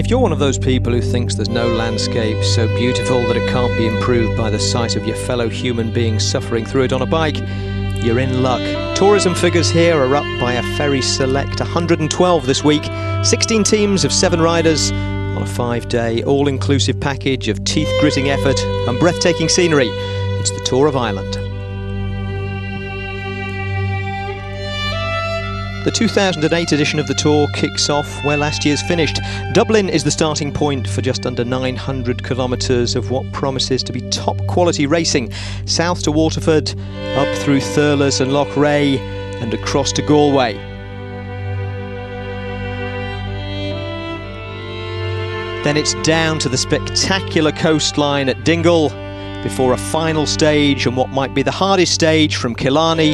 If you're one of those people who thinks there's no landscape so beautiful that it can't be improved by the sight of your fellow human being suffering through it on a bike, you're in luck. Tourism figures here are up by a very select 112 this week. 16 teams of 7 riders on a 5-day all-inclusive package of teeth-gritting effort and breathtaking scenery. It's the Tour of Ireland. The 2008 edition of the Tour kicks off where last year's finished. Dublin is the starting point for just under 900 kilometres of what promises to be top-quality racing. South to Waterford, up through Thurles and Loughrea, and across to Galway. Then it's down to the spectacular coastline at Dingle, before a final stage on what might be the hardest stage from Killarney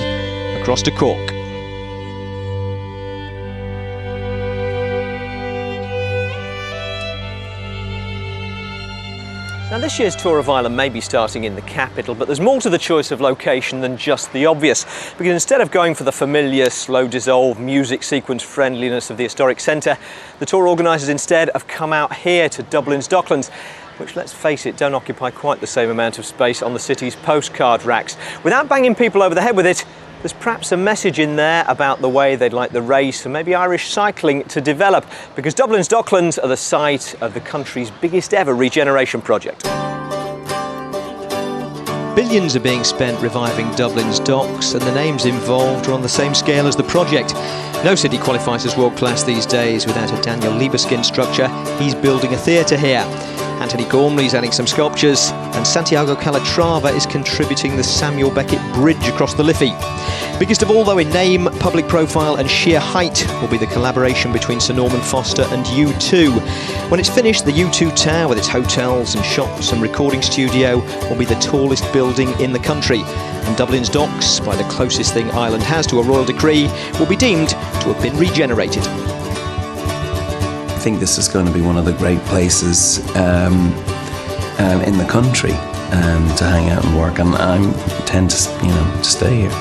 across to Cork. Now, this year's Tour of Ireland may be starting in the capital, but there's more to the choice of location than just the obvious. Because instead of going for the familiar, slow-dissolve, music sequence friendliness of the historic centre, the Tour organisers instead have come out here to Dublin's Docklands, which, let's face it, don't occupy quite the same amount of space on the city's postcard racks. Without banging people over the head with it, there's perhaps a message in there about the way they'd like the race and maybe Irish cycling to develop, because Dublin's Docklands are the site of the country's biggest ever regeneration project. Billions are being spent reviving Dublin's docks, and the names involved are on the same scale as the project. No city qualifies as world-class these days without a Daniel Libeskind structure. He's building a theatre here. Anthony Gormley's adding some sculptures, and Santiago Calatrava is contributing the Samuel Beckett Bridge across the Liffey. Biggest of all, though, in name, public profile and sheer height, will be the collaboration between Sir Norman Foster and U2. When it's finished, the U2 Tower, with its hotels and shops and recording studio, will be the tallest building in the country. And Dublin's docks, by the closest thing Ireland has to a royal decree, will be deemed to have been regenerated. I think this is going to be one of the great places in the country to hang out and work, and I tend to stay here.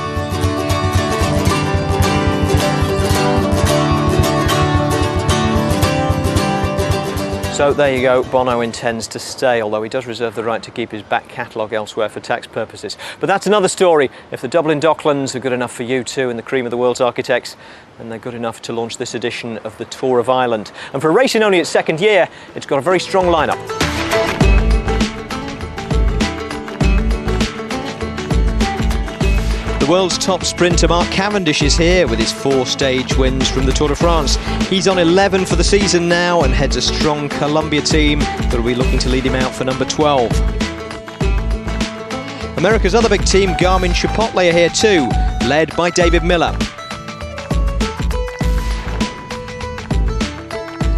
So there you go, Bono intends to stay, although he does reserve the right to keep his back catalogue elsewhere for tax purposes. But that's another story. If the Dublin Docklands are good enough for U2 and the cream of the world's architects, then they're good enough to launch this edition of the Tour of Ireland. And for a race in only its second year, it's got a very strong lineup. The world's top sprinter Mark Cavendish is here with his 4 stage wins from the Tour de France. He's on 11 for the season now and heads a strong Columbia team that will be looking to lead him out for number 12. America's other big team, Garmin Chipotle, are here too, led by David Miller.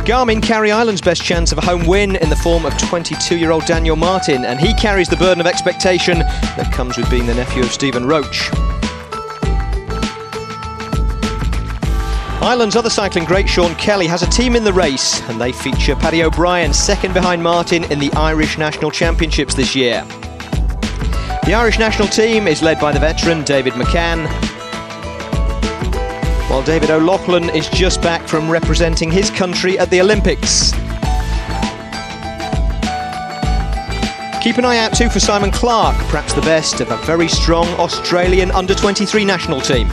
Garmin carry Ireland's best chance of a home win in the form of 22-year-old Daniel Martin, and he carries the burden of expectation that comes with being the nephew of Stephen Roach. Ireland's other cycling great, Sean Kelly, has a team in the race, and they feature Paddy O'Brien, second behind Martin in the Irish National Championships this year. The Irish national team is led by the veteran David McCann, while David O'Loughlin is just back from representing his country at the Olympics. Keep an eye out too for Simon Clarke, perhaps the best of a very strong Australian under-23 national team.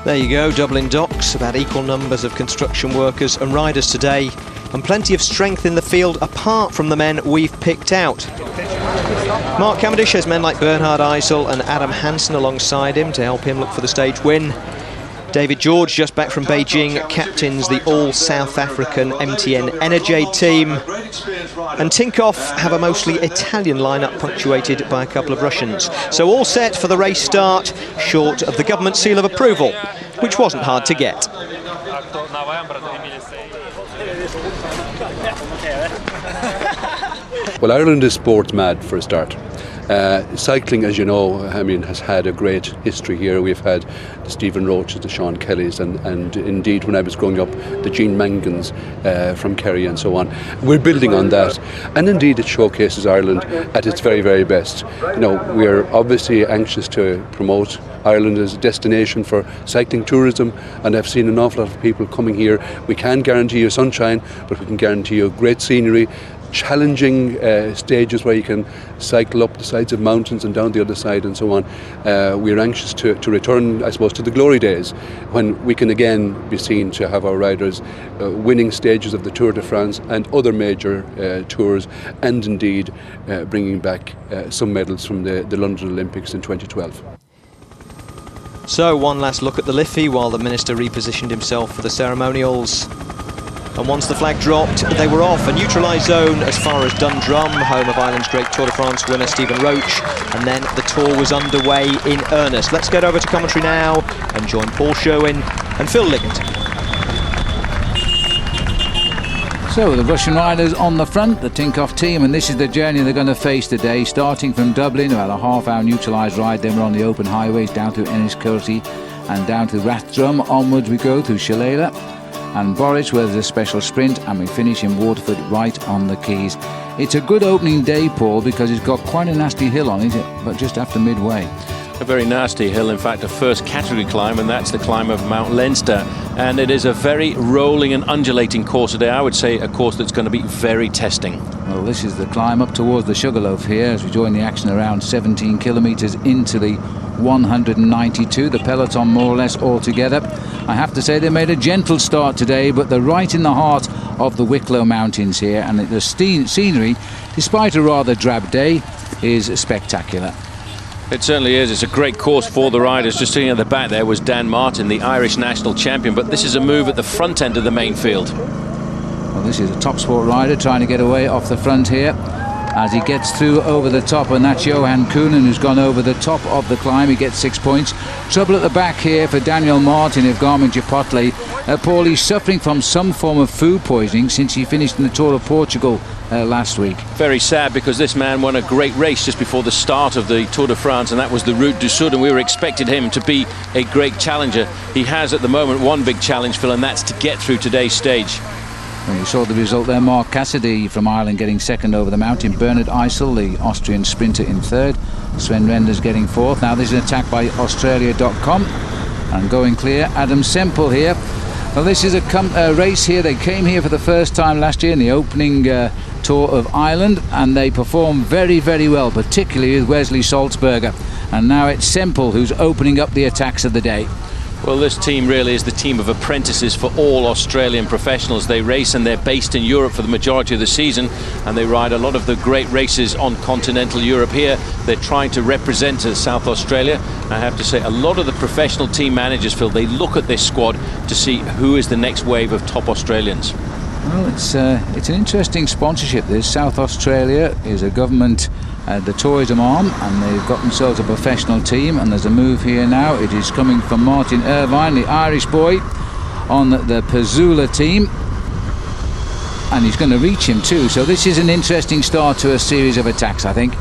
There you go, Dublin Docks, about equal numbers of construction workers and riders today, and plenty of strength in the field apart from the men we've picked out. Mark Cavendish has men like Bernhard Eisel and Adam Hansen alongside him to help him look for the stage win. David George, just back from Beijing, captains the all-South African MTN Energade team. And Tinkoff have a mostly Italian lineup punctuated by a couple of Russians. So all set for the race start, short of the government seal of approval, which wasn't hard to get. Well, Ireland is sports mad for a start. Cycling, as you know, has had a great history here. We've had the Stephen Roaches, the Sean Kellys, and indeed when I was growing up, the Gene Mangans from Kerry and so on. We're building on that, and indeed it showcases Ireland at its very, very best. We're obviously anxious to promote Ireland as a destination for cycling tourism, and I've seen an awful lot of people coming here. We can't guarantee you sunshine, but we can guarantee you great scenery, challenging stages where you can cycle up the sides of mountains and down the other side and so on. We're anxious to return, I suppose, to the glory days when we can again be seen to have our riders winning stages of the Tour de France and other major tours, and indeed bringing back some medals from the London Olympics in 2012. So one last look at the Liffey while the Minister repositioned himself for the ceremonials. And once the flag dropped, they were off. A neutralised zone as far as Dundrum, home of Ireland's great Tour de France winner Stephen Roach. And then the tour was underway in earnest. Let's get over to commentary now and join Paul Sherwen and Phil Liggett. So the Russian riders on the front, the Tinkoff team, and this is the journey they're going to face today, starting from Dublin, about a half-hour neutralised ride. Then we're on the open highways down to Enniscorthy and down to Rathdrum. Onwards we go to Shillelagh and Borich, where there's a special sprint, and we finish in Waterford right on the quays. It's a good opening day, Paul, because it's got quite a nasty hill on it, but just after midway. A very nasty hill, in fact a first category climb, and that's the climb of Mount Leinster, and it is a very rolling and undulating course today. I would say a course that's going to be very testing. Well, this is the climb up towards the Sugarloaf here as we join the action around 17 kilometres into the 192, the peloton more or less all together. I have to say they made a gentle start today, but they're right in the heart of the Wicklow Mountains here, and the scenery, despite a rather drab day, is spectacular. It certainly is. It's a great course for the riders. Just sitting at the back there was Dan Martin, the Irish national champion, but this is a move at the front end of the main field. Well, this is a top sport rider trying to get away off the front here as he gets through over the top, and that's Johan Coonan who's gone over the top of the climb. He gets 6 points. Trouble at the back here for Daniel Martin of Garmin-Chipotle. Paul, he's suffering from some form of food poisoning since he finished in the Tour of Portugal last week. Very sad, because this man won a great race just before the start of the Tour de France, and that was the Route du Sud, and we were expecting him to be a great challenger. He has at the moment one big challenge, Phil, and that's to get through today's stage. Well, you saw the result there. Mark Cassidy from Ireland getting second over the mountain. Bernard Eisel, the Austrian sprinter, in third. Sven Renders getting fourth. Now this is an attack by Australia.com and going clear. Adam Semple here. Well, this is a race here. They came here for the first time last year in the opening tour of Ireland, and they performed very, very well, particularly with Wesley Salzberger. And now it's Semple who's opening up the attacks of the day. Well, this team really is the team of apprentices for all Australian professionals. They race and they're based in Europe for the majority of the season, and they ride a lot of the great races on continental Europe here. They're trying to represent South Australia. I have to say, a lot of the professional team managers, Phil, they look at this squad to see who is the next wave of top Australians. Well, it's an interesting sponsorship. This South Australia is a government the tourism arm, and they've got themselves a professional team, and there's a move here now. It is coming from Martin Irvine, the Irish boy, on the Pazula team, and he's going to reach him too. So this is an interesting start to a series of attacks, I think.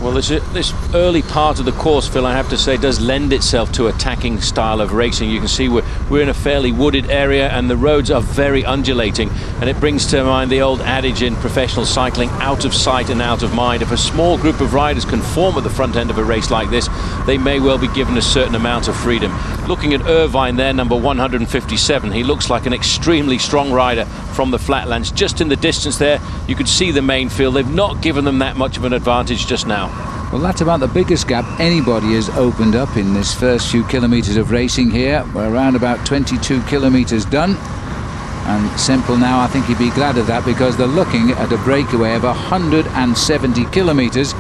Well, this early part of the course, Phil, I have to say, does lend itself to attacking style of racing. You can see we're in a fairly wooded area, and the roads are very undulating, and it brings to mind the old adage in professional cycling, out of sight and out of mind. If a small group of riders can form at the front end of a race like this, they may well be given a certain amount of freedom. Looking at Irvine there, number 157, he looks like an extremely strong rider from the flatlands. Just in the distance there, you could see the main field. They've not given them that much of an advantage just now. Well, that's about the biggest gap anybody has opened up in this first few kilometres of racing here. We're around about 22 kilometres done, and Semple now, I think he'd be glad of that, because they're looking at a breakaway of 170 kilometres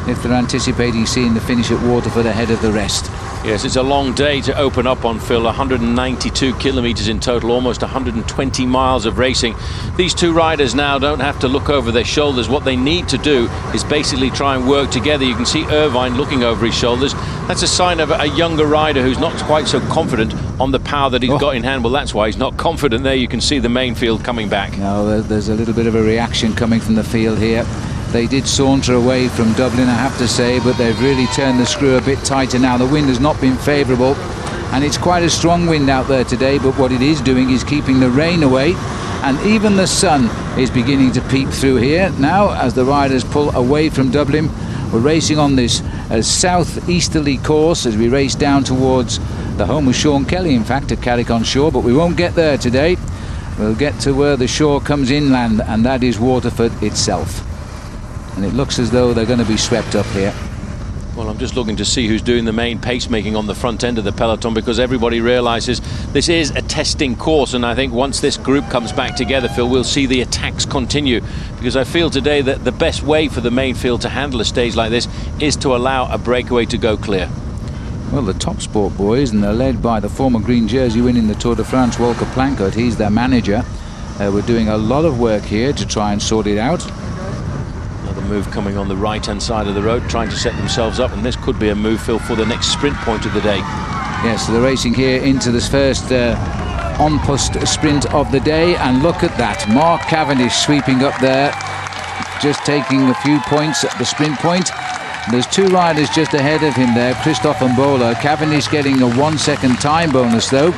if they're anticipating seeing the finish at Waterford ahead of the rest. Yes, it's a long day to open up on, Phil. 192 kilometres in total, almost 120 miles of racing. These two riders now don't have to look over their shoulders. What they need to do is basically try and work together. You can see Irvine looking over his shoulders. That's a sign of a younger rider who's not quite so confident on the power that he's got in hand. Well, that's why he's not confident there. You can see the main field coming back. No, there's a little bit of a reaction coming from the field here. They did saunter away from Dublin, I have to say, but they've really turned the screw a bit tighter now. The wind has not been favourable, and it's quite a strong wind out there today, but what it is doing is keeping the rain away, and even the sun is beginning to peep through here. Now, as the riders pull away from Dublin, we're racing on this south-easterly course as we race down towards the home of Sean Kelly, in fact, at Carrick-on-Shore, but we won't get there today. We'll get to where the shore comes inland, and that is Waterford itself. And it looks as though they're going to be swept up here. Well, I'm just looking to see who's doing the main pacemaking on the front end of the peloton, because everybody realises this is a testing course, and I think once this group comes back together, Phil, we'll see the attacks continue, because I feel today that the best way for the main field to handle a stage like this is to allow a breakaway to go clear. Well, the Top Sport boys, and they're led by the former green jersey winning the Tour de France, Walker Plankert. He's their manager. We're doing a lot of work here to try and sort it out. Another move coming on the right-hand side of the road, trying to set themselves up, and this could be a move, Phil, for the next sprint point of the day. Yes, so they're racing here into this first on-post sprint of the day, and look at that. Mark Cavendish sweeping up there, just taking a few points at the sprint point. There's two riders just ahead of him there, Christophe and Bowler. Cavendish getting a 1 second time bonus though.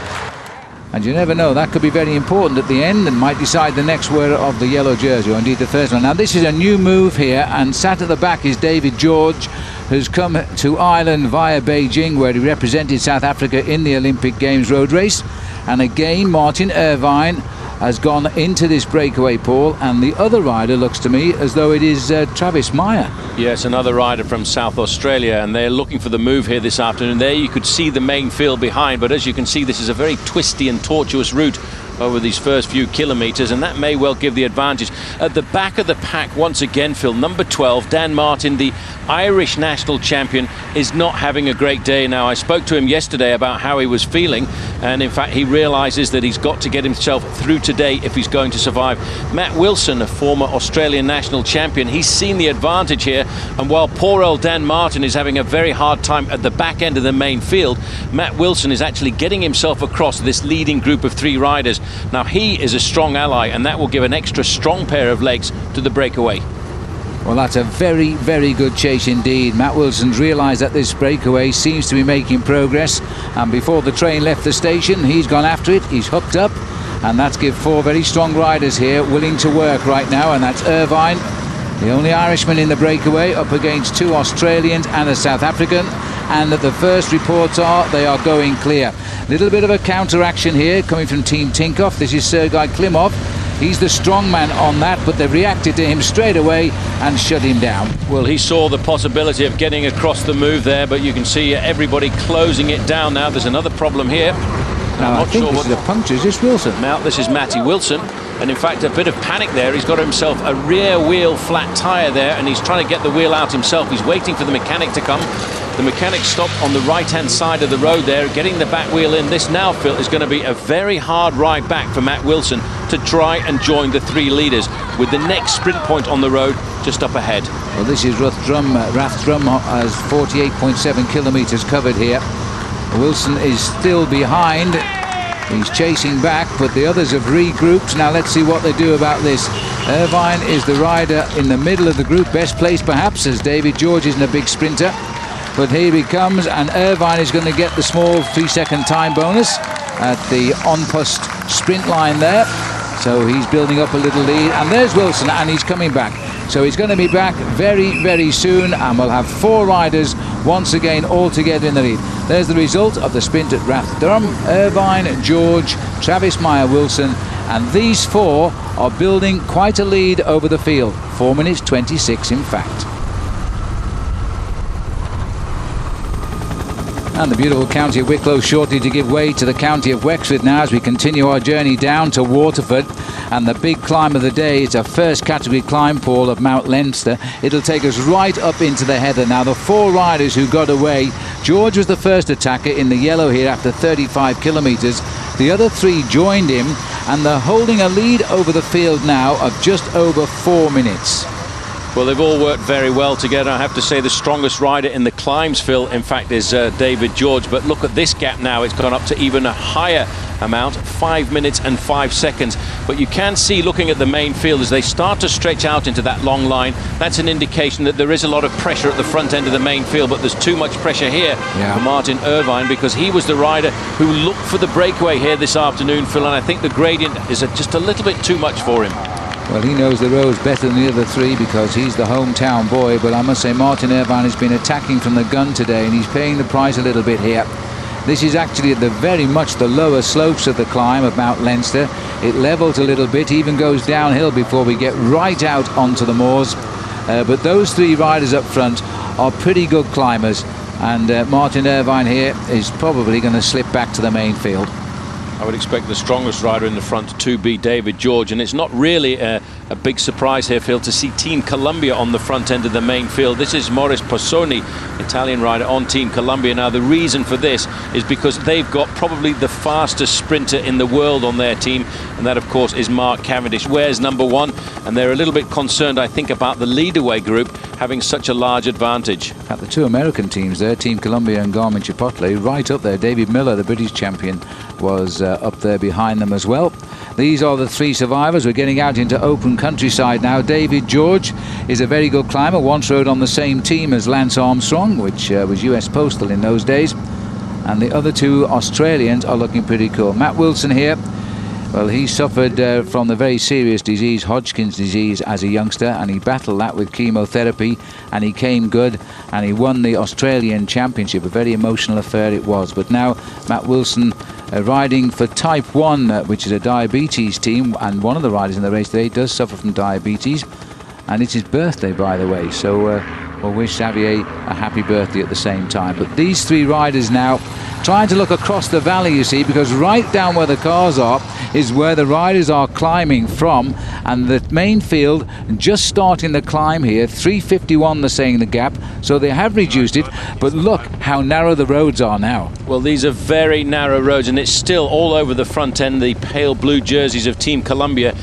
And you never know, that could be very important at the end and might decide the next wearer of the yellow jersey, or indeed the first one. Now this is a new move here, and sat at the back is David George, who's come to Ireland via Beijing, where he represented South Africa in the Olympic Games road race. And again, Martin Irvine has gone into this breakaway, Paul, and the other rider looks to me as though it is Travis Meyer. Yes, another rider from South Australia, and they're looking for the move here this afternoon. There you could see the main field behind, but as you can see, this is a very twisty and tortuous route over these first few kilometres, and that may well give the advantage. At the back of the pack once again, Phil, number 12, Dan Martin, the Irish national champion, is not having a great day now. I spoke to him yesterday about how he was feeling, and in fact he realises that he's got to get himself through today if he's going to survive. Matt Wilson, a former Australian national champion, he's seen the advantage here, and while poor old Dan Martin is having a very hard time at the back end of the main field, Matt Wilson is actually getting himself across this leading group of three riders. Now he is a strong ally, and that will give an extra strong pair of legs to the breakaway. Well, that's a very, very good chase indeed. Matt Wilson's realised that this breakaway seems to be making progress, and before the train left the station, he's gone after it, he's hooked up, and that's give four very strong riders here willing to work right now, and that's Irvine, the only Irishman in the breakaway, up against two Australians and a South African, and the first reports are they are going clear. Little bit of a counter-action here coming from Team Tinkoff. This is Sergei Klimov. He's the strong man on that, but they've reacted to him straight away and shut him down. Well, he saw the possibility of getting across the move there, but you can see everybody closing it down now. There's another problem here. Now, I think this is a puncture. Is this Wilson? Now, this is Matty Wilson, and in fact a bit of panic there. He's got himself a rear wheel flat tyre there, and he's trying to get the wheel out himself. He's waiting for the mechanic to come. The mechanic stopped on the right-hand side of the road there, getting the back wheel in. This now, Phil, is going to be a very hard ride back for Matt Wilson to try and join the three leaders, with the next sprint point on the road just up ahead. Well, this is Rathdrum. Rathdrum has 48.7 kilometres covered here. Wilson is still behind. He's chasing back, but the others have regrouped. Now let's see what they do about this. Irvine is the rider in the middle of the group, best placed perhaps, as David George isn't a big sprinter. But here he comes, and Irvine is going to get the small 3 second time bonus at the on-post sprint line there. So he's building up a little lead, and there's Wilson, and he's coming back. So he's going to be back very, very soon, and we'll have four riders once again all together in the lead. There's the result of the sprint at Rathdrum. Irvine, George, Travis Meyer, Wilson, and these four are building quite a lead over the field. 4 minutes 26 in fact. And the beautiful county of Wicklow shortly to give way to the county of Wexford now as we continue our journey down to Waterford. And the big climb of the day is a first category climb, Paul, of Mount Leinster. It'll take us right up into the heather. Now the four riders who got away, George was the first attacker in the yellow here after 35 kilometres. The other three joined him, and they're holding a lead over the field now of just over 4 minutes. Well, they've all worked very well together. I have to say the strongest rider in the climbs, Phil, in fact, is David George. But look at this gap now. It's gone up to even a higher amount, 5 minutes and 5 seconds. But you can see, looking at the main field, as they start to stretch out into that long line, that's an indication that there is a lot of pressure at the front end of the main field, but there's too much pressure here for Martin Irvine, because he was the rider who looked for the breakaway here this afternoon, Phil, and I think the gradient is just a little bit too much for him. Well, he knows the roads better than the other three because he's the hometown boy, but I must say Martin Irvine has been attacking from the gun today, and he's paying the price a little bit here. This is actually at the very much the lower slopes of the climb of Mount Leinster. It levels a little bit, even goes downhill before we get right out onto the moors. But those three riders up front are pretty good climbers, and Martin Irvine here is probably going to slip back to the main field. I would expect the strongest rider in the front to be David George, and it's not really a big surprise here, Phil, to see Team Columbia on the front end of the main field. This is Maurice Possoni, Italian rider on Team Columbia. Now, the reason for this is because they've got probably the fastest sprinter in the world on their team, and that, of course, is Mark Cavendish. Where's number one? And they're a little bit concerned, I think, about the lead-away group having such a large advantage. At the two American teams there, Team Columbia and Garmin Chipotle, right up there. David Miller, the British champion, was up there behind them as well. These are the three survivors. We're getting out into open countryside now. David George is a very good climber, once rode on the same team as Lance Armstrong, which was US Postal in those days. And the other two Australians are looking pretty cool. Matt Wilson here, well, he suffered from the very serious disease, Hodgkin's disease, as a youngster, and he battled that with chemotherapy, and he came good, and he won the Australian Championship. A very emotional affair it was. But now Matt Wilson riding for Type 1, which is a diabetes team, and one of the riders in the race today does suffer from diabetes, and it's his birthday, by the way, so we'll wish Xavier a happy birthday at the same time. But these three riders now trying to look across the valley, you see, because right down where the cars are is where the riders are climbing from, and the main field just starting the climb here. 3:51 they're saying the gap, so they have reduced it, but look how narrow the roads are now. Well, these are very narrow roads, and it's still all over the front end, the pale blue jerseys of Team Columbia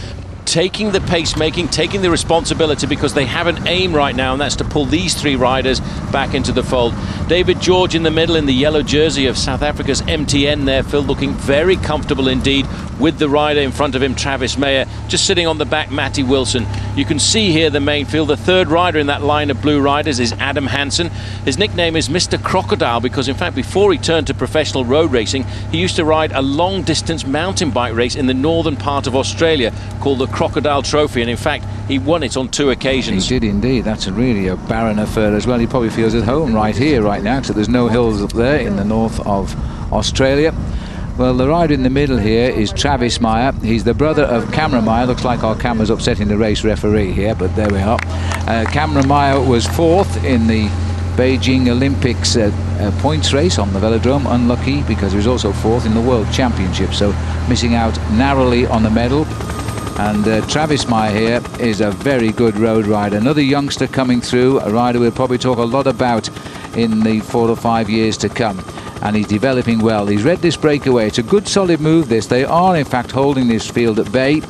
taking the pacemaking, taking the responsibility, because they have an aim right now, and that's to pull these three riders back into the fold. David George in the middle in the yellow jersey of South Africa's MTN there, Phil, looking very comfortable indeed with the rider in front of him, Travis Mayer, just sitting on the back, Matty Wilson. You can see here the main field. The third rider in that line of blue riders is Adam Hansen. His nickname is Mr. Crocodile because, in fact, before he turned to professional road racing, he used to ride a long-distance mountain bike race in the northern part of Australia called the Crocodile Trophy, and in fact he won it on 2 occasions. He did indeed. That's really a barren affair as well. He probably feels at home right here, right now, except there's no hills up there in the north of Australia. Well, the rider in the middle here is Travis Meyer. He's the brother of Cameron Meyer. Looks like our camera's upsetting the race referee here, but there we are. Cameron Meyer was 4th in the Beijing Olympics points race on the velodrome. Unlucky because he was also 4th in the World Championship, so missing out narrowly on the medal. And Travis Meyer here is a very good road rider. Another youngster coming through, a rider we'll probably talk a lot about in the 4 or 5 years to come. And he's developing well. He's read this breakaway. It's a good solid move, this. They are in fact holding this field at bay.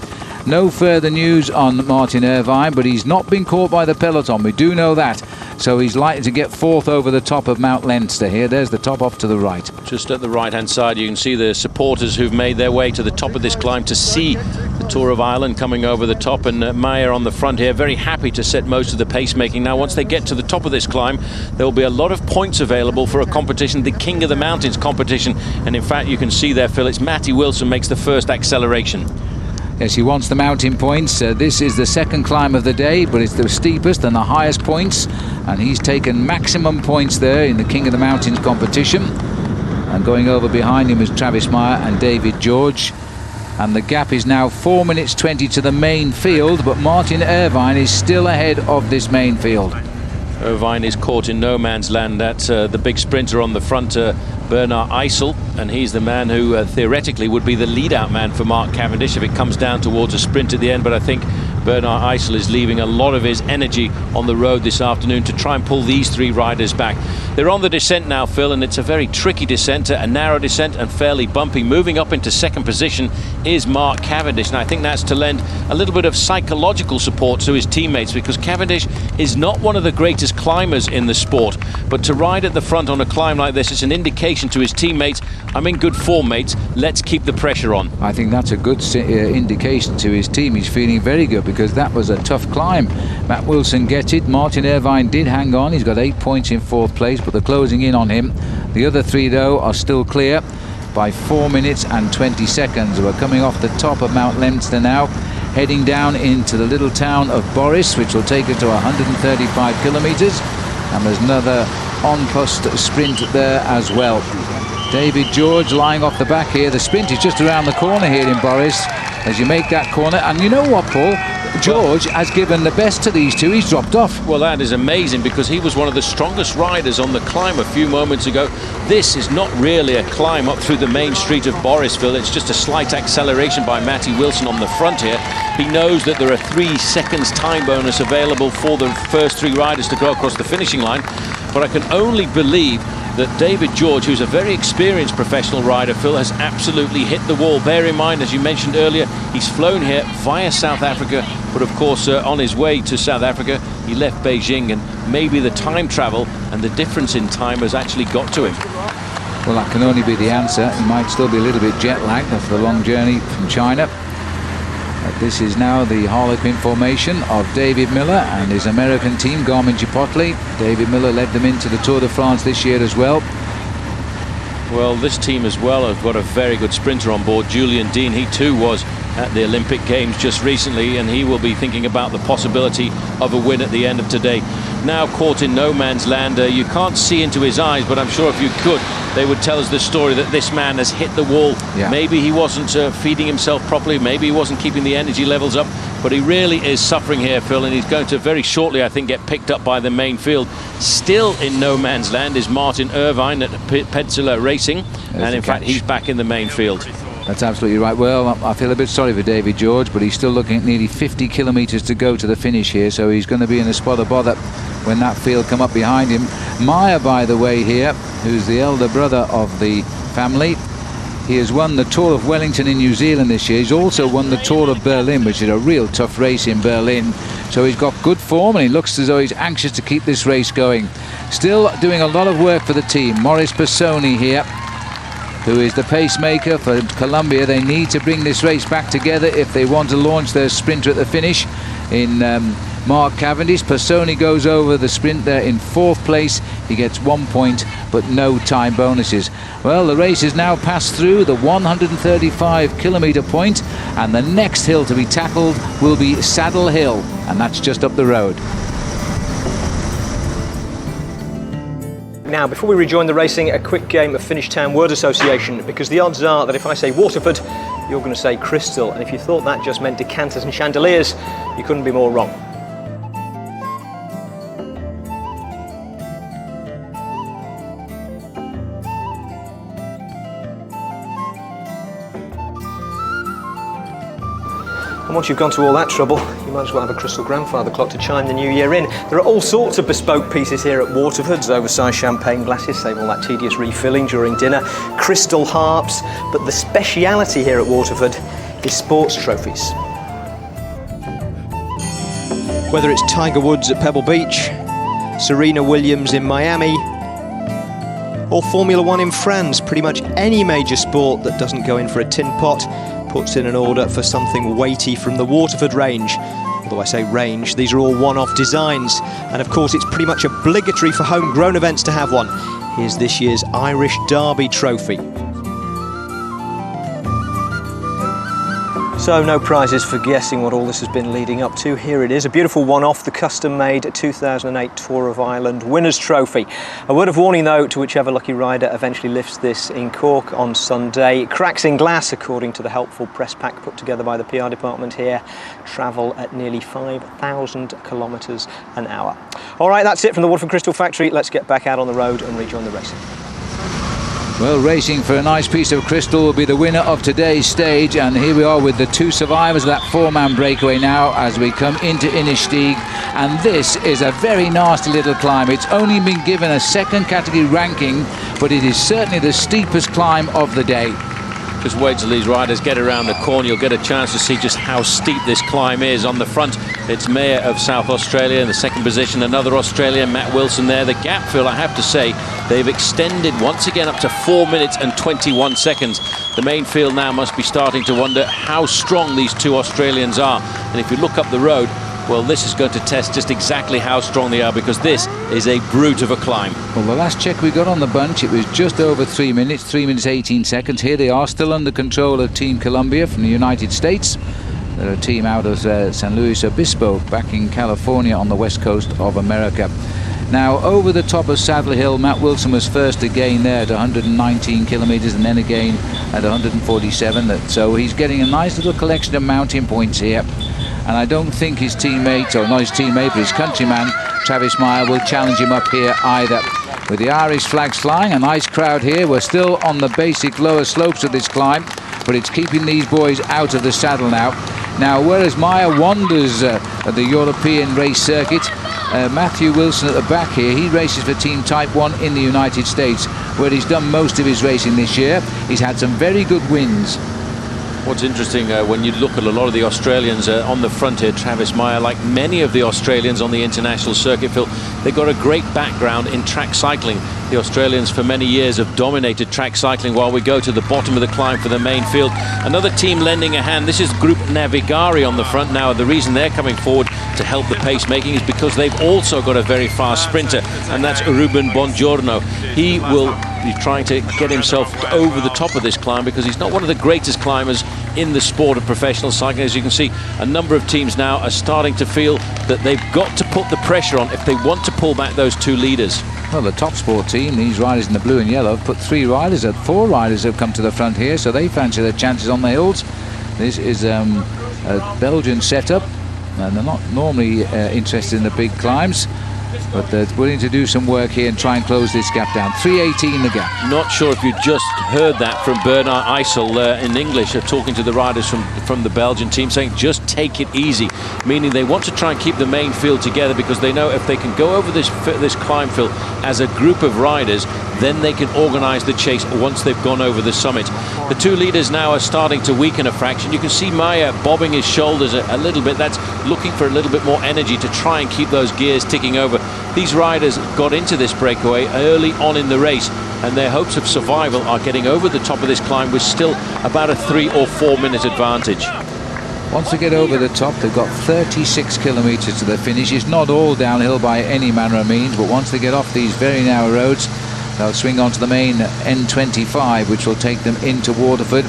No further news on Martin Irvine, but he's not been caught by the peloton. We do know that. So he's likely to get 4th over the top of Mount Leinster here. There's the top off to the right. Just at the right-hand side, you can see the supporters who've made their way to the top of this climb to see the Tour of Ireland coming over the top, and Meyer on the front here, very happy to set most of the pacemaking. Now, once they get to the top of this climb, there will be a lot of points available for a competition, the King of the Mountains competition. And in fact, you can see there, Phil, it's Matty Wilson makes the first acceleration. Yes, he wants the mountain points. This is the second climb of the day, but it's the steepest and the highest points, and he's taken maximum points there in the King of the Mountains competition. And going over behind him is Travis Meyer and David George, and the gap is now 4 minutes 20 to the main field, but Martin Irvine is still ahead of this main field. Irvine is caught in no man's land. That's the big sprinter on the front, Bernard Eisel, and he's the man who theoretically would be the lead-out man for Mark Cavendish if it comes down towards a sprint at the end. But I think Bernard Eisel is leaving a lot of his energy on the road this afternoon to try and pull these three riders back. They're on the descent now, Phil, and it's a very tricky descent, a narrow descent and fairly bumpy. Moving up into second position is Mark Cavendish, and I think that's to lend a little bit of psychological support to his teammates, because Cavendish is not one of the greatest climbers in the sport, but to ride at the front on a climb like this is an indication to his teammates, I'm in good form, mates, let's keep the pressure on. I think that's a good indication to his team. He's feeling very good, because that was a tough climb. Matt Wilson gets it. Martin Irvine did hang on. He's got 8 points in fourth place, but they're closing in on him. The other three, though, are still clear by 4 minutes and 20 seconds. We're coming off the top of Mount Leinster now, heading down into the little town of Boris, which will take us to 135 kilometres. And there's another on-post sprint there as well. David George lying off the back here. The sprint is just around the corner here in Boris as you make that corner. And you know what, Paul? George has given the best to these two. He's dropped off. Well, that is amazing, because he was one of the strongest riders on the climb a few moments ago. This is not really a climb up through the main street of Borisville. It's just a slight acceleration by Matty Wilson on the front here. He knows that there are 3 seconds time bonus available for the first three riders to go across the finishing line. But I can only believe that David George, who's a very experienced professional rider, Phil, has absolutely hit the wall. Bear in mind, as you mentioned earlier, he's flown here via South Africa, but of course on his way to South Africa he left Beijing, and maybe the time travel and the difference in time has actually got to him. Well, that can only be the answer. He might still be a little bit jet lagged after the long journey from China. This is now the Harlequin formation of David Miller and his American team, Garmin Chipotle. David Miller led them into the Tour de France this year as well. Well, this team as well have got a very good sprinter on board, Julian Dean. He too was at the Olympic Games just recently, and he will be thinking about the possibility of a win at the end of today. Now caught in no man's land. You can't see into his eyes, but I'm sure if you could, they would tell us the story that this man has hit the wall. Yeah. Maybe he wasn't feeding himself properly, maybe he wasn't keeping the energy levels up, but he really is suffering here, Phil, and he's going to very shortly, I think, get picked up by the main field. Still in no man's land is Martin Irvine at Petzler Racing, and in fact he's back in the main field. That's absolutely right. Well, I feel a bit sorry for David George, but he's still looking at nearly 50 kilometres to go to the finish here, so he's going to be in a spot of bother when that field come up behind him. Meyer, by the way, here, who's the elder brother of the family, he has won the Tour of Wellington in New Zealand this year. He's also won the Tour of Berlin, which is a real tough race in Berlin. So he's got good form, and he looks as though he's anxious to keep this race going. Still doing a lot of work for the team. Maurice Personi here, who is the pacemaker for Colombia. They need to bring this race back together if they want to launch their sprinter at the finish in Mark Cavendish. Personi goes over the sprint there in fourth place. He gets 1 point, but no time bonuses. Well, the race is now passed through the 135 kilometre point, and the next hill to be tackled will be Saddle Hill, and that's just up the road. Now, before we rejoin the racing, a quick game of Finnish Town word association, because the odds are that if I say Waterford, you're going to say Crystal, and if you thought that just meant decanters and chandeliers, you couldn't be more wrong. And once you've gone to all that trouble, you might as well have a crystal grandfather clock to chime the new year in. There are all sorts of bespoke pieces here at Waterford's. Oversized champagne glasses save all that tedious refilling during dinner, crystal harps, but the speciality here at Waterford is sports trophies. Whether it's Tiger Woods at Pebble Beach, Serena Williams in Miami, or Formula One in France, pretty much any major sport that doesn't go in for a tin pot puts in an order for something weighty from the Waterford range. Although I say range, these are all one-off designs, and of course it's pretty much obligatory for homegrown events to have one. Here's this year's Irish Derby Trophy. So no prizes for guessing what all this has been leading up to. Here it is, a beautiful one-off, the custom-made 2008 Tour of Ireland Winners' Trophy. A word of warning though to whichever lucky rider eventually lifts this in Cork on Sunday. It cracks in glass, according to the helpful press pack put together by the PR department here. Travel at nearly 5,000 kilometres an hour. All right, that's it from the Waterford Crystal Factory. Let's get back out on the road and rejoin the racing. Well, racing for a nice piece of crystal will be the winner of today's stage, and here we are with the two survivors of that four-man breakaway now as we come into Innistig, and this is a very nasty little climb. It's only been given a second category ranking, but it is certainly the steepest climb of the day. Just wait till these riders get around the corner. You'll get a chance to see just how steep this climb is. On the front, it's Mayer of South Australia in the second position. Another Australian, Matt Wilson there. The gap, Phil, I have to say, they've extended once again up to 4 minutes and 21 seconds. The main field now must be starting to wonder how strong these two Australians are. And if you look up the road, well, this is going to test just exactly how strong they are, because this is a brute of a climb. Well, the last check we got on the bunch, it was just over 3 minutes, 3 minutes 18 seconds. Here they are, still under control of Team Columbia from the United States. They're a team out of San Luis Obispo, back in California on the west coast of America. Now, over the top of Saddle Hill, Matt Wilson was first again there at 119 kilometres, and then again at 147. So he's getting a nice little collection of mountain points here. And I don't think his teammate, or not his teammate, but his countryman, Travis Meyer, will challenge him up here either. With the Irish flags flying, a nice crowd here. We're still on the basic lower slopes of this climb, but it's keeping these boys out of the saddle now. Now, whereas Meyer wanders at the European race circuit, Matthew Wilson at the back here, he races for Team Type 1 in the United States, where he's done most of his racing this year. He's had some very good wins. What's interesting, when you look at a lot of the Australians on the front here, Travis Meyer, like many of the Australians on the international circuit, Phil, they've got a great background in track cycling. The Australians for many years have dominated track cycling, while we go to the bottom of the climb for the main field. Another team lending a hand. This is Group Navigari on the front now. The reason they're coming forward to help the pacemaking is because they've also got a very fast sprinter, and that's Ruben Bongiorno. He will be trying to get himself over the top of this climb, because he's not one of the greatest climbers in the sport of professional cycling. As you can see, a number of teams now are starting to feel that they've got to put the pressure on if they want to pull back those two leaders. Well, the top sport team, these riders in the blue and yellow, have put four riders have come to the front here, so they fancy their chances on the hills. This is a Belgian setup, and they're not normally interested in the big climbs, but they're willing to do some work here and try and close this gap down. 3:18 the gap. Not sure if you just heard that from Bernard Eisel in English, talking to the riders from the Belgian team, saying just take it easy, meaning they want to try and keep the main field together, because they know if they can go over this climb field as a group of riders, then they can organise the chase once they've gone over the summit. The two leaders now are starting to weaken a fraction. You can see Meyer bobbing his shoulders a little bit. That's looking for a little bit more energy to try and keep those gears ticking over. These riders got into this breakaway early on in the race, and their hopes of survival are getting over the top of this climb with still about a 3 or 4 minute advantage. Once they get over the top, they've got 36 kilometres to the finish. It's not all downhill by any manner of means, but once they get off these very narrow roads, they'll swing onto the main N25, which will take them into Waterford,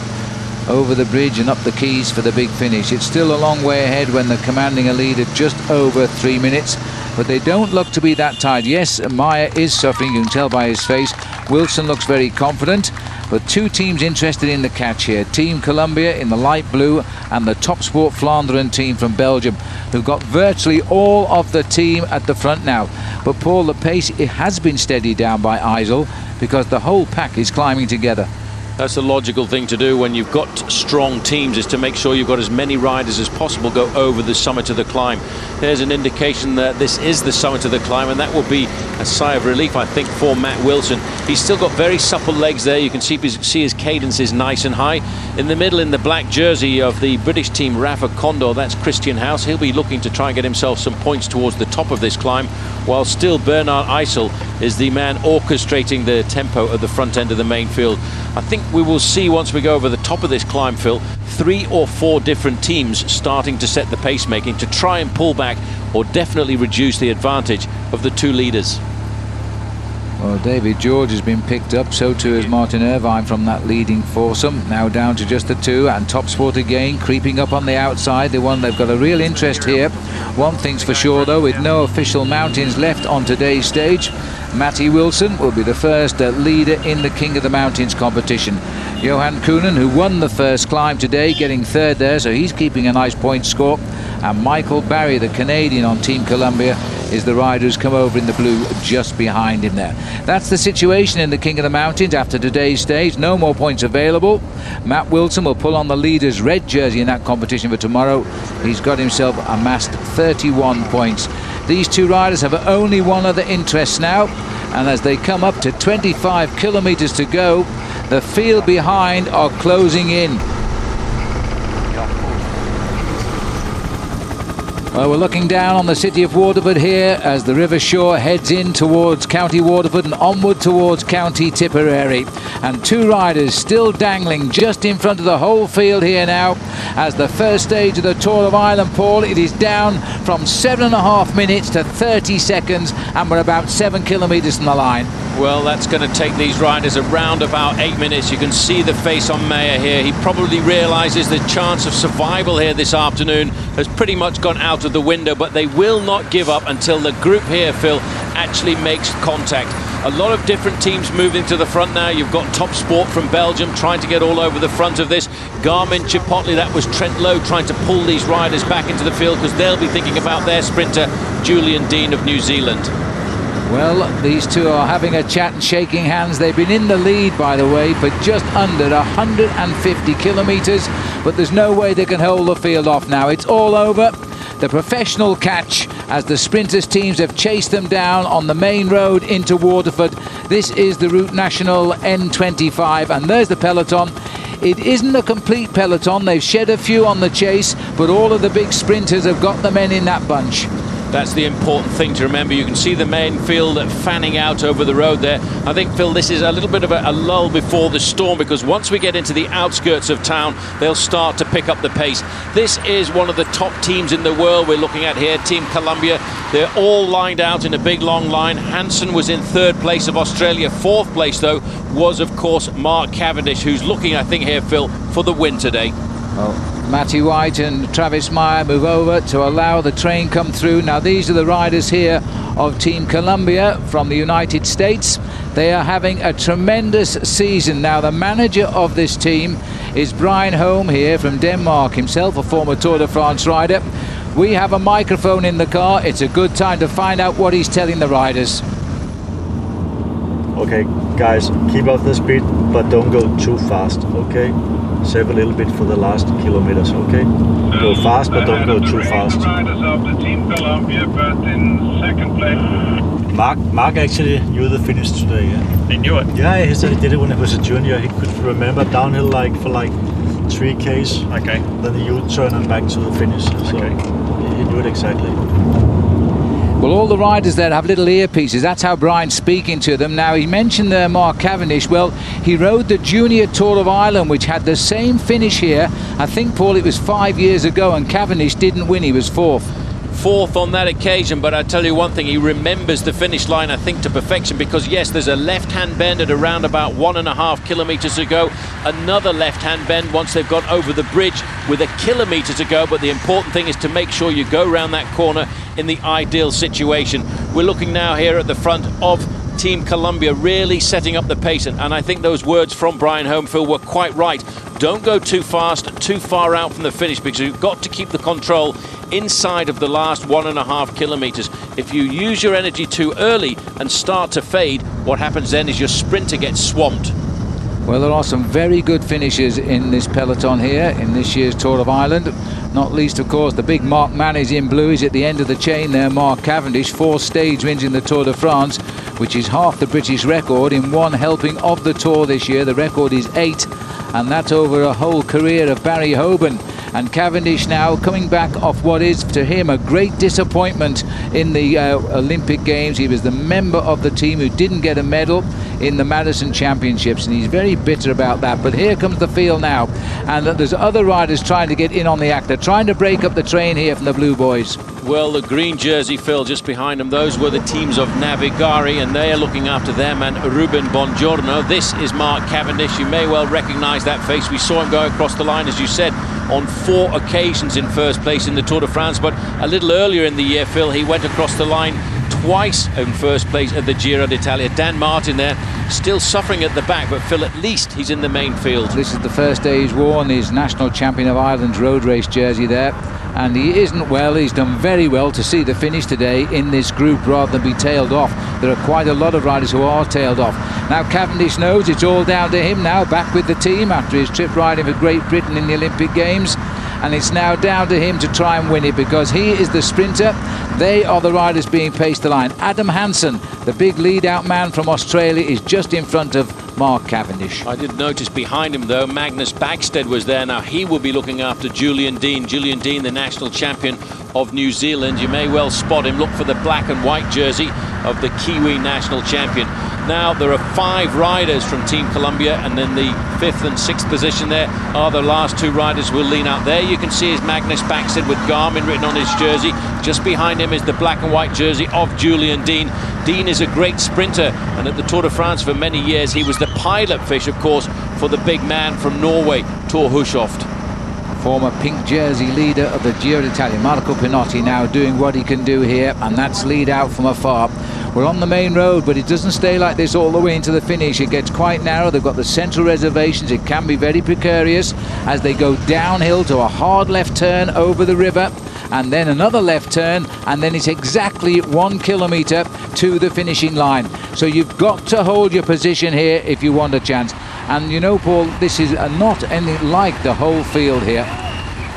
over the bridge and up the quays for the big finish. It's still a long way ahead when they're commanding a lead at just over 3 minutes, but they don't look to be that tired. Yes, Meyer is suffering, you can tell by his face. Wilson looks very confident, but two teams interested in the catch here. Team Columbia in the light blue, and the Top Sport Flandern team from Belgium, who've got virtually all of the team at the front now. But Paul, the pace, it has been steadied down by Eisel, because the whole pack is climbing together. That's the logical thing to do when you've got strong teams, is to make sure you've got as many riders as possible go over the summit of the climb. There's an indication that this is the summit of the climb, and that will be a sigh of relief, I think, for Matt Wilson. He's still got very supple legs there. You can see his cadence is nice and high. In the middle, in the black jersey of the British team, Rafa Condor, that's Christian House. He'll be looking to try and get himself some points towards the top of this climb, while still Bernard Eisel is the man orchestrating the tempo at the front end of the main field. I think we will see, once we go over the top of this climb, Phil, 3 or 4 different teams starting to set the pacemaking to try and pull back or definitely reduce the advantage of the two leaders. Well, David George has been picked up, so too is Martin Irvine from that leading foursome. Now down to just the two, and Top Sport again creeping up on the outside. They've got a real interest here. One thing's for sure, though, with no official mountains left on today's stage, Matty Wilson will be the first leader in the King of the Mountains competition. Johan Koonen, who won the first climb today, getting third there, so he's keeping a nice point score. And Michael Barry, the Canadian on Team Columbia, is the rider who's come over in the blue just behind him there. That's the situation in the King of the Mountains after today's stage. No more points available. Matt Wilson will pull on the leader's red jersey in that competition for tomorrow. He's got himself amassed 31 points. These two riders have only one other interest now, and as they come up to 25 kilometres to go, the field behind are closing in. Well, we're looking down on the city of Waterford here as the River Shore heads in towards County Waterford and onward towards County Tipperary. And two riders still dangling just in front of the whole field here now as the first stage of the Tour of Ireland, Paul. It is down from 7.5 minutes to 30 seconds, and we're about 7 kilometres from the line. Well, that's going to take these riders around about 8 minutes. You can see the face on Mayer here. He probably realises the chance of survival here this afternoon has pretty much gone out of the window, but they will not give up until the group here, Phil, actually makes contact. A lot of different teams moving to the front now. You've got Top Sport from Belgium trying to get all over the front of this. Garmin, Chipotle, that was Trent Lowe trying to pull these riders back into the field because they'll be thinking about their sprinter, Julian Dean of New Zealand. Well, these two are having a chat and shaking hands. They've been in the lead, by the way, for just under 150 kilometres, but there's no way they can hold the field off now. It's all over. The professional catch as the sprinters teams have chased them down on the main road into Waterford. This is the Route National N25, and there's the peloton. It isn't a complete peloton. They've shed a few on the chase, but all of the big sprinters have got the men in that bunch. That's the important thing to remember. You can see the main field fanning out over the road there. I think, Phil, this is a little bit of a lull before the storm, because once we get into the outskirts of town, they'll start to pick up the pace. This is one of the top teams in the world we're looking at here, Team Columbia. They're all lined out in a big long line. Hansen was in 3rd place of Australia. 4th place, though, was, of course, Mark Cavendish, who's looking, I think here, Phil, for the win today. Well, Matty White and Travis Meyer move over to allow the train come through. Now, these are the riders here of Team Columbia from the United States. They are having a tremendous season. Now, the manager of this team is Brian Holm here from Denmark, himself a former Tour de France rider. We have a microphone in the car. It's a good time to find out what he's telling the riders. Okay, guys, keep up the speed, but don't go too fast, okay? Save a little bit for the last kilometers, okay? Go fast, but don't go too fast. Riders of the Team Columbia, but in 2nd place. Mark actually knew the finish today, yeah? He knew it? Yeah, he said he did it when he was a junior. He could remember downhill for 3Ks. Okay. Then the U-turn and back to the finish. So Okay. He knew it exactly. Well, all the riders there have little earpieces. That's how Brian's speaking to them. Now, he mentioned there Mark Cavendish. Well, he rode the Junior Tour of Ireland, which had the same finish here. I think, Paul, it was 5 years ago, and Cavendish didn't win. He was 4th. 4th on that occasion, but I tell you one thing, he remembers the finish line, I think, to perfection, because yes, there's a left-hand bend at around about 1.5 kilometres to go, another left-hand bend once they've got over the bridge with 1 kilometre to go, but the important thing is to make sure you go around that corner in the ideal situation. We're looking now here at the front of Team Columbia, really setting up the pace, and I think those words from Brian Homefield were quite right. Don't go too fast, too far out from the finish, because you've got to keep the control inside of the last 1.5 kilometres. If you use your energy too early and start to fade, what happens then is your sprinter gets swamped. Well, there are some very good finishes in this peloton here in this year's Tour of Ireland. Not least, of course, the big Mark Man is in blue. He's at the end of the chain there, Mark Cavendish. 4 stage wins in the Tour de France, which is half the British record in one helping of the Tour this year. The record is 8, and that's over a whole career of Barry Hoban. And Cavendish now coming back off what is to him a great disappointment in the Olympic Games. He was the member of the team who didn't get a medal in the Madison Championships, and he's very bitter about that. But here comes the field now, and there's other riders trying to get in on the act. They're trying to break up the train here from the Blue Boys. Well, the green jersey, Phil, just behind them, those were the teams of Navigari, and they are looking after them and Ruben Bongiorno. This is Mark Cavendish. You may well recognise that face. We saw him go across the line, as you said, on 4 occasions in 1st place in the Tour de France, but a little earlier in the year, Phil, he went across the line twice in 1st place at the Giro d'Italia. Dan Martin there, still suffering at the back, but Phil, at least he's in the main field. This is the first day he's worn his National Champion of Ireland's road race jersey there. and he isn't well. He's done very well to see the finish today in this group rather than be tailed off. There are quite a lot of riders who are tailed off. Now Cavendish knows it's all down to him now, back with the team after his trip riding for Great Britain in the Olympic Games. And it's now down to him to try and win it, because he is the sprinter. They are the riders being paced the line. Adam Hansen, the big lead-out man from Australia, is just in front of Mark Cavendish. I did notice behind him, though, Magnus Bagstead was there. Now he will be looking after Julian Dean. Julian Dean, the national champion of New Zealand. You may well spot him. Look for the black and white jersey of the Kiwi national champion. Now there are 5 riders from Team Columbia, and then the 5th and 6th position there are the last 2 riders who will lean out. There you can see is Magnus Bagstead with Garmin written on his jersey. Just behind him is the black and white jersey of Julian Dean. Dean is a great sprinter, and at the Tour de France for many years he was the pilot fish, of course, for the big man from Norway, Thor Hushovd. Former pink jersey leader of the Giro d'Italia, Marco Pinotti, now doing what he can do here, and that's lead out from afar. We're on the main road, but it doesn't stay like this all the way into the finish. It gets quite narrow. They've got the central reservations. It can be very precarious as they go downhill to a hard left turn over the river, and then another left turn, and then it's exactly 1 kilometre to the finishing line. So you've got to hold your position here if you want a chance. And you know, Paul, this is not anything like the whole field here.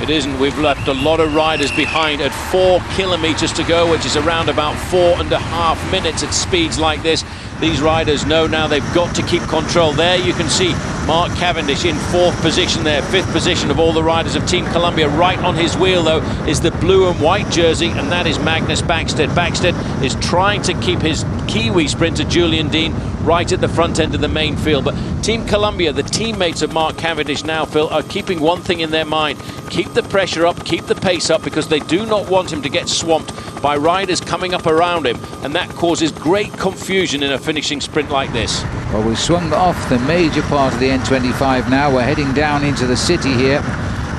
It isn't. We've left a lot of riders behind at 4 kilometres to go, which is around about 4.5 minutes at speeds like this. These riders know now they've got to keep control. There you can see Mark Cavendish in 4th position there, 5th position of all the riders of Team Columbia. Right on his wheel, though, is the blue and white jersey, and that is Magnus Bagstead. Bagstead is trying to keep his Kiwi sprinter Julian Dean right at the front end of the main field. But Team Columbia, the teammates of Mark Cavendish now, Phil, are keeping one thing in their mind. Keep the pressure up, keep the pace up, because they do not want him to get swamped by riders coming up around him, and that causes great confusion in a finishing sprint like this. Well, we've swung off the major part of the N25 now. We're heading down into the city here.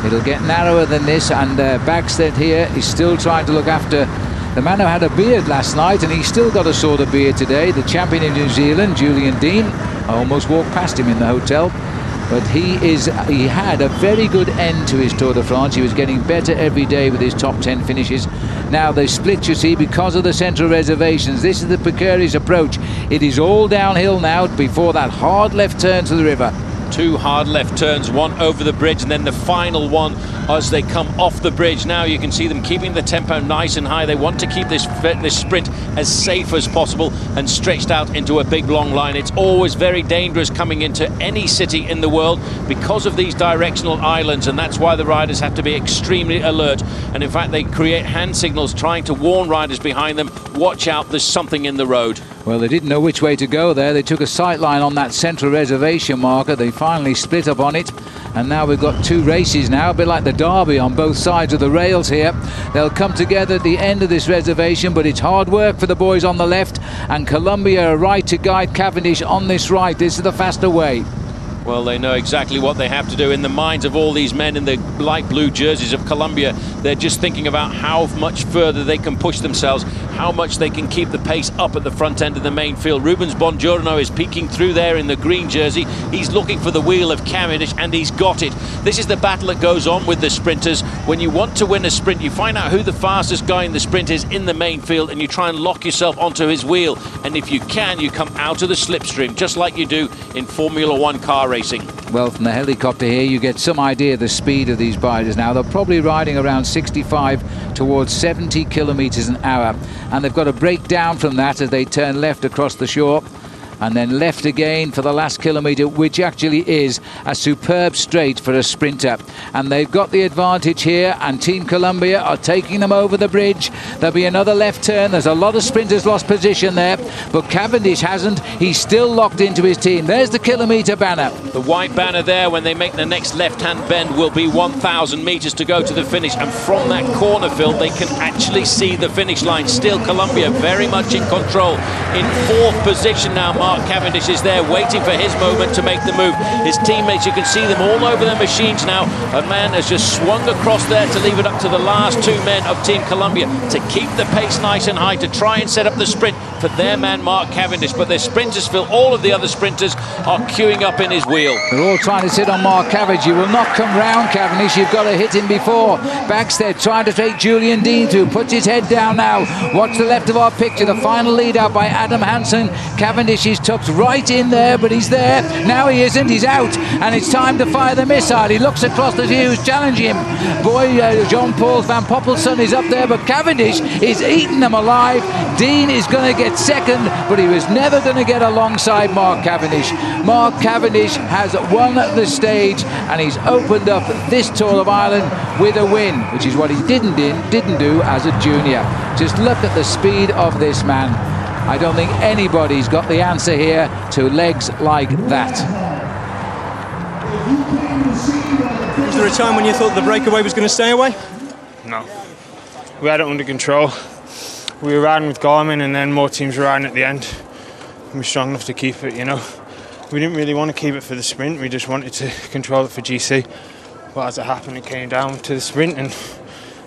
It'll get narrower than this, and Bagstead here is still trying to look after the man who had a beard last night, and he's still got a sort of beard today, the champion of New Zealand, Julian Dean. I almost walked past him in the hotel. But he had a very good end to his Tour de France. He was getting better every day with his top 10 finishes. Now they split, you see, because of the central reservations. This is the precarious approach. It is all downhill now before that hard left turn to the river. 2 hard left turns, one over the bridge, and then the final one as they come off the bridge. Now you can see them keeping the tempo nice and high. They want to keep this sprint as safe as possible and stretched out into a big long line. It's always very dangerous coming into any city in the world because of these directional islands, and that's why the riders have to be extremely alert. And in fact, they create hand signals trying to warn riders behind them, watch out, there's something in the road. Well, they didn't know which way to go there. They took a sight line on that central reservation marker. They finally split up on it, and now we've got 2 races now, a bit like the derby on both sides of the rails here. They'll come together at the end of this reservation, but it's hard work for the boys on the left, and Columbia are right to guide Cavendish on this right. This is the faster way. Well, they know exactly what they have to do. In the minds of all these men in the light blue jerseys of Columbia, they're just thinking about how much further they can push themselves, how much they can keep the pace up at the front end of the main field. Rubens Bongiorno is peeking through there in the green jersey. He's looking for the wheel of Cavendish, and he's got it. This is the battle that goes on with the sprinters. When you want to win a sprint, you find out who the fastest guy in the sprint is in the main field, and you try and lock yourself onto his wheel. And if you can, you come out of the slipstream, just like you do in Formula One car racing. Well, from the helicopter here, you get some idea of the speed of these riders now. They're probably riding around 65 towards 70 kilometres an hour. And they've got to break down from that as they turn left across the shore. And then left again for the last kilometre, which actually is a superb straight for a sprinter. And they've got the advantage here, and Team Columbia are taking them over the bridge. There'll be another left turn. There's a lot of sprinters lost position there, but Cavendish hasn't. He's still locked into his team. There's the kilometre banner. The white banner there, when they make the next left-hand bend, will be 1,000 metres to go to the finish. And from that corner, Phil, they can actually see the finish line. Still Columbia very much in control. In 4th position now, Mark Cavendish is there waiting for his moment to make the move. His teammates, you can see them all over their machines now. A man has just swung across there to leave it up to the last two men of Team Columbia to keep the pace nice and high, to try and set up the sprint for their man Mark Cavendish. But their sprinters, Phil, all of the other sprinters are queuing up in his wheel. They're all trying to sit on Mark Cavendish. You will not come round Cavendish. You've got to hit him before. Backstead trying to take Julian Dean through. Puts his head down now. Watch the left of our picture. The final lead out by Adam Hansen. Cavendish is tucked right in there, but he's there. Now he isn't. He's out. And it's time to fire the missile. He looks across the views, challenging him. Boy, Jean-Paul Van Poppelson is up there, but Cavendish is eating them alive. Dean is going to get second, but he was never going to get alongside Mark Cavendish. Mark Cavendish has won the stage, and he's opened up this Tour of Ireland with a win, which is what he didn't do as a junior. Just look at the speed of this man. I don't think anybody's got the answer here to legs like that. Was there a time when you thought the breakaway was going to stay away? No. We had it under control. We were riding with Garmin, and then more teams were riding at the end. We were strong enough to keep it, you know. We didn't really want to keep it for the sprint, we just wanted to control it for GC. But as it happened, it came down to the sprint, and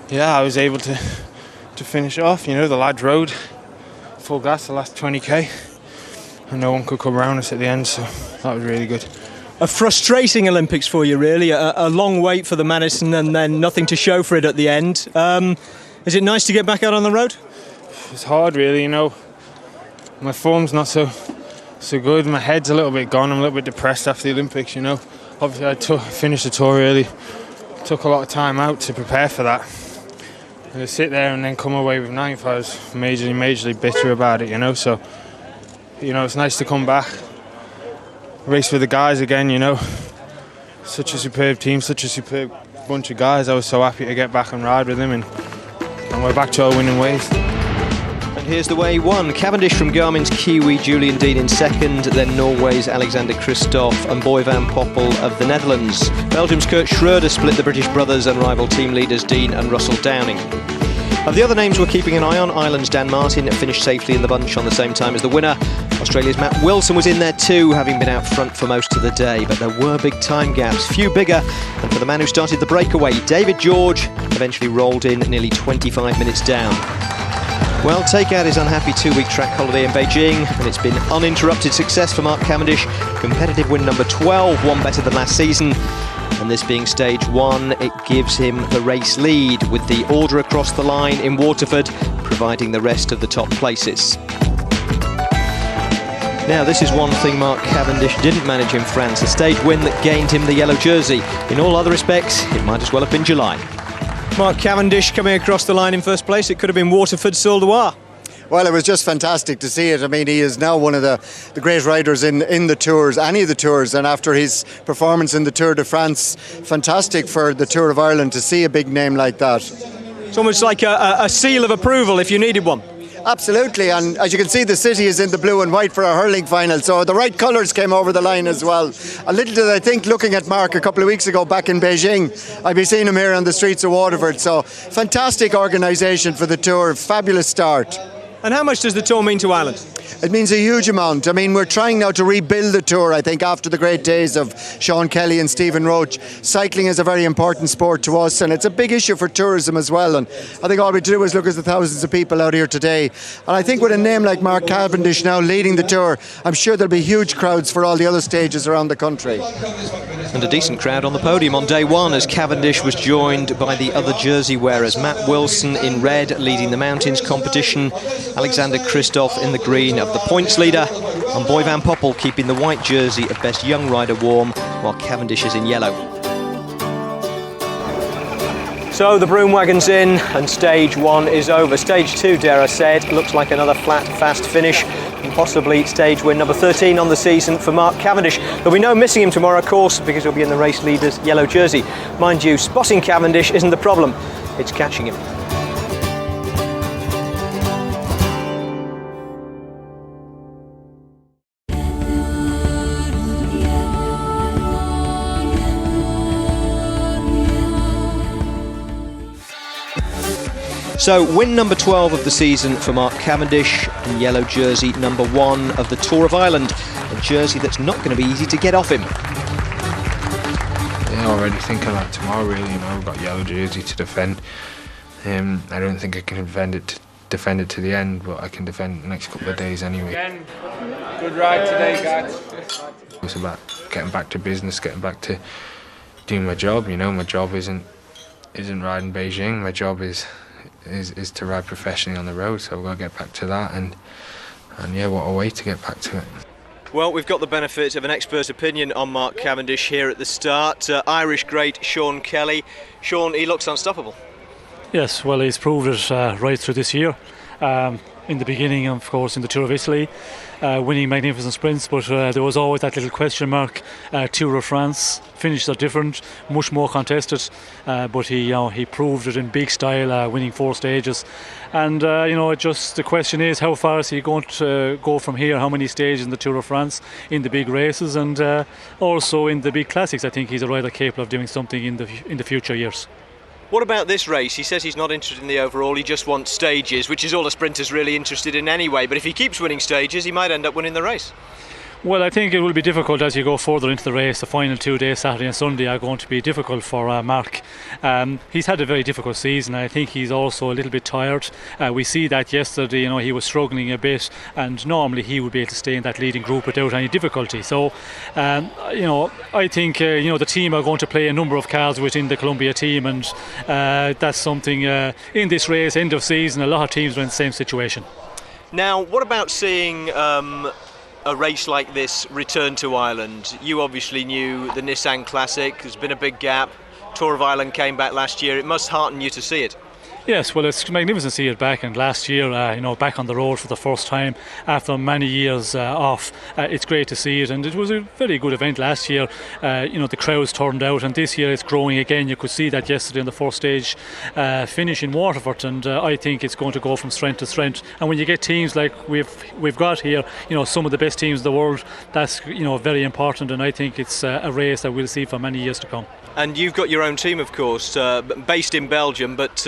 yeah, I was able to finish it off. You know, the lads rode full gas the last 20k, and no one could come around us at the end, so that was really good. A frustrating Olympics for you, really. A long wait for the Madison and then nothing to show for it at the end. Is it nice to get back out on the road? It's hard, really, you know. My form's not so good. My head's a little bit gone. I'm a little bit depressed after the Olympics, you know. Obviously, I finished the tour early. Took a lot of time out to prepare for that. And to sit there and then come away with ninth, I was majorly bitter about it, you know. So, you know, it's nice to come back, race with the guys again, you know. Such a superb team, such a superb bunch of guys. I was so happy to get back and ride with them, and we're back to our winning ways. And here's the way he won. Cavendish from Garmin's Kiwi, Julian Dean in second, then Norway's Alexander Kristoff and Boy van Poppel of the Netherlands. Belgium's Kurt Schroeder split the British brothers and rival team leaders Dean and Russell Downing. Of the other names we're keeping an eye on, Ireland's Dan Martin finished safely in the bunch on the same time as the winner. Australia's Matt Wilson was in there too, having been out front for most of the day, but there were big time gaps, few bigger than for the man who started the breakaway. David George eventually rolled in nearly 25 minutes down. Well, take out his unhappy two-week track holiday in Beijing, and it's been uninterrupted success for Mark Cavendish. Competitive win number 12, one better than last season. And this being stage one, it gives him the race lead, with the order across the line in Waterford providing the rest of the top places. Now, this is one thing Mark Cavendish didn't manage in France, a stage win that gained him the yellow jersey. In all other respects, it might as well have been July. Mark Cavendish coming across the line in first place. It could have been Waterford Sul de Loire. Well, it was just fantastic to see it. I mean, he is now one of the great riders in the tours, any of the tours, and after his performance in the Tour de France, fantastic for the Tour of Ireland to see a big name like that. It's almost like a seal of approval if you needed one. Absolutely, and as you can see, the city is in the blue and white for a hurling final, so the right colours came over the line as well. A little did I think, looking at Mark a couple of weeks ago back in Beijing, I'd be seeing him here on the streets of Waterford, so fantastic organisation for the Tour, fabulous start. And how much does the Tour mean to Ireland? It means a huge amount. I mean, we're trying now to rebuild the Tour, I think, after the great days of Sean Kelly and Stephen Roach. Cycling is a very important sport to us, and it's a big issue for tourism as well. And I think all we do is look at the thousands of people out here today. And I think with a name like Mark Cavendish now leading the Tour, I'm sure there'll be huge crowds for all the other stages around the country. And a decent crowd on the podium on day one, as Cavendish was joined by the other jersey wearers. Matt Wilson in red leading the mountains competition, Alexander Kristoff in the green of the points leader, and Boy van Poppel keeping the white jersey of best young rider warm, while Cavendish is in yellow. So the broom wagon's in and stage one is over. Stage two, dare I say it, looks like another flat, fast finish, and possibly stage win number 13 on the season for Mark Cavendish. There'll be no missing him tomorrow, of course, because he'll be in the race leader's yellow jersey. Mind you, spotting Cavendish isn't the problem, it's catching him. So win number 12 of the season for Mark Cavendish, and yellow jersey number 1 of the Tour of Ireland, a jersey that's not going to be easy to get off him. Yeah, already thinking about tomorrow really, we've got yellow jersey to defend. I don't think I can defend it to the end, but I can defend the next couple of days anyway. Again, good ride today, guys. It's about getting back to business, getting back to doing my job. My job isn't riding Beijing. My job is to ride professionally on the road. So we've got to get back to that, and yeah, what a way to get back to it. Well, we've got the benefit of an expert opinion on Mark Cavendish here at the start. Irish great Sean Kelly. Sean, he looks unstoppable. Yes, well, he's proved it right through this year. In the beginning, of course, in the Tour of Italy, winning magnificent sprints, but there was always that little question mark. Tour of France finishes are different, much more contested, but he proved it in big style, winning 4 stages. And just the question is, how far is he going to go from here? How many stages in the Tour of France, in the big races, and also in the big classics? I think he's a rider capable of doing something in the future years. What about this race? He says he's not interested in the overall, he just wants stages, which is all a sprinter's really interested in anyway. But if he keeps winning stages, he might end up winning the race. Well, I think it will be difficult as you go further into the race. The final 2 days, Saturday and Sunday, are going to be difficult for Mark. He's had a very difficult season. I think he's also a little bit tired. We see that yesterday, he was struggling a bit, and normally he would be able to stay in that leading group without any difficulty. So, I think the team are going to play a number of cards within the Columbia team, and that's something in this race, end of season, a lot of teams are in the same situation. Now, what about seeing a race like this return to Ireland? You obviously knew the Nissan Classic. There's been a big gap. Tour of Ireland came back last year. It must hearten you to see it. Yes, well, it's magnificent to see it back, and last year, back on the road for the first time after many years off. It's great to see it, and it was a very good event last year. The crowds turned out, and this year it's growing again. You could see that yesterday in the first stage finish in Waterford, and I think it's going to go from strength to strength. And when you get teams like we've got here, some of the best teams in the world, that's very important, and I think it's a race that we'll see for many years to come. And you've got your own team, of course, based in Belgium, but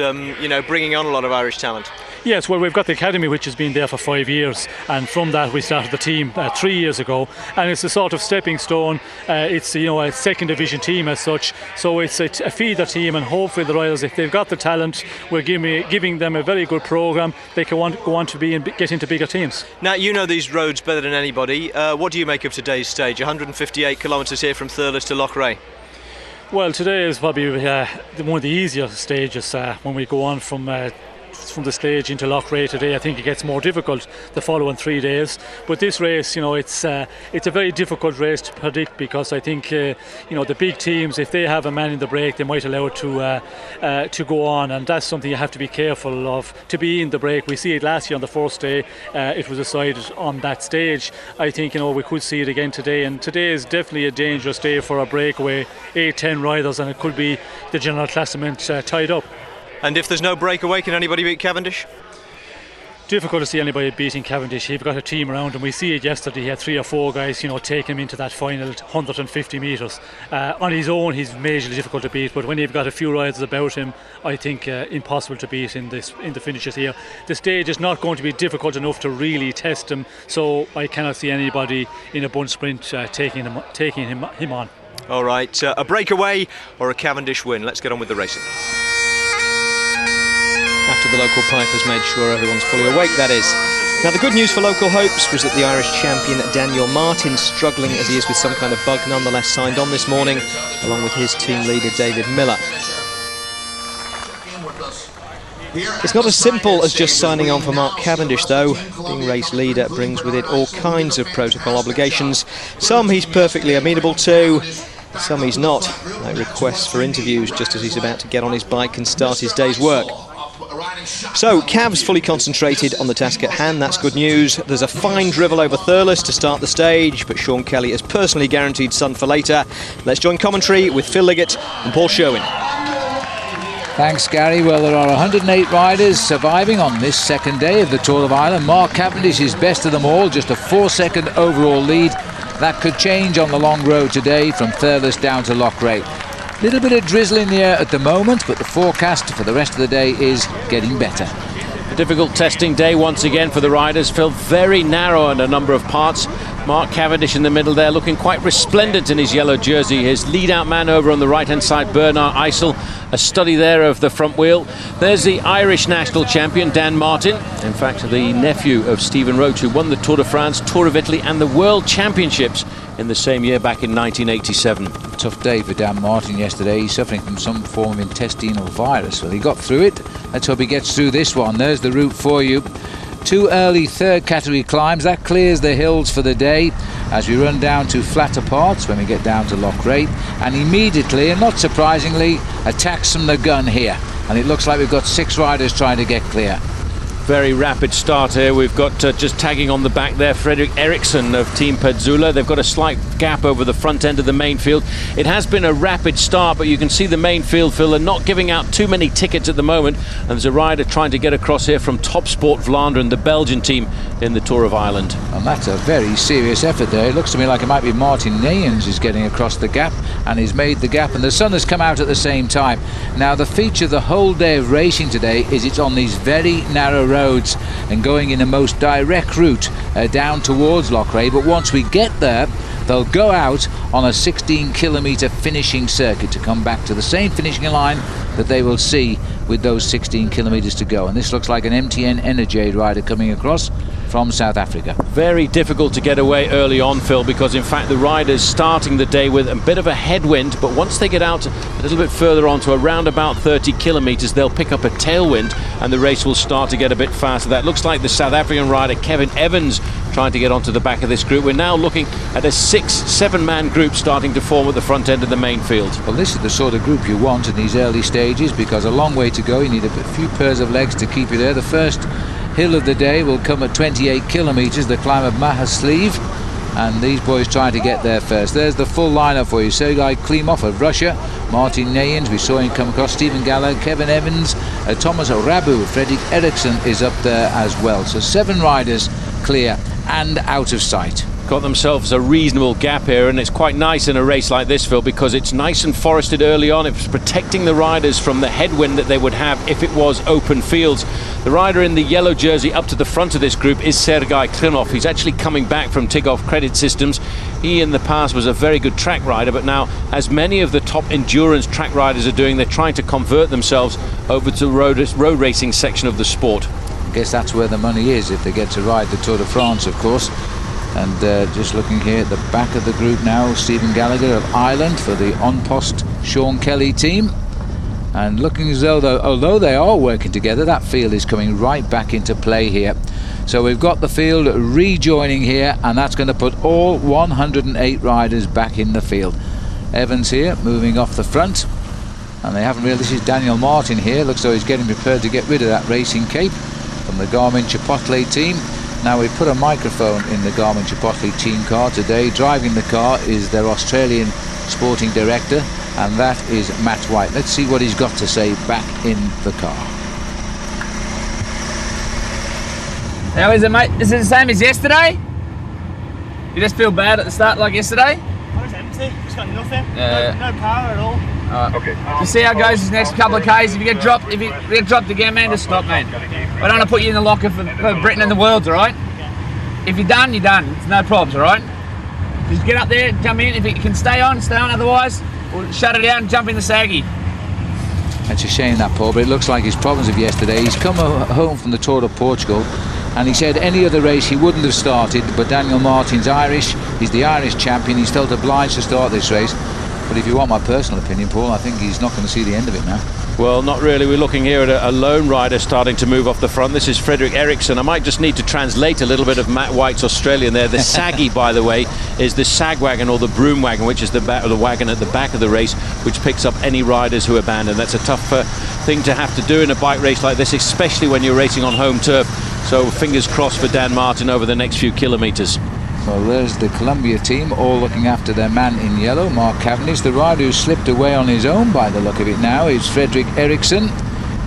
bringing on a lot of Irish talent. Yes, well, we've got the academy, which has been there for 5 years, and from that we started the team 3 years ago, and it's a sort of stepping stone. It's a second division team as such, so it's a feeder team, and hopefully the riders, if they've got the talent, we're giving them a very good programme. They can go on to get into bigger teams. Now, you know these roads better than anybody. What do you make of today's stage? 158 kilometres here from Thurles to Loughrea. Well, today is probably one of the easier stages. When we go on from the stage into Loughrea today, I think it gets more difficult the following 3 days. But this race, it's a very difficult race to predict, because I think the big teams, if they have a man in the break, they might allow it to go on, and that's something you have to be careful of, to be in the break. We see it last year on the first day. It was decided on that stage. I think we could see it again today, and today is definitely a dangerous day for a breakaway. 8-10 riders, and it could be the general classement tied up. And if there's no breakaway, can anybody beat Cavendish? Difficult to see anybody beating Cavendish. He's got a team around him. We see it yesterday. He had 3 or 4 guys, take him into that final 150 metres. On his own, he's majorly difficult to beat. But when you've got a few riders about him, I think impossible to beat in the finishes here. The stage is not going to be difficult enough to really test him. So I cannot see anybody in a bunt sprint taking him on. All right, a breakaway or a Cavendish win. Let's get on with the racing. After the local pipers made sure everyone's fully awake, that is. Now, the good news for local hopes was that the Irish champion Daniel Martin, struggling as he is with some kind of bug, nonetheless signed on this morning, along with his team leader David Miller. It's not as simple as just signing on for Mark Cavendish, though. Being race leader brings with it all kinds of protocol obligations. Some he's perfectly amenable to, some he's not, like requests for interviews just as he's about to get on his bike and start his day's work. So, Cav's fully concentrated on the task at hand, that's good news. There's a fine drivel over Thurles to start the stage, but Sean Kelly has personally guaranteed sun for later. Let's join commentary with Phil Liggett and Paul Sherwen. Thanks, Gary. Well, there are 108 riders surviving on this second day of the Tour of Ireland. Mark Cavendish is best of them all, just a 4-second overall lead. That could change on the long road today from Thurles down to Loughrea. Little bit of drizzle in the air at the moment, but the forecast for the rest of the day is getting better. A difficult testing day once again for the riders. Phil, very narrow in a number of parts. Mark Cavendish in the middle there, looking quite resplendent in his yellow jersey. His lead-out man over on the right-hand side, Bernard Eisel, a study there of the front wheel. There's the Irish national champion, Dan Martin. In fact, the nephew of Stephen Roach, who won the Tour de France, Tour of Italy and the World Championships in the same year back in 1987. Tough day for Dan Martin yesterday. He's suffering from some form of intestinal virus. Well, he got through it. Let's hope he gets through this one. There's the route for you. 2 early third category climbs. That clears the hills for the day as we run down to flatter parts when we get down to Loughrea, and immediately, and not surprisingly, attacks from the gun here. And it looks like we've got 6 riders trying to get clear. Very rapid start here. We've got just tagging on the back there, Fredrik Eriksson of Team Petzula. They've got a slight gap over the front end of the main field. It has been a rapid start, but you can see the main field, Phil, are not giving out too many tickets at the moment. And there's a rider trying to get across here from Top Sport Vlaanderen, the Belgian team in the Tour of Ireland. And that's a very serious effort there. It looks to me like it might be Martin Neyens who's getting across the gap, and he's made the gap, and the sun has come out at the same time. Now, the feature of the whole day of racing today is it's on these very narrow roads and going in a most direct route down towards Loughrea, but once we get there they'll go out on a 16-kilometre finishing circuit to come back to the same finishing line that they will see with those 16 kilometres to go. And this looks like an MTN Energade rider coming across from South Africa. Very difficult to get away early on, Phil, because in fact the riders starting the day with a bit of a headwind, but once they get out a little bit further on to around about 30 kilometres, they'll pick up a tailwind and the race will start to get a bit faster. That looks like the South African rider Kevin Evans trying to get onto the back of this group. We're now looking at a 6-7 man group starting to form at the front end of the main field. Well, this is the sort of group you want in these early stages, because a long way to go. You need a few pairs of legs to keep you there. The first hill of the day will come at 28 kilometres, the climb of Mahaslev, and these boys trying to get there first. There's the full lineup for you. Sergei Klimov of Russia, Martin Neyens, we saw him come across, Stephen Gallagher, Kevin Evans, Thomas Rabu, Fredrik Eriksson is up there as well. So 7 riders clear and out of sight. Got themselves a reasonable gap here, and it's quite nice in a race like this, Phil, because it's nice and forested early on. It's protecting the riders from the headwind that they would have if it was open fields. The rider in the yellow jersey up to the front of this group is Sergei Klimov. He's actually coming back from Tigov Credit Systems. He in the past was a very good track rider, but now, as many of the top endurance track riders are doing, they're trying to convert themselves over to the road racing section of the sport. I guess that's where the money is, if they get to ride the Tour de France, of course. And just looking here at the back of the group now, Stephen Gallagher of Ireland for the on-post Sean Kelly team. And looking as though, although they are working together, that field is coming right back into play here. So we've got the field rejoining here, and that's going to put all 108 riders back in the field. Evans here, moving off the front. And they haven't really, this is Daniel Martin here, looks though he's getting prepared to get rid of that racing cape from the Garmin Chipotle team. Now we've put a microphone in the Garmin Chipotle team car today. Driving the car is their Australian sporting director, and that is Matt White. Let's see what he's got to say back in the car. How is it, mate? Is it the same as yesterday? You just feel bad at the start like yesterday? I was empty, just got nothing. No power at all. Okay. You see how it goes these next couple of Ks. If you get dropped, again, man, just stop, man. I don't want to put you in the locker for Britain and the world, all right? If you're done, you're done. It's no problems, all right? Just get up there, come in. If you can stay on, stay on. Otherwise, we'll shut it out and jump in the saggy. It's a shame that, Paul, but it looks like his problems of yesterday. He's come home from the Tour of Portugal, and he said any other race he wouldn't have started, but Daniel Martin's Irish. He's the Irish champion. He's felt obliged to start this race. But if you want my personal opinion, Paul, I think he's not going to see the end of it now. Well, not really. We're looking here at a lone rider starting to move off the front. This is Fredrik Eriksson. I might just need to translate a little bit of Matt White's Australian there. The saggy, by the way, is the sag wagon or the broom wagon, which is the wagon at the back of the race, which picks up any riders who abandon. That's a tough thing to have to do in a bike race like this, especially when you're racing on home turf. So fingers crossed for Dan Martin over the next few kilometres. Well, there's the Columbia team all looking after their man in yellow, Mark Cavendish. The rider who slipped away on his own by the look of it now is Fredrik Eriksson.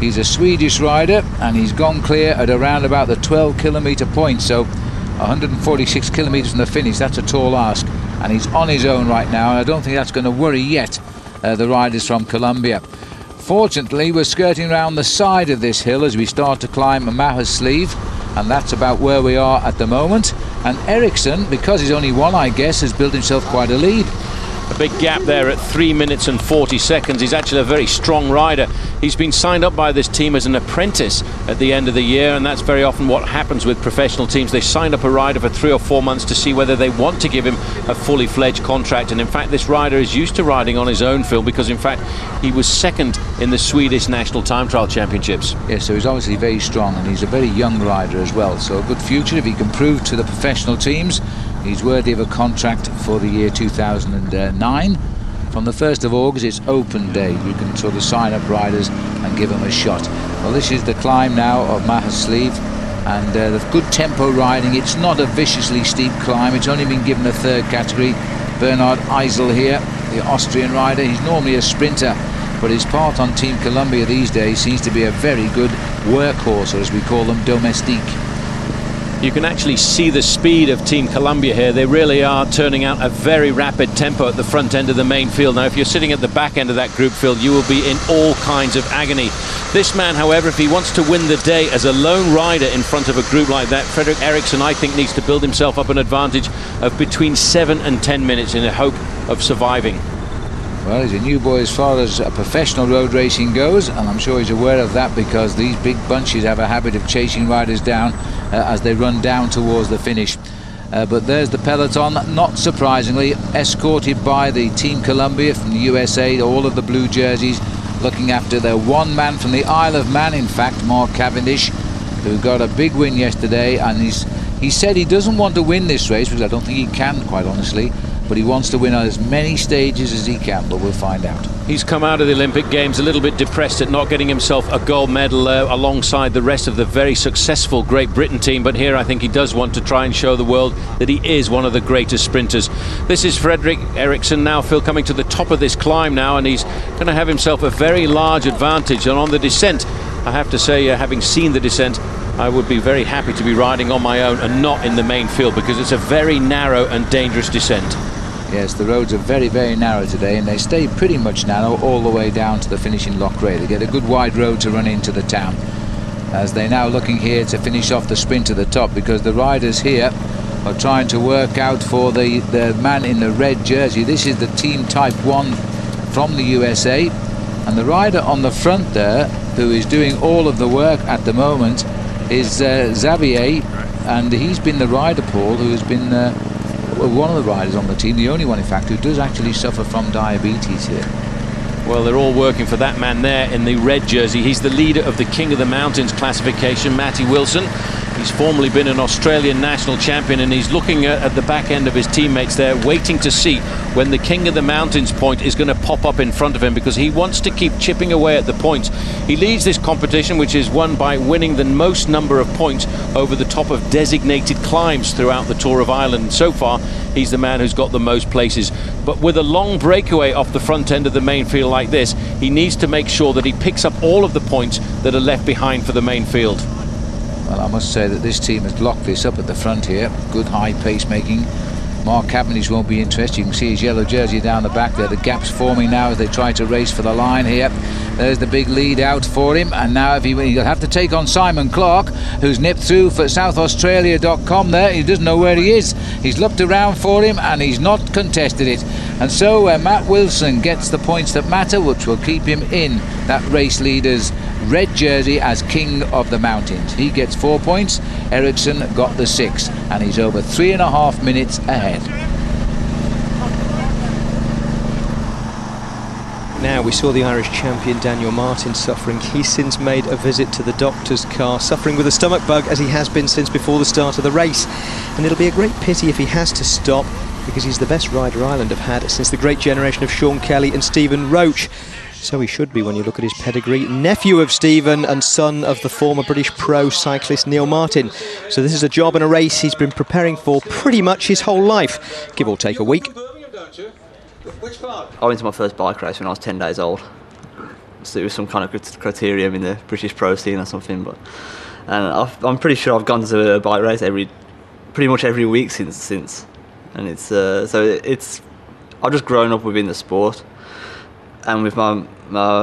He's a Swedish rider, and he's gone clear at around about the 12-kilometre point, so 146 kilometres from the finish. That's a tall ask, and he's on his own right now, and I don't think that's going to worry yet the riders from Colombia. Fortunately, we're skirting around the side of this hill as we start to climb Mahasleeve, and that's about where we are at the moment. And Ericsson, because he's only one, I guess, has built himself quite a lead. A big gap there at 3 minutes and 40 seconds. He's actually a very strong rider. He's been signed up by this team as an apprentice at the end of the year, and that's very often what happens with professional teams. They sign up a rider for 3 or 4 months to see whether they want to give him a fully fledged contract. And in fact, this rider is used to riding on his own, Phil, because in fact he was second in the Swedish National Time Trial Championships. Yes, so he's obviously very strong, and he's a very young rider as well. So a good future if he can prove to the professional teams he's worthy of a contract for the year 2009. From the 1st of August, it's open day. You can sort of sign up riders and give them a shot. Well, this is the climb now of Mahasleeve, and the good tempo riding. It's not a viciously steep climb. It's only been given a 3rd category. Bernhard Eisel here, the Austrian rider. He's normally a sprinter, but his part on Team Columbia these days seems to be a very good workhorse, or as we call them, domestique. You can actually see the speed of Team Columbia here. They really are turning out a very rapid tempo at the front end of the main field. Now, if you're sitting at the back end of that group field, you will be in all kinds of agony. This man, however, if he wants to win the day as a lone rider in front of a group like that, Fredrik Ericsson, I think, needs to build himself up an advantage of between 7 and 10 minutes in the hope of surviving. Well, he's a new boy as far as professional road racing goes, and I'm sure he's aware of that, because these big bunches have a habit of chasing riders down as they run down towards the finish. But there's the peloton, not surprisingly, escorted by the Team Columbia from the USA, all of the blue jerseys, looking after their one man from the Isle of Man, in fact, Mark Cavendish, who got a big win yesterday. And he said he doesn't want to win this race, because I don't think he can, quite honestly, but he wants to win on as many stages as he can, but we'll find out. He's come out of the Olympic Games a little bit depressed at not getting himself a gold medal alongside the rest of the very successful Great Britain team, but here I think he does want to try and show the world that he is one of the greatest sprinters. This is Fredrik Ericsson now, Phil, coming to the top of this climb now, and he's going to have himself a very large advantage. And on the descent, I have to say, having seen the descent, I would be very happy to be riding on my own and not in the main field, because it's a very narrow and dangerous descent. Yes, the roads are very, very narrow today, and they stay pretty much narrow all the way down to the finish in Loughrea. They get a good wide road to run into the town, as they're now looking here to finish off the sprint to the top, because the riders here are trying to work out for the man in the red jersey. This is the Team Type 1 from the USA, and the rider on the front there, who is doing all of the work at the moment, is Xavier, and he's been the rider, Paul, who has been one of the riders on the team, the only one in fact who does actually suffer from diabetes here. Well, they're all working for that man there in the red jersey. He's the leader of the King of the Mountains classification, Matty Wilson. He's formerly been an Australian national champion, and he's looking at the back end of his teammates there, waiting to see when the King of the Mountains point is going to pop up in front of him, because he wants to keep chipping away at the points. He leads this competition, which is won by winning the most number of points over the top of designated climbs throughout the Tour of Ireland. So far, he's the man who's got the most places. But with a long breakaway off the front end of the main field like this, he needs to make sure that he picks up all of the points that are left behind for the main field. Well, I must say that this team has locked this up at the front here. Good high pace making. Mark Cavendish won't be interested. You can see his yellow jersey down the back there. The gap's forming now as they try to race for the line here. There's the big lead out for him, and now if he'll have to take on Simon Clark, who's nipped through for SouthAustralia.com there. He doesn't know where he is. He's looked around for him and he's not contested it. And so Matt Wilson gets the points that matter, which will keep him in that race leader's red jersey as King of the Mountains. He gets 4 points. Ericsson got the 6, and he's over 3.5 minutes ahead. Now, we saw the Irish champion Daniel Martin suffering. He's since made a visit to the doctor's car, suffering with a stomach bug, as he has been since before the start of the race. And it'll be a great pity if he has to stop, because he's the best rider Ireland have had since the great generation of Sean Kelly and Stephen Roach. So he should be when you look at his pedigree. Nephew of Stephen and son of the former British pro cyclist Neil Martin. So this is a job and a race he's been preparing for pretty much his whole life, give or take a week. I went to my first bike race when I was 10 days old. So it was some kind of criterium in the British pro scene or something. I'm pretty sure I've gone to a bike race pretty much every week since. And I've just grown up within the sport. and with my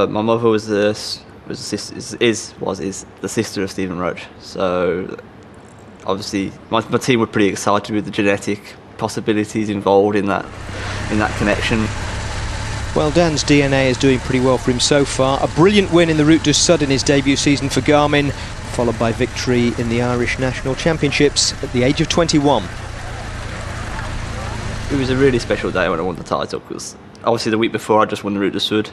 mother was the sister of Stephen Roach. So obviously my team were pretty excited with the genetic possibilities involved in that connection. Well, Dan's DNA is doing pretty well for him so far. A brilliant win in the Route du Sud in his debut season for Garmin, followed by victory in the Irish National Championships at the age of 21. It was a really special day when I won the title, because obviously the week before I just won the Route du Sud.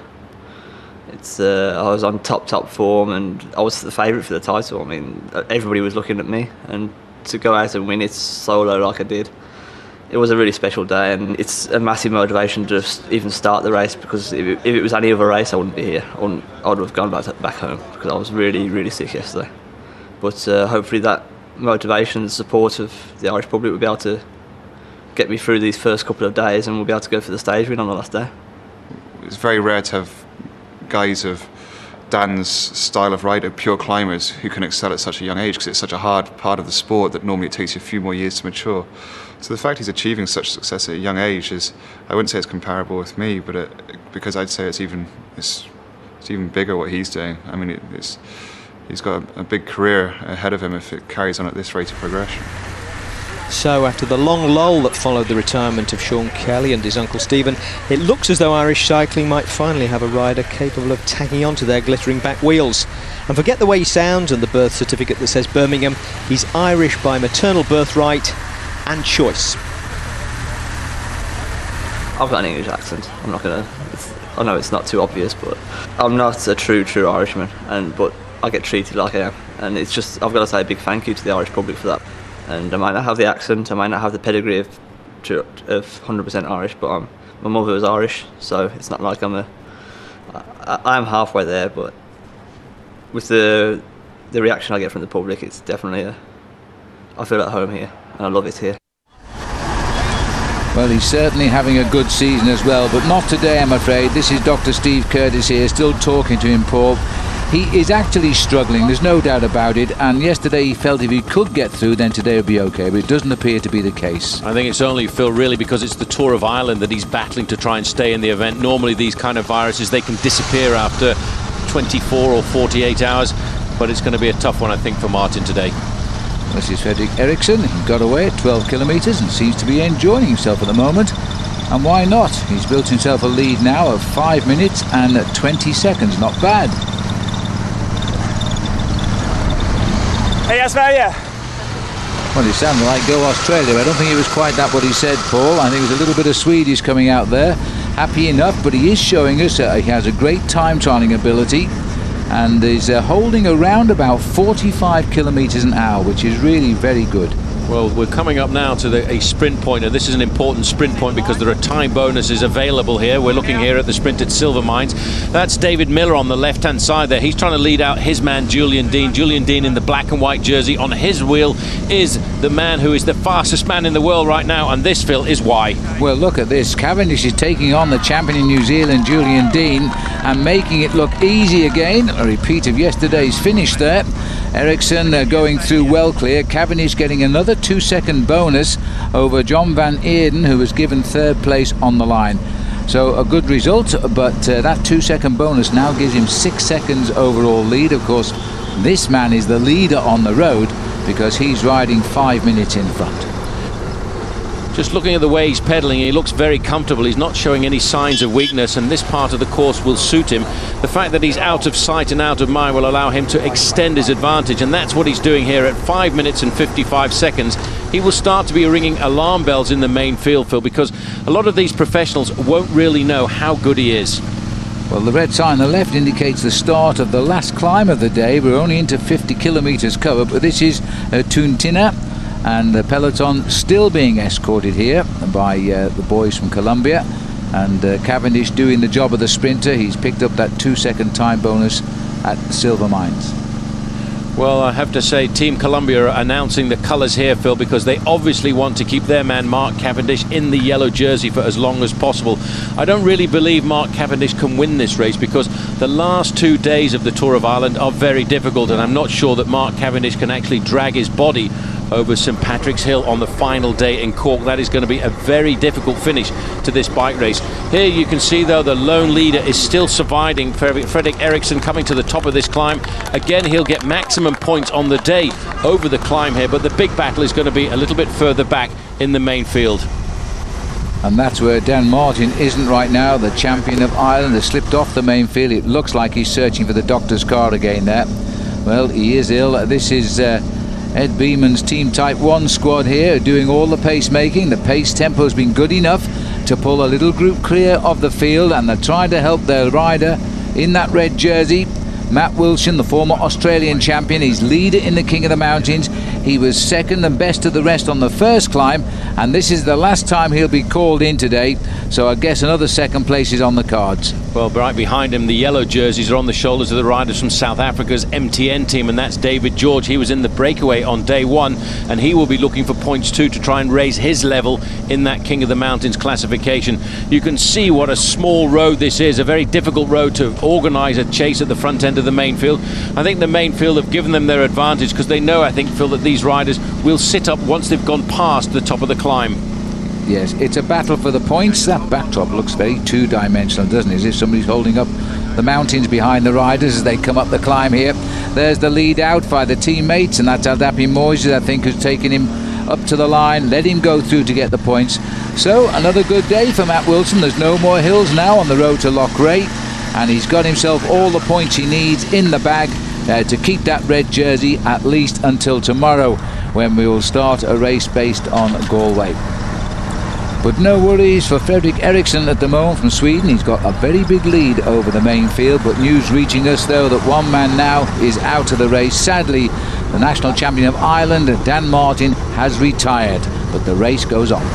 I was on top form, and I was the favourite for the title. I mean, everybody was looking at me, and to go out and win it solo like I did, it was a really special day, and it's a massive motivation to just even start the race, because if it was any other race I wouldn't be here. I would have gone back home, because I was really sick yesterday. But hopefully that motivation, the support of the Irish public will be able to get me through these first couple of days, and we'll be able to go for the stage win on the last day. It's very rare to have guys of Dan's style of rider, pure climbers, who can excel at such a young age, because it's such a hard part of the sport that normally it takes you a few more years to mature. So the fact he's achieving such success at a young age is, I wouldn't say it's comparable with me, but because I'd say it's even bigger what he's doing. I mean, he's got a big career ahead of him if it carries on at this rate of progression. So after the long lull that followed the retirement of Sean Kelly and his uncle Stephen, it looks as though Irish cycling might finally have a rider capable of tagging onto their glittering back wheels. And forget the way he sounds and the birth certificate that says Birmingham, he's Irish by maternal birthright and choice. I've got an English accent. I'm not gonna. I know it's not too obvious, but I'm not a true Irishman, but I get treated like I am, and it's just, I've got to say a big thank you to the Irish public for that. And I might not have the accent, I might not have the pedigree of 100% Irish, but my mother was Irish, so it's not like I'm halfway there. But with the reaction I get from the public, it's definitely I feel at home here, and I love it here. Well, he's certainly having a good season as well, but not today, I'm afraid. This is Dr. Steve Curtis here, still talking to him, Paul. He is actually struggling, there's no doubt about it, and yesterday he felt if he could get through, then today would be okay, but it doesn't appear to be the case. I think it's only, Phil, really because it's the Tour of Ireland that he's battling to try and stay in the event. Normally these kind of viruses, they can disappear after 24 or 48 hours, but it's going to be a tough one, I think, for Martin today. This is Fredrik Eriksson. He got away at 12 kilometres and seems to be enjoying himself at the moment. And why not? He's built himself a lead now of 5 minutes and 20 seconds. Not bad. Hey, Australia! Well, it sounded like go Australia. I don't think it was quite that what he said, Paul. I think it was a little bit of Swedish coming out there. Happy enough, but he is showing us he has a great time trialling ability, and is holding around about 45 kilometres an hour, which is really very good. Well, we're coming up now to a sprint point, and this is an important sprint point because there are time bonuses available here. We're looking here at the sprint at Silver Mines. That's David Miller on the left-hand side there. He's trying to lead out his man, Julian Dean. Julian Dean in the black and white jersey. On his wheel is the man who is the fastest man in the world right now, and this, Phil, is why. Well, look at this. Cavendish is taking on the champion in New Zealand, Julian Dean, and making it look easy again. A repeat of yesterday's finish there. Eriksson going through well clear. Cavendish getting another 2-second bonus over John Van Eerden, who was given third place on the line. So a good result, but that 2-second bonus now gives him 6 seconds overall lead. Of course, this man is the leader on the road because he's riding 5 minutes in front. Just looking at the way he's pedalling, he looks very comfortable. He's not showing any signs of weakness, and this part of the course will suit him. The fact that he's out of sight and out of mind will allow him to extend his advantage, and that's what he's doing here at 5 minutes and 55 seconds. He will start to be ringing alarm bells in the main field, Phil, because a lot of these professionals won't really know how good he is. Well, the red sign on the left indicates the start of the last climb of the day. We're only into 50 kilometres cover, but this is Tuntina. And the peloton still being escorted here by the boys from Colombia, and Cavendish doing the job of the sprinter. He's picked up that 2-second time bonus at Silver Mines. Well, I have to say Team Colombia are announcing the colours here, Phil, because they obviously want to keep their man Mark Cavendish in the yellow jersey for as long as possible. I don't really believe Mark Cavendish can win this race because the last 2 days of the Tour of Ireland are very difficult, and I'm not sure that Mark Cavendish can actually drag his body over St Patrick's Hill on the final day in Cork. That is going to be a very difficult finish to this bike race. Here you can see, though, the lone leader is still surviving. Fredrik Eriksson coming to the top of this climb. Again, he'll get maximum points on the day over the climb here, but the big battle is going to be a little bit further back in the main field. And that's where Dan Martin isn't right now. The champion of Ireland has slipped off the main field. It looks like he's searching for the doctor's card again there. Well, he is ill. This is Ed Beeman's Team Type 1 squad here, doing all the pacemaking. The pace tempo has been good enough to pull a little group clear of the field, and they're trying to help their rider in that red jersey, Matt Wilson, the former Australian champion. He's leader in the King of the Mountains. He was second and best of the rest on the first climb, and this is the last time he'll be called in today, so I guess another second place is on the cards. Well, right behind him, the yellow jerseys are on the shoulders of the riders from South Africa's MTN team, and that's David George. He was in the breakaway on day one, and he will be looking for points too to try and raise his level in that King of the Mountains classification. You can see what a small road this is, a very difficult road to organise a chase at the front end of the main field. I think the main field have given them their advantage because they know, I think, Phil, that these riders will sit up once they've gone past the top of the climb. Yes, it's a battle for the points. That backdrop looks very two-dimensional, doesn't it? As if somebody's holding up the mountains behind the riders as they come up the climb here. There's the lead out by the teammates, and that's Aldapi Moises, I think, who's taken him up to the line, let him go through to get the points. So, another good day for Matt Wilson. There's no more hills now on the road to Loughrea, and he's got himself all the points he needs in the bag to keep that red jersey at least until tomorrow, when we will start a race based on Galway. But no worries for Fredrik Eriksson at the moment from Sweden. He's got a very big lead over the main field, but news reaching us, though, that one man now is out of the race. Sadly, the national champion of Ireland, Dan Martin, has retired, but the race goes on.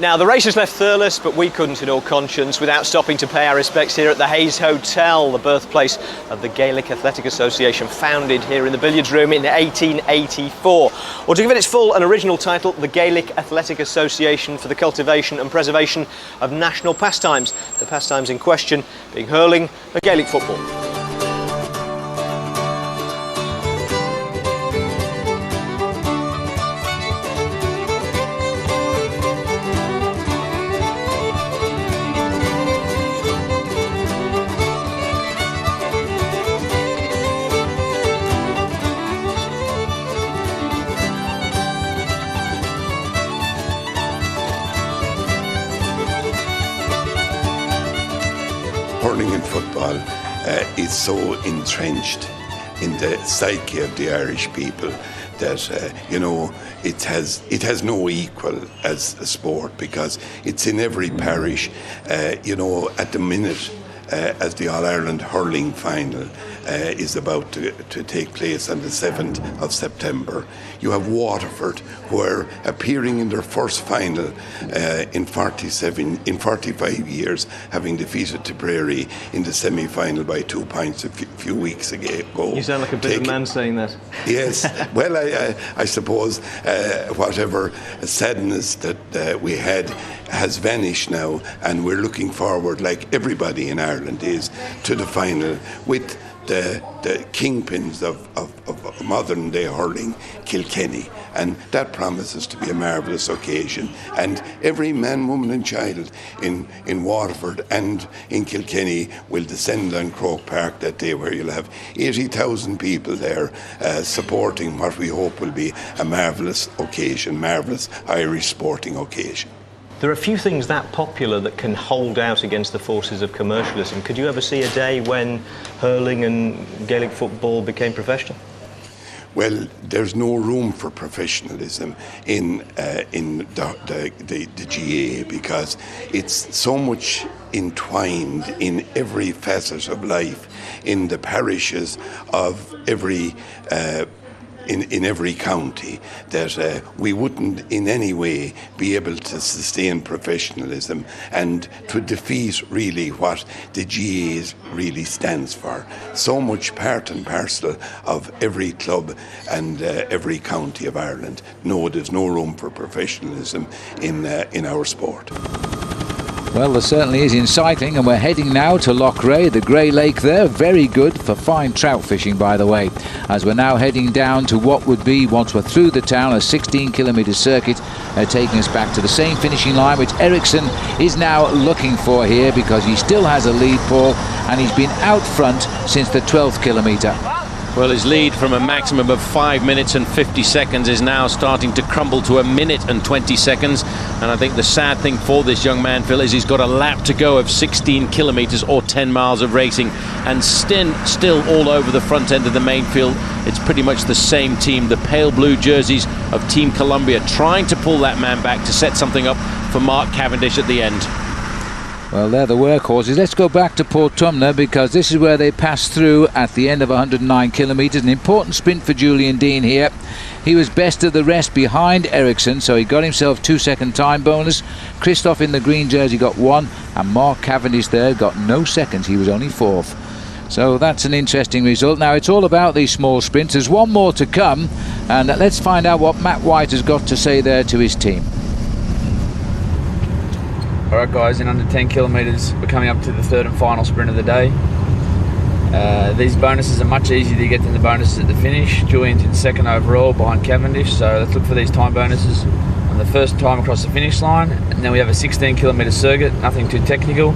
Now, the race has left Thurles, but we couldn't in all conscience without stopping to pay our respects here at the Hayes Hotel, the birthplace of the Gaelic Athletic Association, founded here in the billiards room in 1884. Or to give it its full and original title, the Gaelic Athletic Association for the Cultivation and Preservation of National Pastimes. The pastimes in question being hurling and Gaelic football. Hurling and football is so entrenched in the psyche of the Irish people that it has no equal as a sport, because it's in every parish. At the minute, as the All-Ireland hurling final is about to take place on the 7th of September. You have Waterford, who are appearing in their first final in 45 years, having defeated Tipperary in the semi-final by 2 points a few weeks ago. You sound like a bit of a man saying that. Yes, well, I suppose whatever sadness that we had has vanished now, and we're looking forward, like everybody in Ireland is, to the final with the kingpins of modern day hurling, Kilkenny, and that promises to be a marvellous occasion. And every man, woman and child in Waterford and in Kilkenny will descend on Croke Park that day, where you'll have 80,000 people there supporting what we hope will be a marvellous occasion, marvellous Irish sporting occasion. There are a few things that popular that can hold out against the forces of commercialism. Could you ever see a day when hurling and Gaelic football became professional? Well, there's no room for professionalism in the GAA, because it's so much entwined in every facet of life, in the parishes of every in every county, that we wouldn't in any way be able to sustain professionalism and to defeat really what the GAA really stands for. So much part and parcel of every club and every county of Ireland. No, there's no room for professionalism in our sport. Well, there certainly is in cycling, and we're heading now to Loughrea, the Grey Lake there. Very good for fine trout fishing, by the way, as we're now heading down to what would be, once we're through the town, a 16-kilometre circuit, taking us back to the same finishing line, which Ericsson is now looking for here, because he still has a lead, Paul, and he's been out front since the 12th kilometre. Well, his lead from a maximum of 5 minutes and 50 seconds is now starting to crumble to a minute and 20 seconds. And I think the sad thing for this young man, Phil, is he's got a lap to go of 16 kilometres or 10 miles of racing, and still all over the front end of the main field. It's pretty much the same team, the pale blue jerseys of Team Columbia, trying to pull that man back to set something up for Mark Cavendish at the end. Well, they're the workhorses. Let's go back to Portumna, because this is where they pass through at the end of 109 kilometres. An important sprint for Julian Dean here. He was best of the rest behind Ericsson, so he got himself 2-second time bonus. Christoph in the green jersey got 1, and Mark Cavendish there got no seconds. He was only 4th. So that's an interesting result. Now, it's all about these small sprints. There's one more to come, and let's find out what Matt White has got to say there to his team. Alright guys, in under 10 kilometres we're coming up to the third and final sprint of the day. These bonuses are much easier to get than the bonuses at the finish. Julian's in second overall behind Cavendish, so let's look for these time bonuses on the first time across the finish line. And then we have a 16 kilometre circuit, nothing too technical,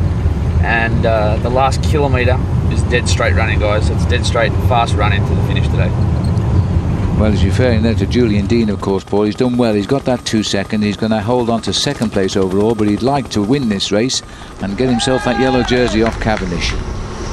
and the last kilometre is dead straight running, guys. So it's dead straight, fast running to the finish today. Well, he's referring there to Julian Dean, of course, Paul. He's done well. He's got that 2 second. He's going to hold on to second place overall, but he'd like to win this race and get himself that yellow jersey off Cavendish.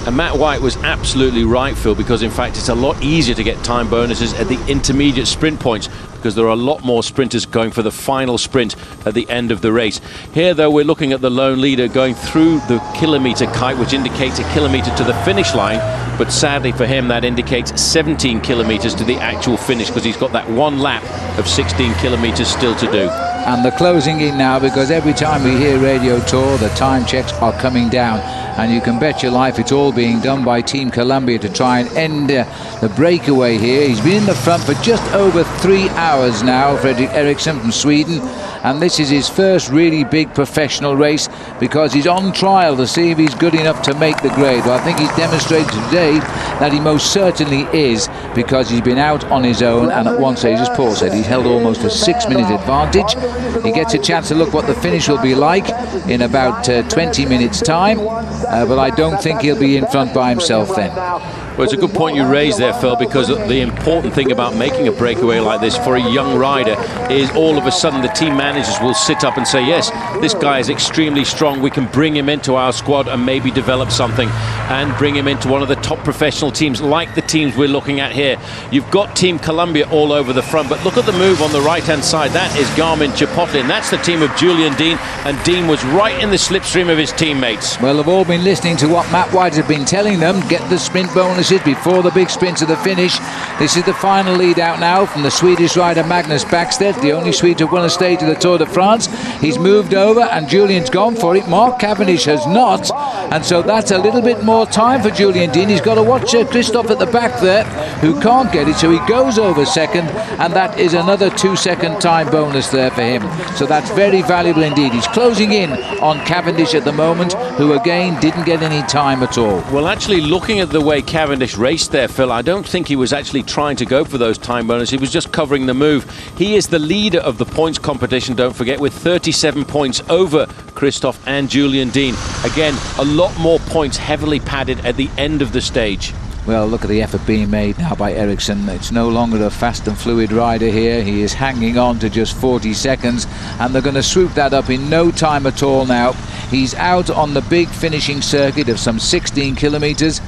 And Matt White was absolutely right, Phil, because in fact it's a lot easier to get time bonuses at the intermediate sprint points, because there are a lot more sprinters going for the final sprint at the end of the race. Here, though, we're looking at the lone leader going through the kilometre kite, which indicates a kilometre to the finish line, but sadly for him that indicates 17 kilometres to the actual finish, because he's got that one lap of 16 kilometres still to do. And they're closing in now, because every time we hear Radio Tour, the time checks are coming down. And you can bet your life it's all being done by Team Columbia to try and end the breakaway here. He's been in the front for just over 3 hours now, Fredrik Eriksson from Sweden. And this is his first really big professional race, because he's on trial to see if he's good enough to make the grade. Well, I think he's demonstrated today that he most certainly is, because he's been out on his own, and at one stage, as Paul said, he's held almost a 6-minute advantage. He gets a chance to look what the finish will be like in about 20 minutes time, but I don't think he'll be in front by himself then. Well, it's a good point you raised there, Phil, because the important thing about making a breakaway like this for a young rider is all of a sudden the team managers will sit up and say, yes, this guy is extremely strong, we can bring him into our squad and maybe develop something and bring him into one of the top professional teams like the teams we're looking at here. You've got Team Columbia all over the front, but look at the move on the right-hand side. That is Garmin Chipotlin. That's the team of Julian Dean, and Dean was right in the slipstream of his teammates. Well, they've all been listening to what Matt White has been telling them. Get the sprint bonuses before the big sprint to the finish. This is the final lead out now from the Swedish rider Magnus Backstedt, the only Swede to have won a stage of the Tour de France. He's moved over and Julian's gone for it. Mark Cavendish has not, and so that's a little bit more time for Julian Dean. He's got to watch Christoph at the back there, who can't get it, so he goes over second, and that is another 2-second time bonus there for him. So that's very valuable indeed. He's closing in on Cavendish at the moment, who again didn't get any time at all. Well, actually, looking at the way Cavendish raced there, Phil, I don't think he was actually trying to go for those time bonuses. He was just covering the move. He is the leader of the points competition, don't forget, with 37 points over Christoph and Julian Dean. Again, a lot more points heavily padded at the end of the stage. Well, look at the effort being made now by Ericsson. It's no longer a fast and fluid rider here. He is hanging on to just 40 seconds, and they're going to swoop that up in no time at all now. He's out on the big finishing circuit of some 16 kilometres.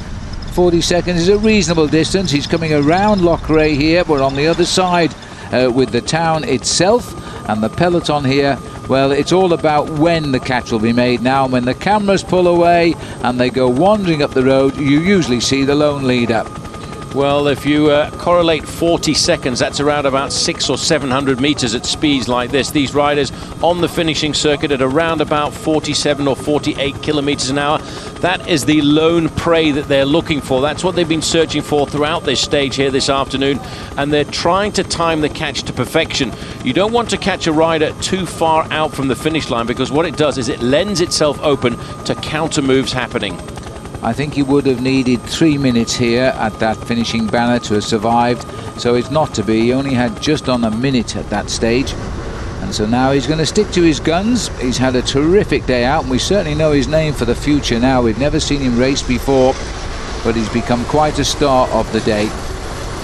40 seconds is a reasonable distance. He's coming around Loughrea here. We're on the other side with the town itself, and the peloton here, well, it's all about when the catch will be made now. When the cameras pull away and they go wandering up the road, you usually see the lone leader. Well, if you correlate 40 seconds, that's around about 600 or 700 metres at speeds like this. These riders on the finishing circuit at around about 47 or 48 kilometres an hour. That is the lone prey that they're looking for. That's what they've been searching for throughout this stage here this afternoon, and they're trying to time the catch to perfection. You don't want to catch a rider too far out from the finish line, because what it does is it lends itself open to counter moves happening. I think he would have needed 3 minutes here at that finishing banner to have survived, so it's not to be. He only had just on a minute at that stage, and so now he's going to stick to his guns. He's had a terrific day out, and we certainly know his name for the future now. We've never seen him race before, but he's become quite a star of the day.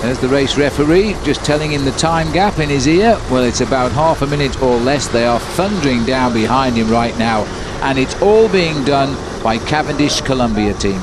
There's the race referee just telling him the time gap in his ear. Well, it's about half a minute or less. They are thundering down behind him right now, and it's all being done by Cavendish Columbia team.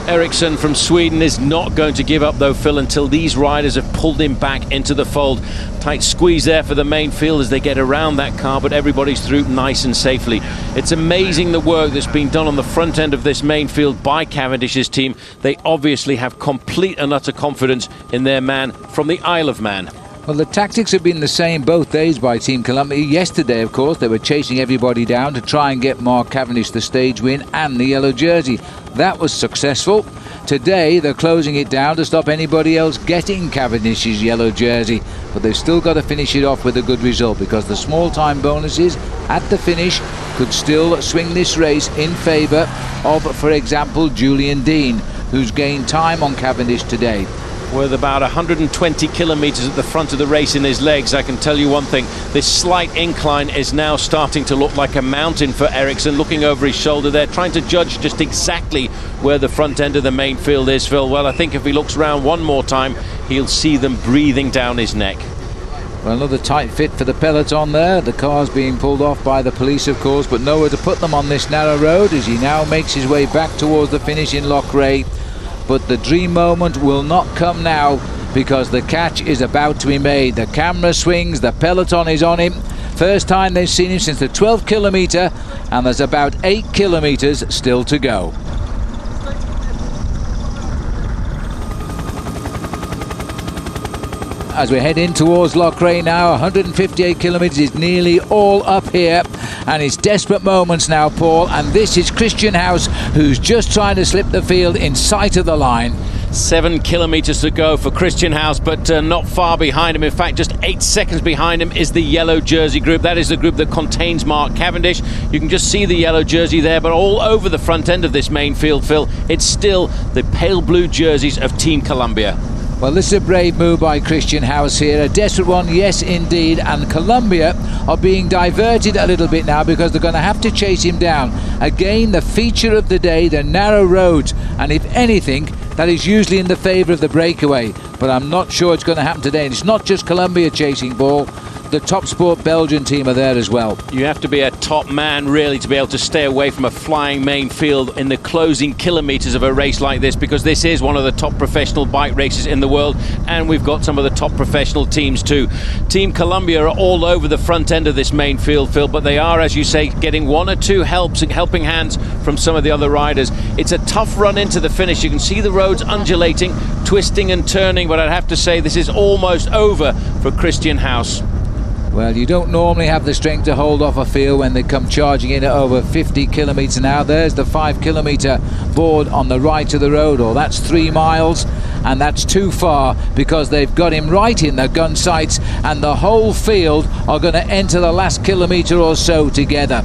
Ericsson from Sweden is not going to give up though, Phil, until these riders have pulled him back into the fold. Tight squeeze there for the main field as they get around that car, but everybody's through nice and safely. It's amazing the work that's been done on the front end of this main field by Cavendish's team. They obviously have complete and utter confidence in their man from the Isle of Man. Well, the tactics have been the same both days by Team Columbia. Yesterday, of course, they were chasing everybody down to try and get Mark Cavendish the stage win and the yellow jersey. That was successful. Today, they're closing it down to stop anybody else getting Cavendish's yellow jersey. But they've still got to finish it off with a good result, because the small-time bonuses at the finish could still swing this race in favour of, for example, Julian Dean, who's gained time on Cavendish today. With about 120 kilometres at the front of the race in his legs, I can tell you one thing: this slight incline is now starting to look like a mountain for Ericsson. Looking over his shoulder there, trying to judge just exactly where the front end of the main field is, Phil. Well, I think if he looks round one more time, he'll see them breathing down his neck. Well, another tight fit for the peloton there. The car's being pulled off by the police, of course, but nowhere to put them on this narrow road as he now makes his way back towards the finish in Loughrea. But the dream moment will not come now, because the catch is about to be made. The camera swings, the peloton is on him. First time they've seen him since the 12th kilometre, and there's about 8 kilometres still to go. As we head in towards Loughrea now, 158 kilometres is nearly all up here, and it's desperate moments now, Paul, and this is Christian House, who's just trying to slip the field in sight of the line. 7 kilometres to go for Christian House, but not far behind him. In fact, just 8 seconds behind him is the yellow jersey group. That is the group that contains Mark Cavendish. You can just see the yellow jersey there, but all over the front end of this main field, Phil, it's still the pale blue jerseys of Team Columbia. Well, this is a brave move by Christian House here, a desperate one, yes indeed, and Columbia are being diverted a little bit now because they're going to have to chase him down. Again, the feature of the day, the narrow roads, and if anything, that is usually in the favour of the breakaway, but I'm not sure it's going to happen today. And it's not just Columbia chasing ball. The Top Sport Belgian team are there as well. You have to be a top man really to be able to stay away from a flying main field in the closing kilometres of a race like this, because this is one of the top professional bike races in the world, and we've got some of the top professional teams too. Team Columbia are all over the front end of this main field, Phil, but they are, as you say, getting one or two helping hands from some of the other riders. It's a tough run into the finish. You can see the roads undulating, twisting and turning, but I'd have to say this is almost over for Christian House. Well, you don't normally have the strength to hold off a field when they come charging in at over 50 kilometres an hour. There's the 5 kilometre board on the right of the road, or that's 3 miles, and that's too far because they've got him right in the gun sights, and the whole field are going to enter the last kilometre or so together.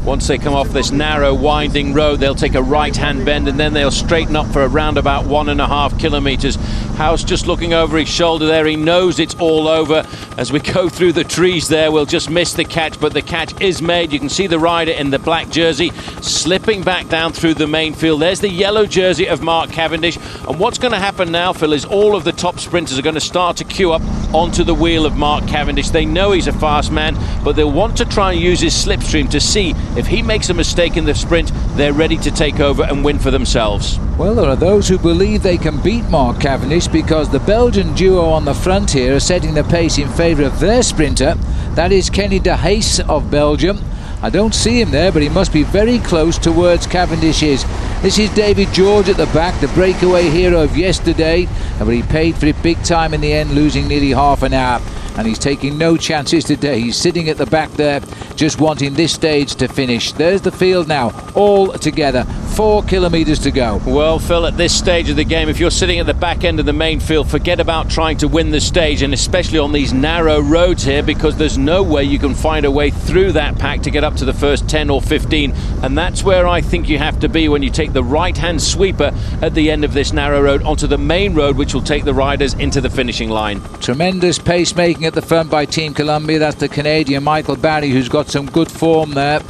Once they come off this narrow winding road, they'll take a right-hand bend and then they'll straighten up for around about 1.5 kilometres. House just looking over his shoulder there. He knows it's all over. As we go through the trees there, we'll just miss the catch, but the catch is made. You can see the rider in the black jersey slipping back down through the main field. There's the yellow jersey of Mark Cavendish. And what's going to happen now, Phil, is all of the top sprinters are going to start to queue up onto the wheel of Mark Cavendish. They know he's a fast man, but they'll want to try and use his slipstream to see if he makes a mistake in the sprint, they're ready to take over and win for themselves. Well, there are those who believe they can beat Mark Cavendish because the Belgian duo on the front here are setting the pace in favour of their sprinter. That is Kenny de Hees of Belgium. I don't see him there, but he must be very close to where Cavendish is. This is David George at the back, the breakaway hero of yesterday, but he paid for it big time in the end, losing nearly half an hour. And he's taking no chances today. He's sitting at the back there, just wanting this stage to finish. There's the field now, all together. 4 kilometres to go. Well, Phil, at this stage of the game, if you're sitting at the back end of the main field, forget about trying to win the stage, and especially on these narrow roads here, because there's no way you can find a way through that pack to get up to the first 10 or 15. And that's where I think you have to be when you take the right-hand sweeper at the end of this narrow road onto the main road, which will take the riders into the finishing line. Tremendous pacemaking at the front by Team Columbia. That's the Canadian Michael Barry, who's got some good form there.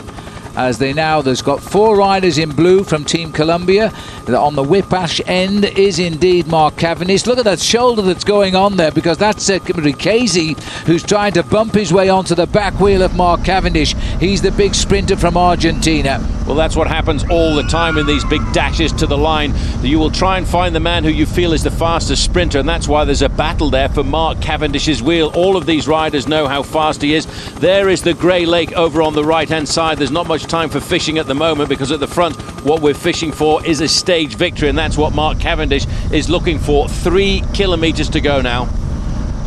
As there's got 4 riders in blue from Team Columbia. On the whiplash end is indeed Mark Cavendish. Look at that shoulder that's going on there, because that's Casey, who's trying to bump his way onto the back wheel of Mark Cavendish. He's the big sprinter from Argentina. Well, that's what happens all the time in these big dashes to the line. You will try and find the man who you feel is the fastest sprinter, and that's why there's a battle there for Mark Cavendish's wheel. All of these riders know how fast he is. There is the Grey Lake over on the right-hand side. There's not much time for fishing at the moment, because at the front what we're fishing for is a stage victory, and that's what Mark Cavendish is looking for. 3 kilometres to go now.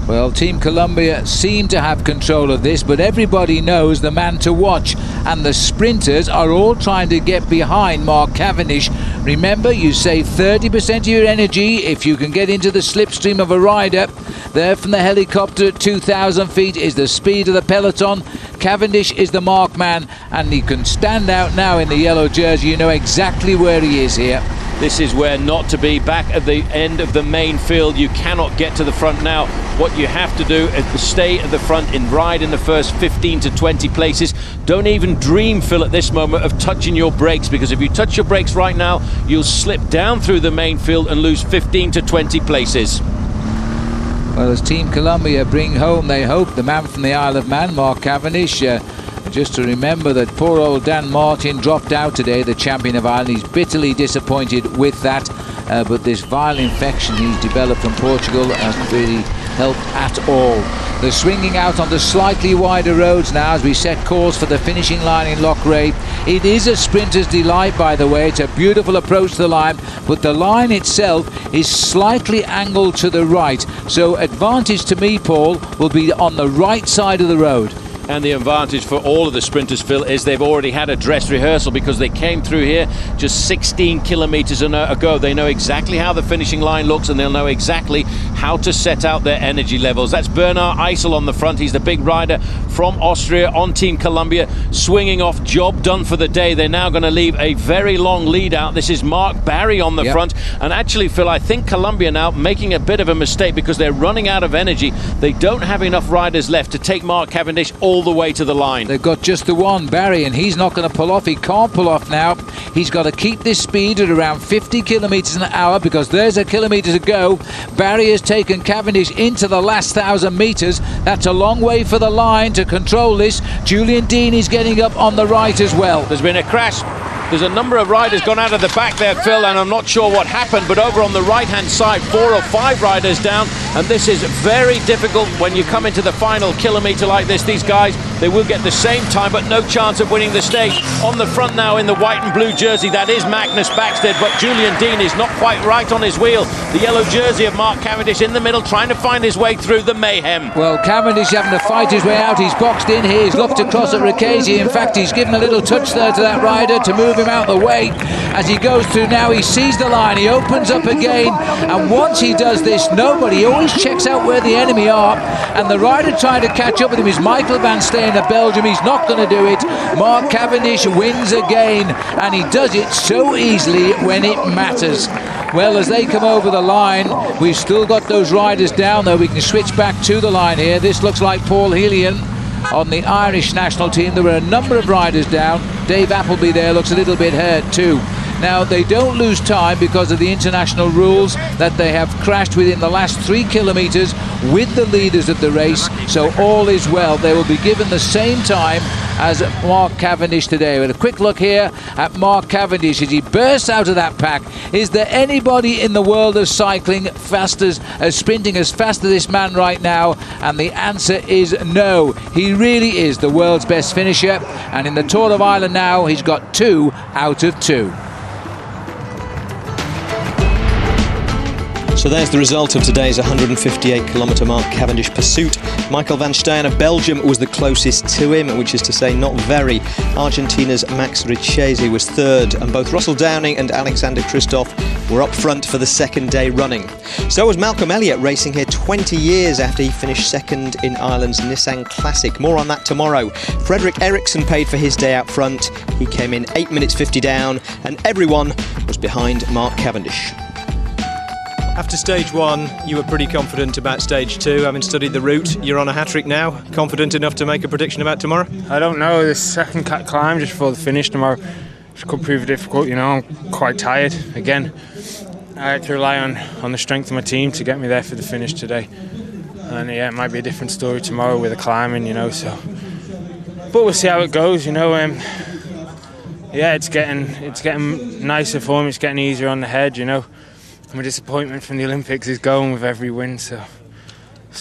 Well, Team Columbia seem to have control of this, but everybody knows the man to watch, and the sprinters are all trying to get behind Mark Cavendish. Remember, you save 30% of your energy if you can get into the slipstream of a rider. There from the helicopter at 2,000 feet is the speed of the peloton. Cavendish is the mark man, and he can stand out now in the yellow jersey. You know exactly where he is here. This is where not to be. Back at the end of the main field, you cannot get to the front now. What you have to do is stay at the front and ride in the first 15 to 20 places. Don't even dream, Phil, at this moment of touching your brakes, because if you touch your brakes right now, you'll slip down through the main field and lose 15 to 20 places. Well, as Team Columbia bring home, they hope, the man from the Isle of Man, Mark Cavendish. Just to remember that poor old Dan Martin dropped out today, the champion of Ireland. He's bitterly disappointed with that, but this viral infection he's developed from Portugal hasn't really helped at all. They're swinging out on the slightly wider roads now as we set course for the finishing line in Loughrea. It is a sprinter's delight, by the way. It's a beautiful approach to the line, but the line itself is slightly angled to the right. So advantage to me, Paul, will be on the right side of the road. And the advantage for all of the sprinters, Phil, is they've already had a dress rehearsal, because they came through here just 16 kilometres ago. They know exactly how the finishing line looks, and they'll know exactly how to set out their energy levels. That's Bernard Eisel on the front. He's the big rider from Austria on Team Columbia, swinging off. Job done for the day. They're now going to leave a very long lead out. This is Mark Barry on the front. And actually, Phil, I think Columbia now making a bit of a mistake, because they're running out of energy. They don't have enough riders left to take Mark Cavendish all the way to the line. They've got just the one, Barry, and he's not going to pull off. He can't pull off now. He's got to keep this speed at around 50 kilometres an hour, because there's a kilometre to go. Barry has taken Cavendish into the last 1,000 metres. That's a long way for the line to control this. Julian Dean is getting up on the right as well. There's been a crash. There's a number of riders gone out of the back there, Phil, and I'm not sure what happened, but over on the right-hand side, 4 or 5 riders down, and this is very difficult when you come into the final kilometre like this. These guys, they will get the same time, but no chance of winning the stage. On the front now in the white and blue jersey, that is Magnus Backstead, but Julian Dean is not quite right on his wheel. The yellow jersey of Mark Cavendish in the middle, trying to find his way through the mayhem. Well, Cavendish having to fight his way out. He's boxed in here. He's looked across at Ricchesi. In fact, he's given a little touch there to that rider to move him out the way. As he goes through now, he sees the line, he opens up again, and once he does this, he always checks out where the enemy are, and the rider trying to catch up with him is Michael Van Steen of Belgium. He's not going to do it. Mark Cavendish wins again, and he does it so easily when it matters. Well, as they come over the line, we've still got those riders down, though. We can switch back to the line here. This looks like Paul Helian on the Irish national team. There were a number of riders down. Dave Appleby there looks a little bit hurt too. Now, they don't lose time because of the international rules that they have crashed within the last 3 kilometres with the leaders of the race, so all is well. They will be given the same time as Mark Cavendish today. With a quick look here at Mark Cavendish as he bursts out of that pack. Is there anybody in the world of cycling sprinting as fast as this man right now? And the answer is no. He really is the world's best finisher, and in the Tour of Ireland now, he's got 2 out of 2. So there's the result of today's 158km Mark Cavendish pursuit. Michael van Steyr of Belgium was the closest to him, which is to say not very. Argentina's Max Richesi was third, and both Russell Downing and Alexander Kristoff were up front for the second day running. So was Malcolm Elliott, racing here 20 years after he finished second in Ireland's Nissan Classic. More on that tomorrow. Frederick Eriksson paid for his day out front. He came in 8 minutes 50 down, and everyone was behind Mark Cavendish. After stage one, you were pretty confident about stage two, having studied the route. You're on a hat-trick now. Confident enough to make a prediction about tomorrow? I don't know. The second climb just before the finish tomorrow could prove difficult. You know, I'm quite tired. Again, I had to rely on the strength of my team to get me there for the finish today. And yeah, it might be a different story tomorrow with the climbing, you know. So, but we'll see how it goes. You know, yeah, it's getting nicer for me. It's getting easier on the head. You know. My disappointment from the Olympics is going with every win, so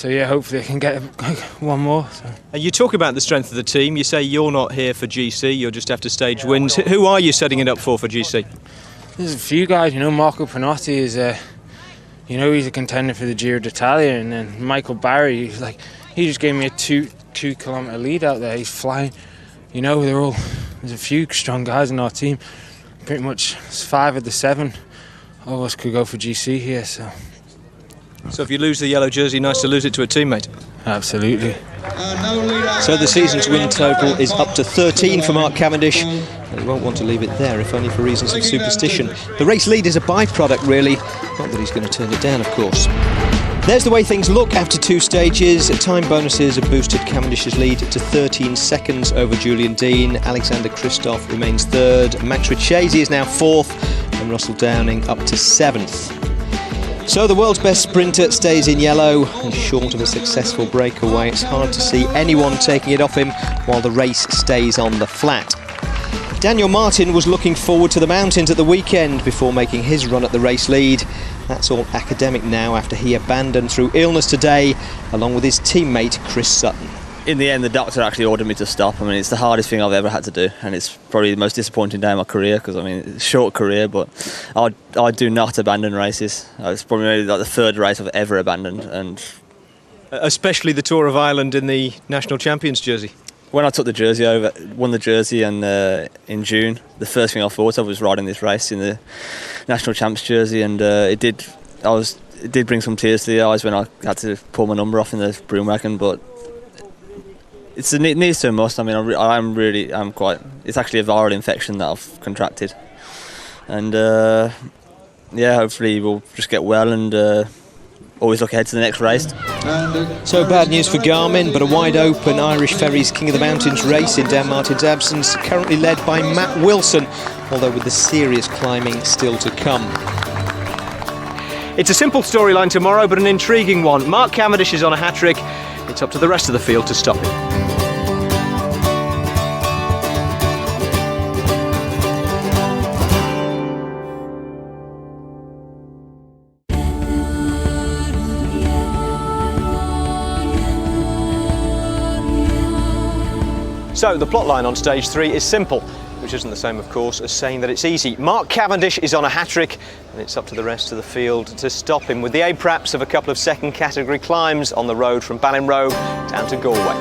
yeah, hopefully I can get one more. So. You talk about the strength of the team. You say you're not here for GC, you're just after stage wins. Who are you setting it up for GC? There's a few guys, you know. Marco Panotti is, you know, he's a contender for the Giro d'Italia, and then Michael Barry, he just gave me a 2 kilometre lead out there. He's flying, you know. There's a few strong guys in our team. Pretty much 5 of the 7. All of us could go for GC here, so if you lose the yellow jersey, nice to lose it to a teammate. Absolutely. So the season's win total is up to 13 for Mark Cavendish, and he won't want to leave it there, if only for reasons of superstition. The race lead is a byproduct, really, not that he's going to turn it down, of course. There's the way things look after 2 stages. Time bonuses have boosted Cavendish's lead to 13 seconds over Julian Dean. Alexander Kristoff remains third. Max Richesi is now fourth, and Russell Downing up to 7th. So the world's best sprinter stays in yellow, and short of a successful breakaway, it's hard to see anyone taking it off him while the race stays on the flat. Daniel Martin was looking forward to the mountains at the weekend before making his run at the race lead. That's all academic now after he abandoned through illness today, along with his teammate Chris Sutton. In the end, the doctor actually ordered me to stop. I mean, it's the hardest thing I've ever had to do, and it's probably the most disappointing day of my career, because I mean, it's a short career, but I do not abandon races. It's probably maybe like the 3rd race I've ever abandoned, and especially the Tour of Ireland in the national champions jersey. When I took the jersey over, won the jersey, and in June, the first thing I thought of was riding this race in the national champs jersey, and it did bring some tears to the eyes when I had to pull my number off in the broom wagon, but it needs to a must. I mean, I'm quite. It's actually a viral infection that I've contracted, and yeah, hopefully we'll just get well and always look ahead to the next race. So bad news for Garmin, but a wide open Irish Ferries King of the Mountains race in Dan Martin's absence, currently led by Matt Wilson, although with the serious climbing still to come. It's a simple storyline tomorrow, but an intriguing one. Mark Cavendish is on a hat-trick. It's up to the rest of the field to stop him. So the plotline on stage 3 is simple, which isn't the same, of course, as saying that it's easy. Mark Cavendish is on a hat-trick, and it's up to the rest of the field to stop him, with the aid perhaps of a couple of second category climbs on the road from Ballinrobe down to Galway.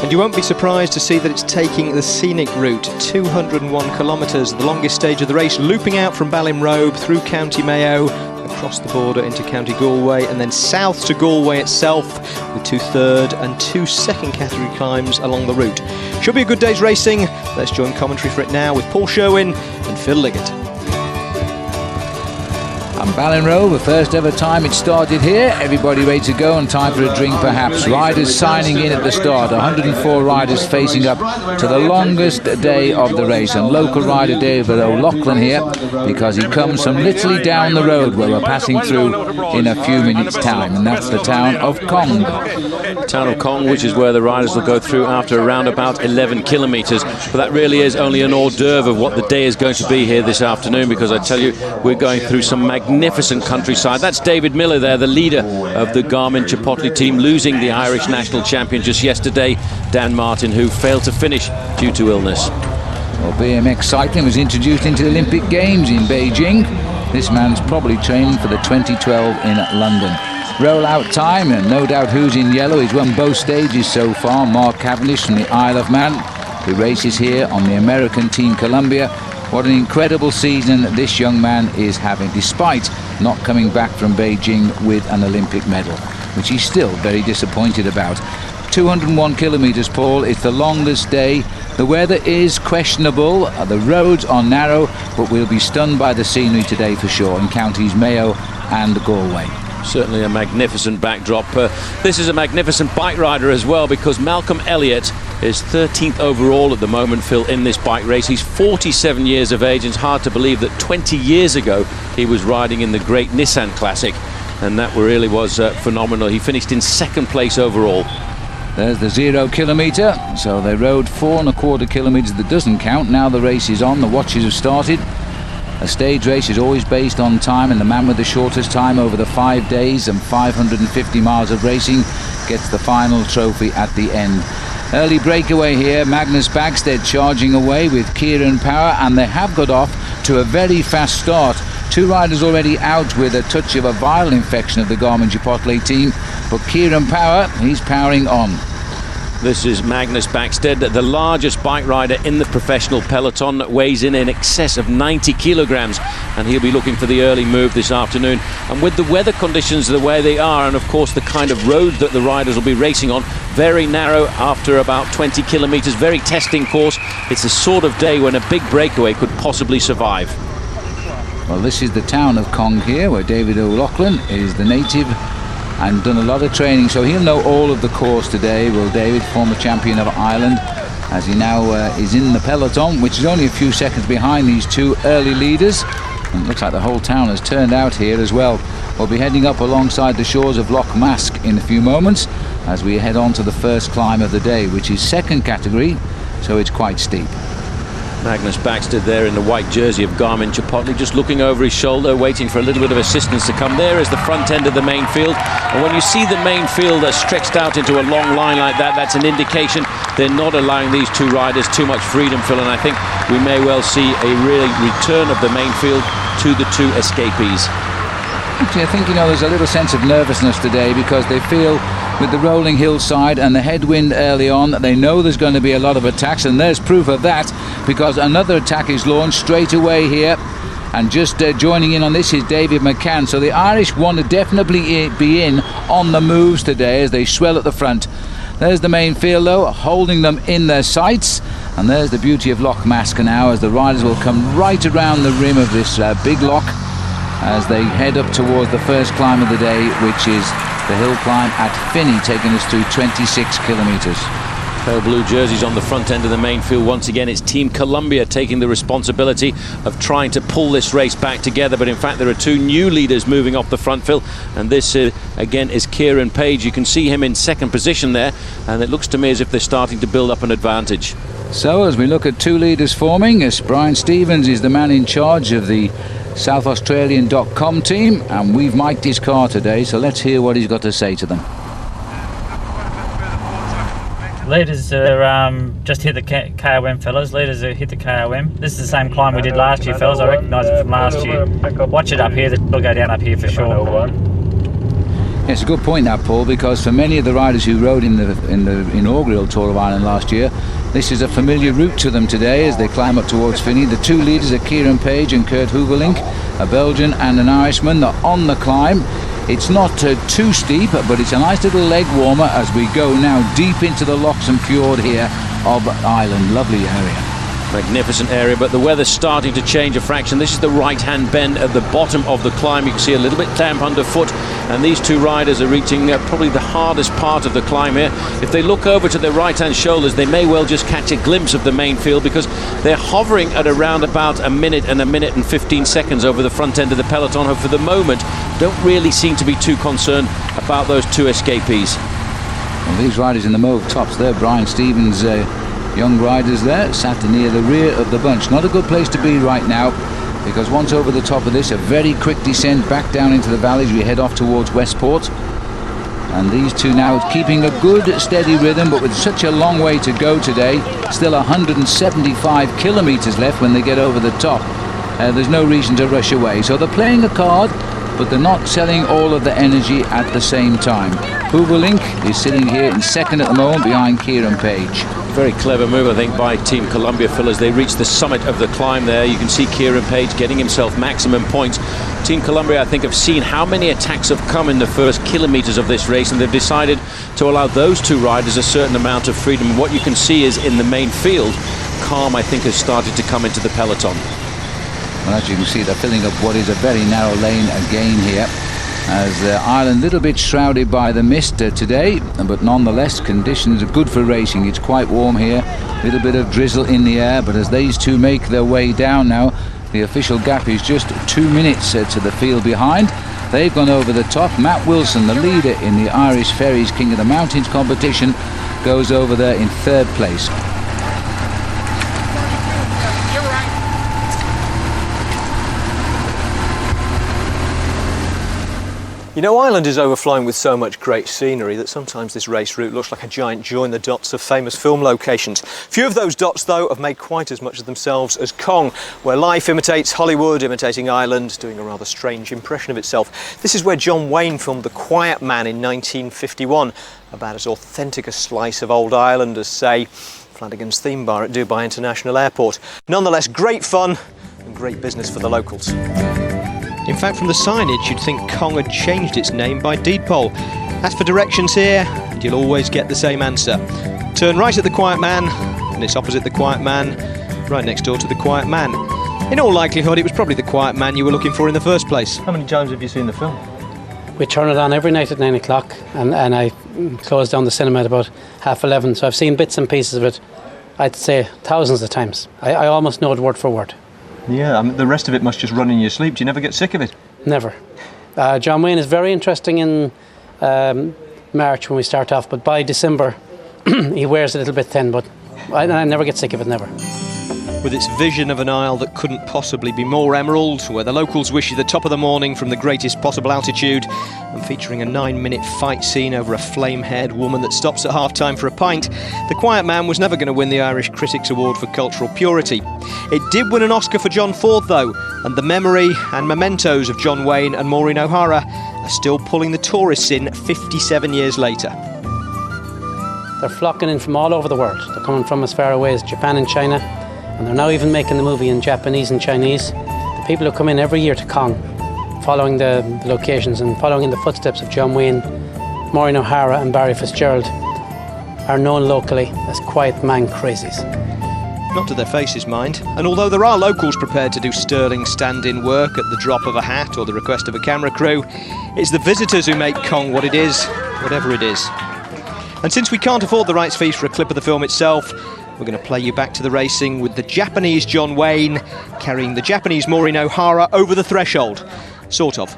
And you won't be surprised to see that it's taking the scenic route, 201 kilometres, the longest stage of the race, looping out from Ballinrobe through County Mayo, across the border into County Galway, and then south to Galway itself, with 2 third and 2 second category climbs along the route. Should be a good day's racing. Let's join commentary for it now with Paul Sherwen and Phil Liggett. And Ballinrobe, the first ever time it started here. Everybody ready to go and time for a drink perhaps. Riders signing in at the start. 104 riders facing up to the longest day of the race. And local rider David O'Loughlin here, because he comes from literally down the road where we're passing through in a few minutes' time. And that's the town of Cong. Town of Cong, which is where the riders will go through after around about 11 kilometres. But that really is only an hors d'oeuvre of what the day is going to be here this afternoon, because I tell you, we're going through some magnificent countryside. That's David Miller there, the leader of the Garmin Chipotle team, losing the Irish national champion just yesterday, Dan Martin, who failed to finish due to illness. Well, BMX cycling was introduced into the Olympic Games in Beijing. This man's probably training for the 2012 in London. Roll-out time, and no doubt who's in yellow. He's won both stages so far. Mark Cavendish from the Isle of Man, who races here on the American Team Columbia. What an incredible season this young man is having, despite not coming back from Beijing with an Olympic medal, which he's still very disappointed about. 201 kilometres, Paul. It's the longest day. The weather is questionable. The roads are narrow, but we'll be stunned by the scenery today for sure in counties Mayo and Galway. Certainly a magnificent backdrop. This is a magnificent bike rider as well, because Malcolm Elliott is 13th overall at the moment, Phil, in this bike race. He's 47 years of age, and it's hard to believe that 20 years ago he was riding in the Great Nissan Classic, and that really was phenomenal. He finished in second place overall. There's the 0 kilometre, so they rode 4¼ kilometres. That doesn't count. Now the race is on, the watches have started. A stage race is always based on time, and the man with the shortest time over the 5 days and 550 miles of racing gets the final trophy at the end. Early breakaway here, Magnus Bagstead charging away with Kieran Power, and they have got off to a very fast start. 2 riders already out with a touch of a viral infection of the Garmin-Chipotle team, but Kieran Power, he's powering on. This is Magnus Bagstead, the largest bike rider in the professional peloton, weighs in excess of 90 kilograms, and he'll be looking for the early move this afternoon. And with the weather conditions the way they are, and of course the kind of road that the riders will be racing on, very narrow after about 20 kilometres, very testing course, it's the sort of day when a big breakaway could possibly survive. Well, this is the town of Cong here, where David O'Loughlin is the native and done a lot of training, so he'll know all of the course today. Will David, former champion of Ireland, as he now is in the peloton, which is only a few seconds behind these 2 early leaders. And it looks like the whole town has turned out here as well. We'll be heading up alongside the shores of Loch Mask in a few moments as we head on to the first climb of the day, which is second category, so it's quite steep. Magnus Bagstead there in the white jersey of Garmin-Chipotle, just looking over his shoulder, waiting for a little bit of assistance to come. There is the front end of the main field, and when you see the main field stretched out into a long line like that, that's an indication they're not allowing these 2 riders too much freedom, Phil, and I think we may well see a really return of the main field to the 2 escapees. Actually, I think, there's a little sense of nervousness today, because they feel with the rolling hillside and the headwind early on, they know there's going to be a lot of attacks, and there's proof of that, because another attack is launched straight away here, and just joining in on this is David McCann. So the Irish want to definitely be in on the moves today as they swell at the front. There's the main field though, holding them in their sights, and there's the beauty of Loch Mask now, as the riders will come right around the rim of this big loch as they head up towards the first climb of the day, which is the hill climb at Finney, taking us through 26 kilometres. Pale blue jerseys on the front end of the main field. Once again, it's Team Columbia taking the responsibility of trying to pull this race back together, but in fact there are 2 new leaders moving off the front, Phil, and this again is Kieran Page. You can see him in second position there, and it looks to me as if they're starting to build up an advantage. So as we look at 2 leaders forming, as Brian Stevens is the man in charge of the SouthAustralian.com team, and we've mic'd his car today, so let's hear what he's got to say to them. Leaders are just hit the KOM, fellas. Leaders have hit the KOM. This is the same climb we did last year, fellas. I recognise it from last year. Watch it up here. It'll go down up here for sure. Yeah, it's a good point that, Paul, because for many of the riders who rode in the inaugural Tour of Ireland last year, this is a familiar route to them today as they climb up towards Finney. The 2 leaders are Kieran Page and Kurt Hoogelink, a Belgian and an Irishman. They're on the climb. It's not too steep, but it's a nice little leg warmer as we go now deep into the lochs and fjord here of Ireland. Lovely area. Magnificent area, but the weather's starting to change a fraction. This is the right-hand bend at the bottom of the climb. You can see a little bit damp underfoot, and these 2 riders are reaching probably the hardest part of the climb here. If they look over to their right-hand shoulders, they may well just catch a glimpse of the main field, because they're hovering at around about a minute and 15 seconds over the front end of the peloton, who for the moment don't really seem to be too concerned about those 2 escapees. Well, these riders in the mauve tops there, Brian Stevens, young riders there, sat near the rear of the bunch. Not a good place to be right now, because once over the top of this, a very quick descent back down into the valleys. We head off towards Westport, and these 2 now keeping a good steady rhythm, but with such a long way to go today. Still 175 kilometres left when they get over the top. there's no reason to rush away. So they're playing a card, but they're not selling all of the energy at the same time. Hooverlink is sitting here in second at the moment behind Kieran Page. Very clever move, I think, by Team Columbia, Phil, as they reach the summit of the climb there. You can see Kieran Page getting himself maximum points. Team Columbia, I think, have seen how many attacks have come in the first kilometres of this race, and they've decided to allow those two riders a certain amount of freedom. What you can see is in the main field, calm, I think, has started to come into the peloton. Well, as you can see, they're filling up what is a very narrow lane again here, as Ireland a little bit shrouded by the mist today, but nonetheless conditions are good for racing. It's quite warm here, a little bit of drizzle in the air, but as these two make their way down now, the official gap is just 2 minutes to the field behind. They've gone over the top. Matt Wilson, the leader in the Irish Ferries King of the Mountains competition, goes over there in third place. You know, Ireland is overflowing with so much great scenery that sometimes this race route looks like a giant join the dots of famous film locations. Few of those dots, though, have made quite as much of themselves as Cong, where life imitates Hollywood, imitating Ireland, doing a rather strange impression of itself. This is where John Wayne filmed The Quiet Man in 1951, about as authentic a slice of old Ireland as, say, Flanagan's Theme Bar at Dubai International Airport. Nonetheless, great fun and great business for the locals. In fact, from the signage, you'd think Cong had changed its name by deed poll. Ask for directions here, and you'll always get the same answer. Turn right at the Quiet Man, and it's opposite the Quiet Man, right next door to the Quiet Man. In all likelihood, it was probably the Quiet Man you were looking for in the first place. How many times have you seen the film? We turn it on every night at 9 o'clock, and I close down the cinema at about 11:30, so I've seen bits and pieces of it, I'd say thousands of times. I almost know it word for word. Yeah, I mean, the rest of it must just run in your sleep. Do you never get sick of it? Never. John Wayne is very interesting in March when we start off, but by December he wears a little bit thin, but I never get sick of it, never. With its vision of an isle that couldn't possibly be more emerald, where the locals wish you the top of the morning from the greatest possible altitude, and featuring a 9-minute fight scene over a flame-haired woman that stops at half-time for a pint, The Quiet Man was never going to win the Irish Critics Award for Cultural Purity. It did win an Oscar for John Ford, though, and the memory and mementos of John Wayne and Maureen O'Hara are still pulling the tourists in 57 years later. They're flocking in from all over the world. They're coming from as far away as Japan and China, and they're now even making the movie in Japanese and Chinese. The people who come in every year to Cong, following the locations and following in the footsteps of John Wayne, Maureen O'Hara and Barry Fitzgerald, are known locally as Quiet Man crazies. Not to their faces, mind. And although there are locals prepared to do sterling stand-in work at the drop of a hat or the request of a camera crew, it's the visitors who make Cong what it is, whatever it is. And since we can't afford the rights fees for a clip of the film itself, we're going to play you back to the racing with the Japanese John Wayne carrying the Japanese Maureen O'Hara over the threshold. Sort of.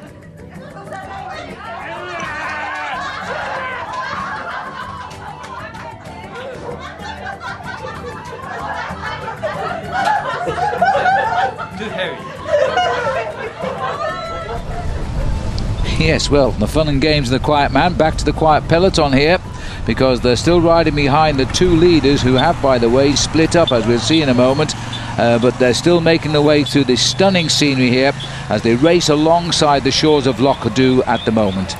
Yes, well, the fun and games of the Quiet Man. Back to the Quiet Peloton here, because they're still riding behind the two leaders who have, by the way, split up, as we'll see in a moment. But they're still making their way through this stunning scenery here as they race alongside the shores of Lough Ado at the moment.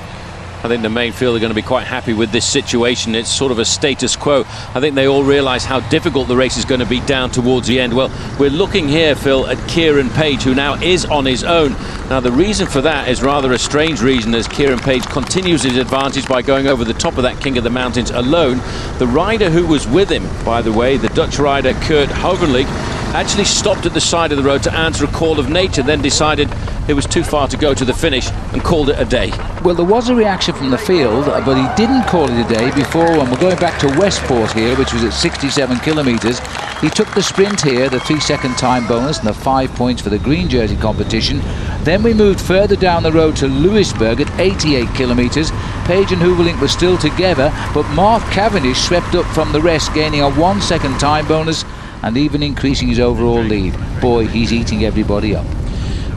I think the main field are going to be quite happy with this situation. It's sort of a status quo. I think they all realise how difficult the race is going to be down towards the end. Well, we're looking here, Phil, at Kieran Page, who now is on his own. Now, the reason for that is rather a strange reason, as Kieran Page continues his advantage by going over the top of that King of the Mountains alone. The rider who was with him, by the way, the Dutch rider Kurt Hovenlijk, actually stopped at the side of the road to answer a call of nature, then decided it was too far to go to the finish and called it a day. Well, there was a reaction from the field, but he didn't call it a day before, when we're going back to Westport here, which was at 67 kilometres. He took the sprint here, the 3-second time bonus and the 5 points for the green jersey competition. Then we moved further down the road to Louisburg at 88 kilometres. Page and Hovenlijk were still together, but Mark Cavendish swept up from the rest, gaining a 1-second time bonus and even increasing his overall lead. Boy, he's eating everybody up.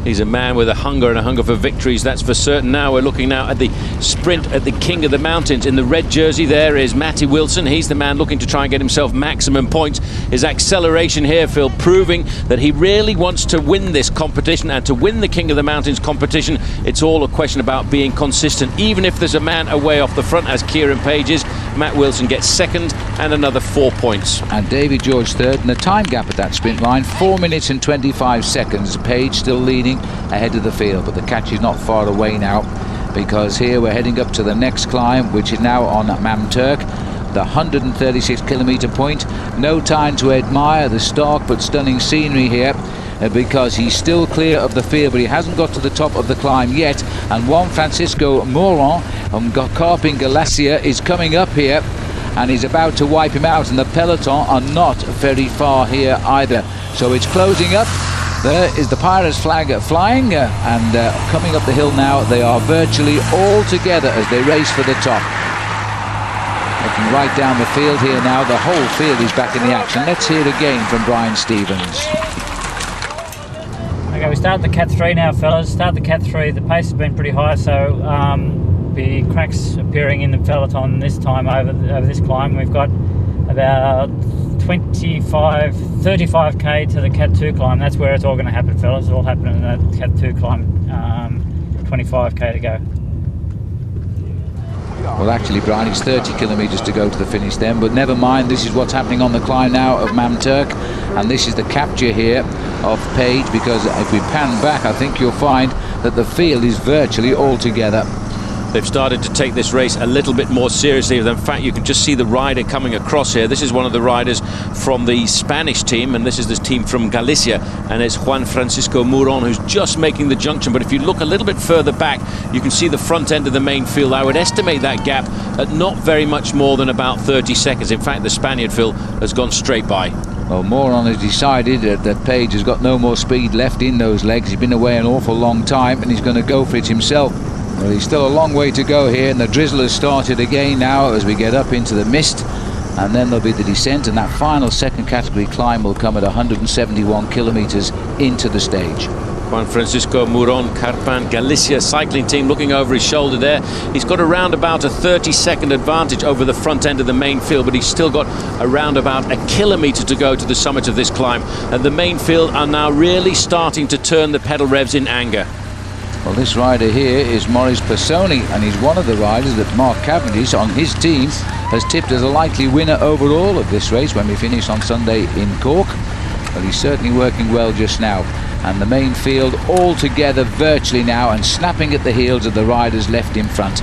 He's a man with a hunger for victories, that's for certain. Now we're looking now at the sprint at the King of the Mountains. In the red jersey there is Matty Wilson. He's the man looking to try and get himself maximum points. His acceleration here, Phil, proving that he really wants to win this competition, and to win the King of the Mountains competition, it's all a question about being consistent. Even if there's a man away off the front, as Kieran Page is, Matt Wilson gets second and another 4 points. And David George third, and the time gap at that sprint line, 4 minutes and 25 seconds. Page still leading ahead of the field, but the catch is not far away now, because here we're heading up to the next climb, which is now on Mamturk, the 136 kilometre point. No time to admire the stark but stunning scenery here, because he's still clear of the field, but he hasn't got to the top of the climb yet. And Juan Francisco Moron from Carping Galicia is coming up here, and he's about to wipe him out, and the peloton are not very far here either. So it's closing up. There is the Pirates flag flying, and coming up the hill now, they are virtually all together as they race for the top. Looking right down the field here now, the whole field is back in the action. Let's hear it again from Brian Stevens. Okay, we start the Cat 3 now, fellas. Start the Cat 3. The pace has been pretty high, so the cracks appearing in the peloton this time over this climb. We've got about 35k to the Cat 2 climb. That's where it's all going to happen, fellas. It's all happening in the Cat 2 climb. 25k to go. Well, actually, Brian, it's 30 kilometres to go to the finish then, but never mind. This is what's happening on the climb now of Mamturk, and this is the capture here of Page, because if we pan back, I think you'll find that the field is virtually all together. They've started to take this race a little bit more seriously. In fact, you can just see the rider coming across here. This is one of the riders from the Spanish team, and this is the team from Galicia, and it's Juan Francisco Moron who's just making the junction. But if you look a little bit further back, you can see the front end of the main field. I would estimate that gap at not very much more than about 30 seconds. In fact, the Spaniard, Phil, has gone straight by. Well, Moron has decided that Page has got no more speed left in those legs. He's been away an awful long time, and he's going to go for it himself. Well, he's still a long way to go here, and the drizzle has started again now as we get up into the mist, and then there'll be the descent, and that final second category climb will come at 171 kilometres into the stage. Juan Francisco Moron, Carpan Galicia cycling team, looking over his shoulder there. He's got around about a 30-second advantage over the front end of the main field, but he's still got around about a kilometre to go to the summit of this climb, and the main field are now really starting to turn the pedal revs in anger. Well, this rider here is Maurice Personi, and he's one of the riders that Mark Cavendish on his team has tipped as a likely winner overall of this race when we finish on Sunday in Cork. Well, he's certainly working well just now, and the main field all together virtually now and snapping at the heels of the riders left in front.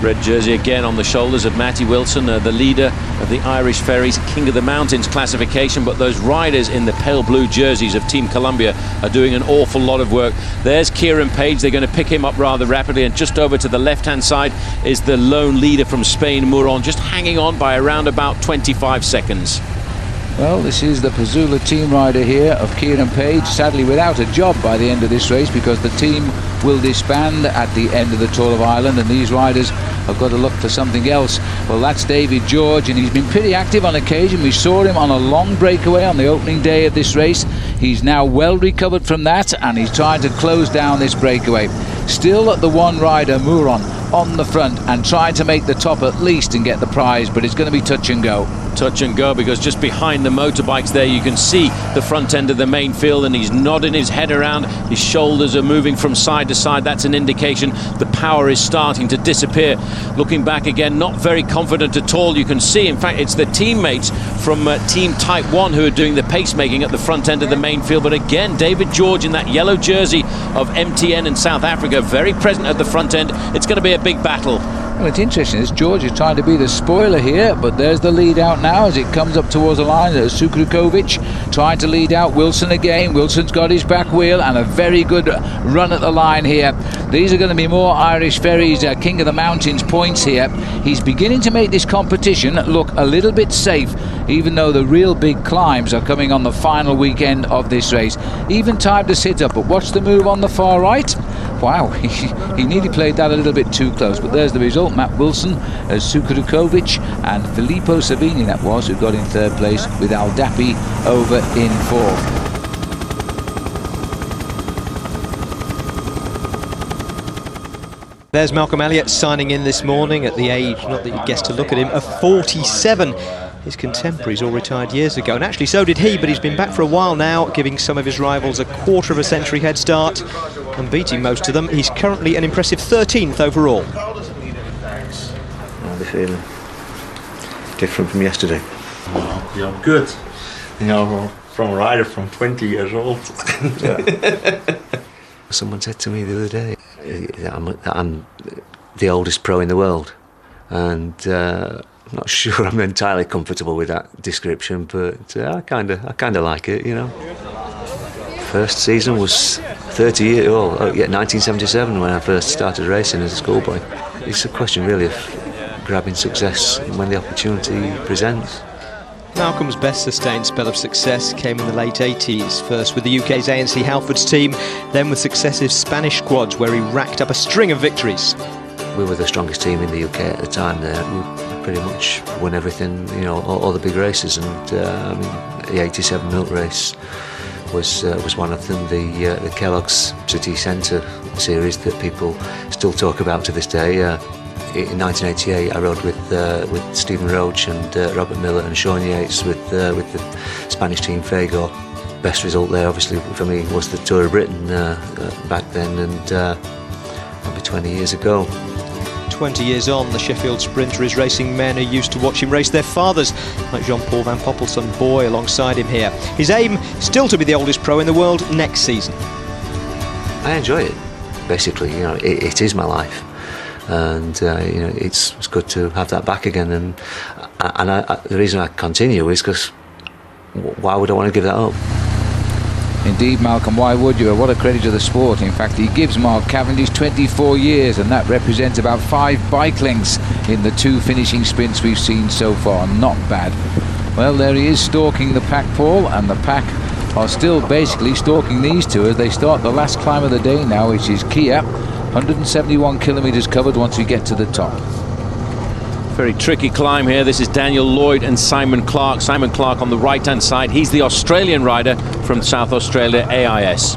Red jersey again on the shoulders of Matty Wilson, the leader of the Irish Ferries King of the Mountains classification, but those riders in the pale blue jerseys of Team Columbia are doing an awful lot of work. There's Kieran Page. They're going to pick him up rather rapidly, and just over to the left-hand side is the lone leader from Spain, Moron, just hanging on by around about 25 seconds. Well, this is the Pazula team rider here of Kieran Page, sadly without a job by the end of this race, because the team will disband at the end of the Tour of Ireland, and these riders have got to look for something else. Well, that's David George, and he's been pretty active on occasion. We saw him on a long breakaway on the opening day of this race. He's now well recovered from that, and he's trying to close down this breakaway. Still the one rider, Moron, on the front and trying to make the top at least and get the prize, but it's going to be touch and go. Touch and go, because just behind the motorbikes there you can see the front end of the main field, and he's nodding his head around. His shoulders are moving from side to side. That's an indication the power is starting to disappear. Looking back again, not very confident at all. You can see, in fact, it's the teammates from Team Type 1 who are doing the pacemaking at the front end of the main field. But again, David George in that yellow jersey of MTN in South Africa, very present at the front end. It's going to be a big battle. Well, it's interesting. This George is trying to be the spoiler here, but there's the lead out now as it comes up towards the line. There's Sukrukovic trying to lead out Wilson again. Wilson's got his back wheel and a very good run at the line here. These are going to be more Irish Ferries King of the Mountains points here. He's beginning to make this competition look a little bit safe, even though the real big climbs are coming on the final weekend of this race. Even time to sit up, but watch the move on the far right. Wow, he nearly played that a little bit too close, but there's the result. Matt Wilson, Sukrukovic and Filippo Savini, that was, who got in third place, with Aldapi over in fourth. There's Malcolm Elliott signing in this morning at the age, not that you'd guess to look at him, of 47. His contemporaries all retired years ago, and actually so did he, but he's been back for a while now, giving some of his rivals a quarter of a century head start and beating most of them. He's currently an impressive 13th overall. How are they feeling? Different from yesterday? Yeah, good. You know, from a rider from 20 years old. Someone said to me the other day that I'm the oldest pro in the world, and I'm not sure I'm entirely comfortable with that description, but I kind of like it, you know. First season was 1977 when I first started racing as a schoolboy. It's a question really of grabbing success when the opportunity presents. Malcolm's best sustained spell of success came in the late 80s, first with the UK's ANC Halfords team, then with successive Spanish squads where he racked up a string of victories. We were the strongest team in the UK at the time there. We pretty much won everything, you know, all the big races, and the 87 Milk race was one of them. The Kellogg's City Centre series that people still talk about to this day. In 1988, I rode with Stephen Roach and Robert Miller and Sean Yates with the Spanish team Fago. Best result there, obviously, for me was the Tour of Britain back then, and probably 20 years ago. 20 years on, the Sheffield sprinter is racing men who used to watch him race their fathers, like Jean-Paul Van Poppel's boy alongside him here. His aim, still to be the oldest pro in the world next season. I enjoy it, basically. You know, it is my life. And you know, it's good to have that back again, and the reason I continue is because why would I want to give that up? Indeed, Malcolm, why would you? What a credit to the sport. In fact, he gives Mark Cavendish 24 years, and that represents about 5 bike lengths in the 2 finishing sprints we've seen so far. Not bad. Well, there he is stalking the pack, Paul, and the pack are still basically stalking these two as they start the last climb of the day now, which is Kia. 171 kilometres covered once we get to the top. Very tricky climb here. This is Daniel Lloyd and Simon Clark. Simon Clark on the right-hand side. He's the Australian rider from South Australia AIS.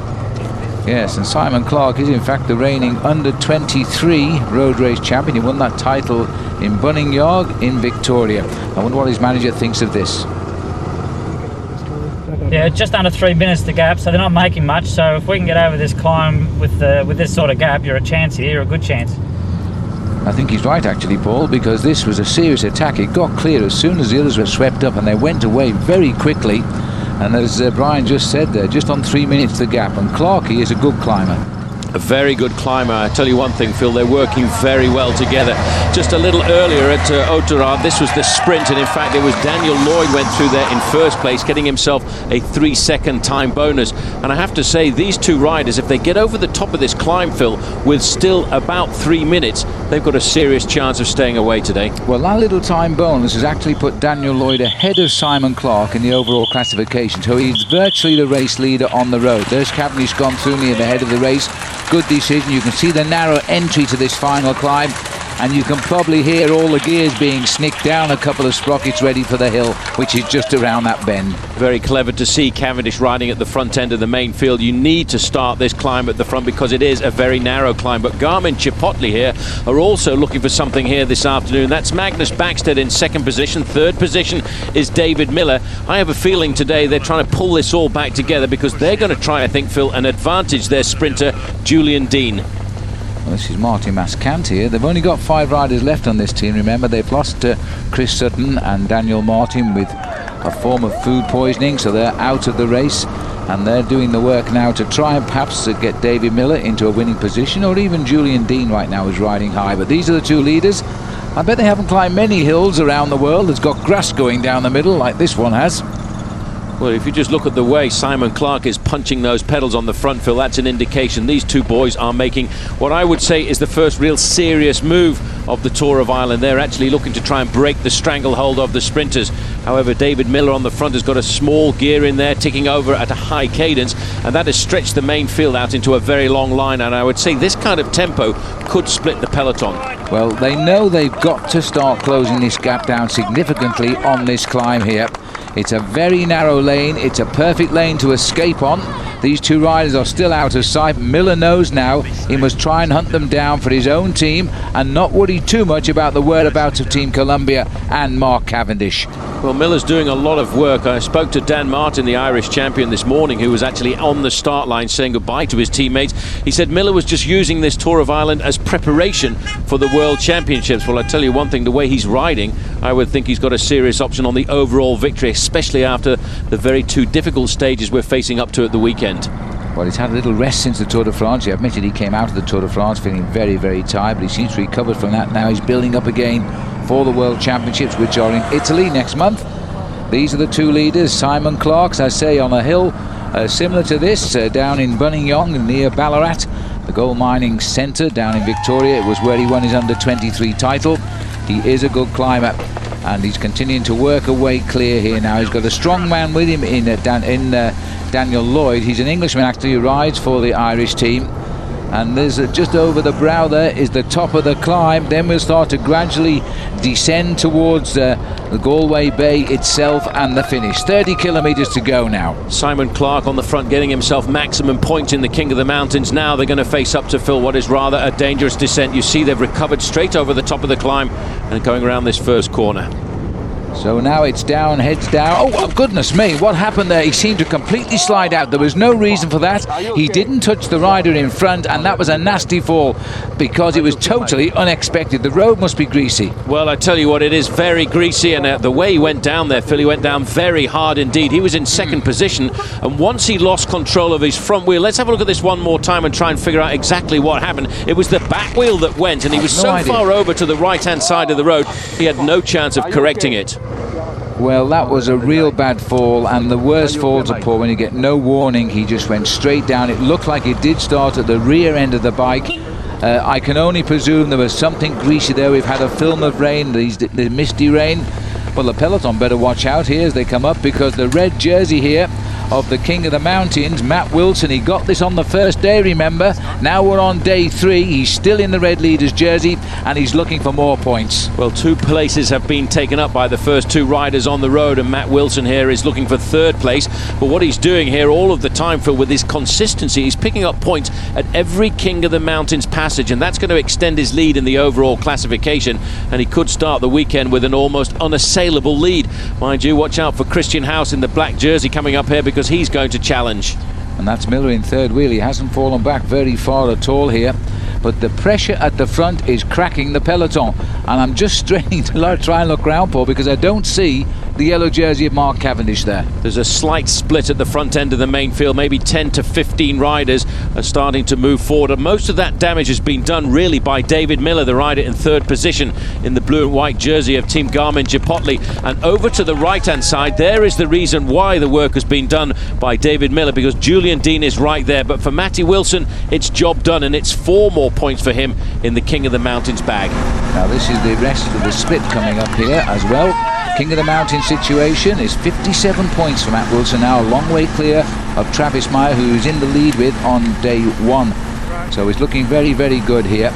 Yes, and Simon Clark is in fact the reigning under-23 road race champion. He won that title in Bunningyard in Victoria. I wonder what his manager thinks of this. Yeah, just under 3 minutes the gap, so they're not making much. So if we can get over this climb with this sort of gap, you're a chance here. You're a good chance. I think he's right, actually, Paul, because this was a serious attack. It got clear as soon as the others were swept up, and they went away very quickly. And as Brian just said there, just on 3 minutes the gap. And Clarkey is a good climber. A very good climber. I tell you one thing, Phil, they're working very well together. Just a little earlier at Waterford, this was the sprint, and in fact it was Daniel Lloyd went through there in first place, getting himself a 3-second time bonus. And I have to say, these two riders, if they get over the top of this climb, Phil, with still about 3 minutes, they've got a serious chance of staying away today. Well, that little time bonus has actually put Daniel Lloyd ahead of Simon Clark in the overall classification, so he's virtually the race leader on the road. There's Cavendish gone through near the head of the race. Good decision. You can see the narrow entry to this final climb, and you can probably hear all the gears being snicked down a couple of sprockets ready for the hill, which is just around that bend. Very clever to see Cavendish riding at the front end of the main field. You need to start this climb at the front because it is a very narrow climb. But Garmin Chipotle here are also looking for something here this afternoon. That's Magnus Backstedt in second position. Third position is David Miller. I have a feeling today they're trying to pull this all back together because they're going to try, I think, Phil, and advantage their sprinter, Julian Dean. Well, this is Martin Mascant here. They've only got 5 riders left on this team. Remember, they've lost Chris Sutton and Daniel Martin with a form of food poisoning, so they're out of the race, and they're doing the work now to try and perhaps get David Miller into a winning position, or even Julian Dean right now is riding high. But these are the two leaders. I bet they haven't climbed many hills around the world that's got grass going down the middle like this one has. Well, if you just look at the way Simon Clark is punching those pedals on the front, Phil, that's an indication these two boys are making what I would say is the first real serious move of the Tour of Ireland. They're actually looking to try and break the stranglehold of the sprinters. However, David Miller on the front has got a small gear in there, ticking over at a high cadence, and that has stretched the main field out into a very long line, and I would say this kind of tempo could split the peloton. Well, they know they've got to start closing this gap down significantly on this climb here. It's a very narrow lane. It's a perfect lane to escape on. These two riders are still out of sight. Miller knows now he must try and hunt them down for his own team and not worry too much about the whereabouts of Team Columbia and Mark Cavendish. Well, Miller's doing a lot of work. I spoke to Dan Martin, the Irish champion, this morning, who was actually on the start line saying goodbye to his teammates. He said Miller was just using this Tour of Ireland as preparation for the World Championships. Well, I tell you one thing, the way he's riding, I would think he's got a serious option on the overall victory, especially after the very two difficult stages we're facing up to at the weekend. Well, he's had a little rest since the Tour de France. He admitted he came out of the Tour de France feeling very, very tired, but he seems to recover from that now. He's building up again for the World Championships, which are in Italy next month. These are the two leaders. Simon Clark's, I say, on a hill similar to this, down in Buninyong near Ballarat, the gold mining centre down in Victoria. It was where he won his under-23 title. He is a good climber, and he's continuing to work away clear here now. He's got a strong man with him in Daniel Lloyd. He's an Englishman actually who rides for the Irish team. And there's just over the brow there is the top of the climb. Then we'll start to gradually descend towards the Galway Bay itself and the finish. 30 kilometres to go now. Simon Clark on the front getting himself maximum points in the King of the Mountains. Now they're going to face up to fill what is rather a dangerous descent. You see they've recovered straight over the top of the climb and going around this first corner. So now it's down, heads down. Oh, goodness me, what happened there? He seemed to completely slide out. There was no reason for that. He didn't touch the rider in front, and that was a nasty fall because it was totally unexpected. The road must be greasy. Well, I tell you what, it is very greasy, and the way he went down there, Phil, he went down very hard indeed. He was in second position, and once he lost control of his front wheel, let's have a look at this one more time and try and figure out exactly what happened. It was the back wheel that went, and he was so far over to the right-hand side of the road, he had no chance of correcting it. Well, that was a real bad fall, and the worst falls are poor when you get no warning. He just went straight down. It looked like it did start at the rear end of the bike. I can only presume there was something greasy there. We've had a film of rain, the misty rain. Well, the peloton better watch out here as they come up, because the red jersey here of the King of the Mountains, Matt Wilson, he got this on the first day, remember. Now we're on day 3. He's still in the red leader's jersey, and he's looking for more points. Well, 2 places have been taken up by the first 2 riders on the road, and Matt Wilson here is looking for 3rd place. But what he's doing here all of the time, Phil, with his consistency, he's picking up points at every King of the Mountains passage, and that's going to extend his lead in the overall classification, and he could start the weekend with an almost unassailable lead. Mind you, watch out for Christian House in the black jersey coming up here, because he's going to challenge. And that's Miller in 3rd wheel. He hasn't fallen back very far at all here, but the pressure at the front is cracking the peloton, and I'm just straining to try and look round, Paul, because I don't see the yellow jersey of Mark Cavendish there. There's a slight split at the front end of the main field. Maybe 10 to 15 riders are starting to move forward, and most of that damage has been done really by David Miller, the rider in 3rd position in the blue and white jersey of Team Garmin-Gepotli. And over to the right hand side, there is the reason why the work has been done by David Miller, because Julian Dean is right there. But for Matty Wilson, it's job done, and it's 4 more points for him in the King of the Mountains bag. Now this is the rest of the split coming up here as well. King of the Mountain situation is 57 points for Matt Wilson, now a long way clear of Travis Meyer, who's in the lead with on day 1. So he's looking very, very good here.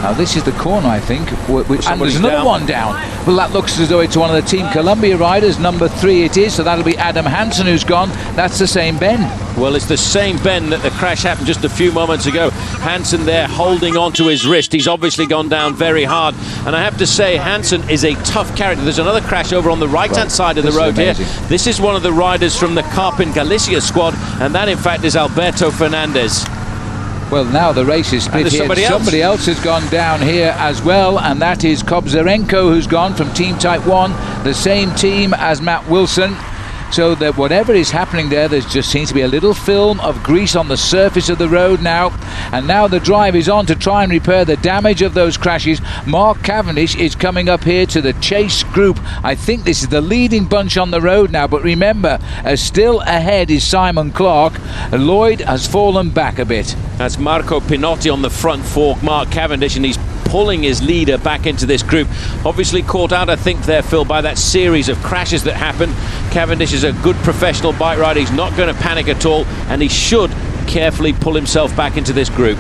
Now this is the corner, I think, and there's another one down. Well, that looks as though it's one of the Team Columbia riders, number 3 it is, so that'll be Adam Hansen who's gone. That's the same Ben. Well, it's the same Ben that the crash happened just a few moments ago. Hansen there holding on to his wrist. He's obviously gone down very hard, and I have to say Hansen is a tough character. There's another crash over on the right-hand side of the road here. This is one of the riders from the Carpin Galicia squad, and that in fact is Alberto Fernandez. Well, now the race is split here. Somebody else has gone down here as well, and that is Kobzarenko, who's gone from Team Type 1, the same team as Matt Wilson. So that whatever is happening there just seems to be a little film of grease on the surface of the road now. And now the drive is on to try and repair the damage of those crashes. Mark Cavendish is coming up here to the chase group. I think this is the leading bunch on the road now, but remember, still ahead is Simon Clark. Lloyd has fallen back a bit. That's Marco Pinotti on the front for Mark Cavendish, and he's pulling his leader back into this group. Obviously caught out, I think, there, Phil, by that series of crashes that happened. Cavendish is a good professional bike rider. He's not going to panic at all, and he should carefully pull himself back into this group.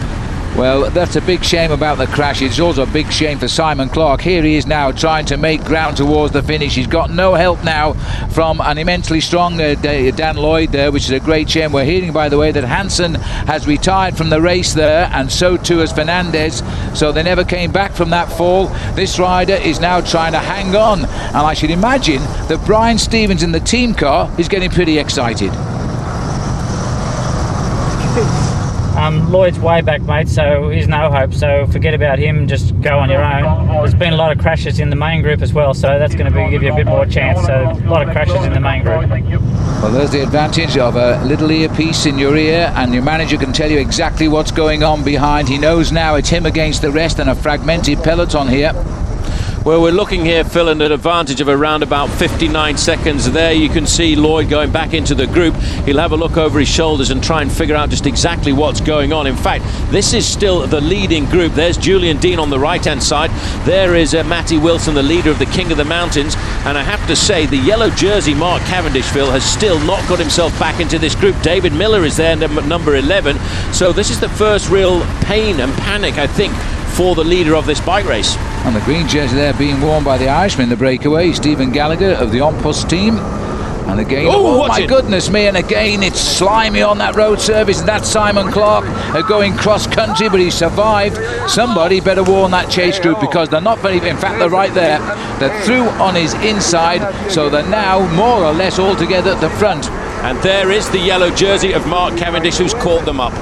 Well, that's a big shame about the crash. It's also a big shame for Simon Clark. Here he is now trying to make ground towards the finish. He's got no help now from an immensely strong Dan Lloyd there, which is a great shame. We're hearing, by the way, that Hansen has retired from the race there, and so too has Fernandez. So they never came back from that fall. This rider is now trying to hang on, and I should imagine that Brian Stevens in the team car is getting pretty excited. Lloyd's way back, mate, so he's no hope, so forget about him, just go on your own. There's been a lot of crashes in the main group as well, so that's going to give you a bit more chance, so a lot of crashes in the main group. Well, there's the advantage of a little earpiece in your ear, and your manager can tell you exactly what's going on behind. He knows now it's him against the rest and a fragmented peloton here. Well, we're looking here, Phil, at an advantage of around about 59 seconds. There you can see Lloyd going back into the group. He'll have a look over his shoulders and try and figure out just exactly what's going on. In fact, this is still the leading group. There's Julian Dean on the right-hand side. There is Matty Wilson, the leader of the King of the Mountains. And I have to say, the yellow jersey Mark Cavendish, Phil, has still not got himself back into this group. David Miller is there, number 11. So this is the first real pain and panic, I think, for the leader of this bike race. And the green jersey there being worn by the Irishman in the breakaway, Stephen Gallagher of the Ompus team. And again, oh my goodness me, and again it's slimy on that road surface, and that's Simon Clark going cross country, but he survived. Somebody better warn that chase group, because they're not very, in fact they're right there. They're through on his inside, so they're now more or less all together at the front. And there is the yellow jersey of Mark Cavendish, who's caught them up.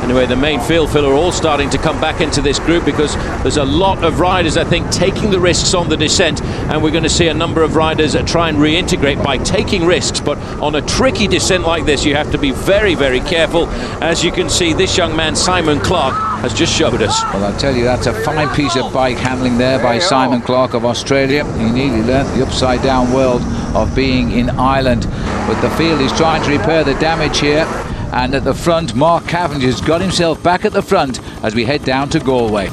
Anyway, the main field, Phil, are all starting to come back into this group, because there's a lot of riders, I think, taking the risks on the descent, and we're going to see a number of riders try and reintegrate by taking risks. But on a tricky descent like this, you have to be very, very careful. As you can see, this young man, Simon Clark, has just showed us. Well, I'll tell you, that's a fine piece of bike handling there by Simon Clark of Australia. He nearly learnt the upside-down world of being in Ireland. But the field is trying to repair the damage here. And at the front, Mark Cavendish has got himself back at the front as we head down to Galway.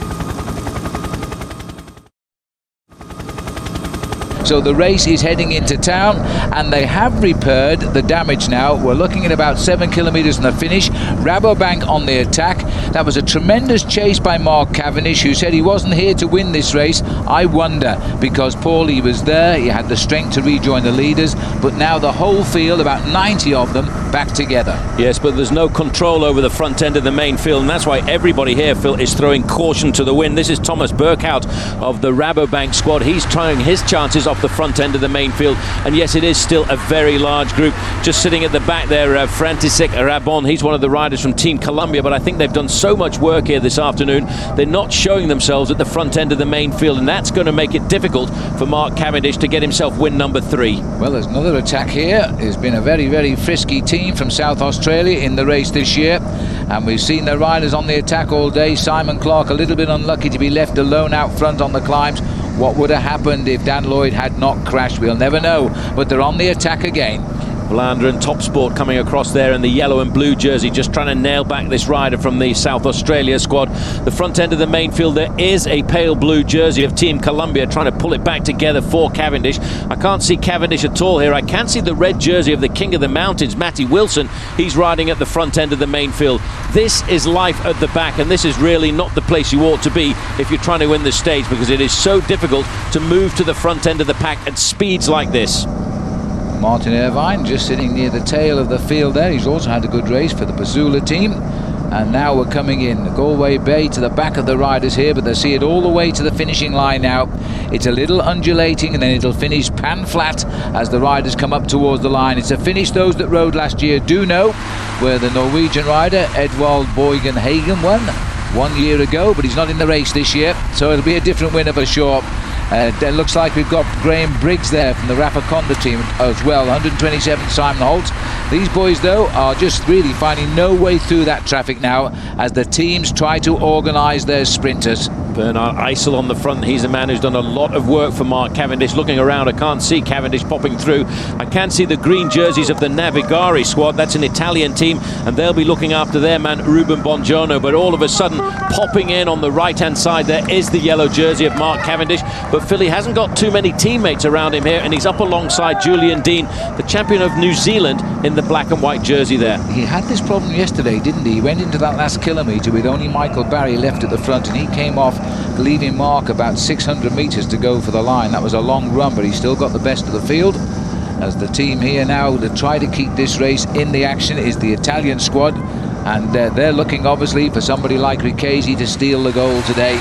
So the race is heading into town, and they have repaired the damage now. We're looking at about 7 kilometres from the finish. Rabobank on the attack. That was a tremendous chase by Mark Cavendish, who said he wasn't here to win this race. I wonder, because Paulie was there, he had the strength to rejoin the leaders, but now the whole field, about 90 of them, back together. Yes, but there's no control over the front end of the main field, and that's why everybody here, Phil, is throwing caution to the wind. This is Thomas Burkhout of the Rabobank squad. He's trying his chances off the front end of the main field, and yes, it is still a very large group. Just sitting at the back there, František Rabon, he's one of the riders from Team Columbia, but I think they've done so much work here this afternoon, they're not showing themselves at the front end of the main field, and that's going to make it difficult for Mark Cavendish to get himself win number 3. Well, there's another attack here. It's been a very, very frisky team from South Australia in the race this year, and we've seen the riders on the attack all day. Simon Clark a little bit unlucky to be left alone out front on the climbs. What would have happened if Dan Lloyd had not crashed? We'll never know, but they're on the attack again. Blander and Top Sport coming across there in the yellow and blue jersey, just trying to nail back this rider from the South Australia squad. The front end of the main field, there is a pale blue jersey of Team Columbia trying to pull it back together for Cavendish. I can't see Cavendish at all here. I can see the red jersey of the King of the Mountains, Matty Wilson. He's riding at the front end of the main field. This is life at the back, and this is really not the place you ought to be if you're trying to win the stage, because it is so difficult to move to the front end of the pack at speeds like this. Martin Irvine just sitting near the tail of the field there. He's also had a good race for the Pazula team. And now we're coming in Galway Bay to the back of the riders here, but they see it all the way to the finishing line now. It's a little undulating, and then it'll finish pan flat as the riders come up towards the line. It's a finish those that rode last year do know, where the Norwegian rider Edvald Boygen Hagen won 1 year ago, but he's not in the race this year, so it'll be a different winner for sure. It looks like we've got Graham Briggs there from the Rafa Conda team as well, 127 Simon Holt. These boys though are just really finding no way through that traffic now as the teams try to organise their sprinters. Bernard Eisel on the front. He's a man who's done a lot of work for Mark Cavendish. Looking around, I can't see Cavendish popping through. I can see the green jerseys of the Navigari squad. That's an Italian team, and they'll be looking after their man Ruben Bongiorno. But all of a sudden, popping in on the right-hand side there is the yellow jersey of Mark Cavendish. But Philly hasn't got too many teammates around him here, and he's up alongside Julian Dean, the champion of New Zealand, in the black and white jersey there. He had this problem yesterday, didn't he? He went into that last kilometre with only Michael Barry left at the front, and he came off, leaving Mark about 600 metres to go for the line. That was a long run, but he still got the best of the field. As the team here now to try to keep this race in the action is the Italian squad, and they're looking obviously for somebody like Ricchesi to steal the goal today.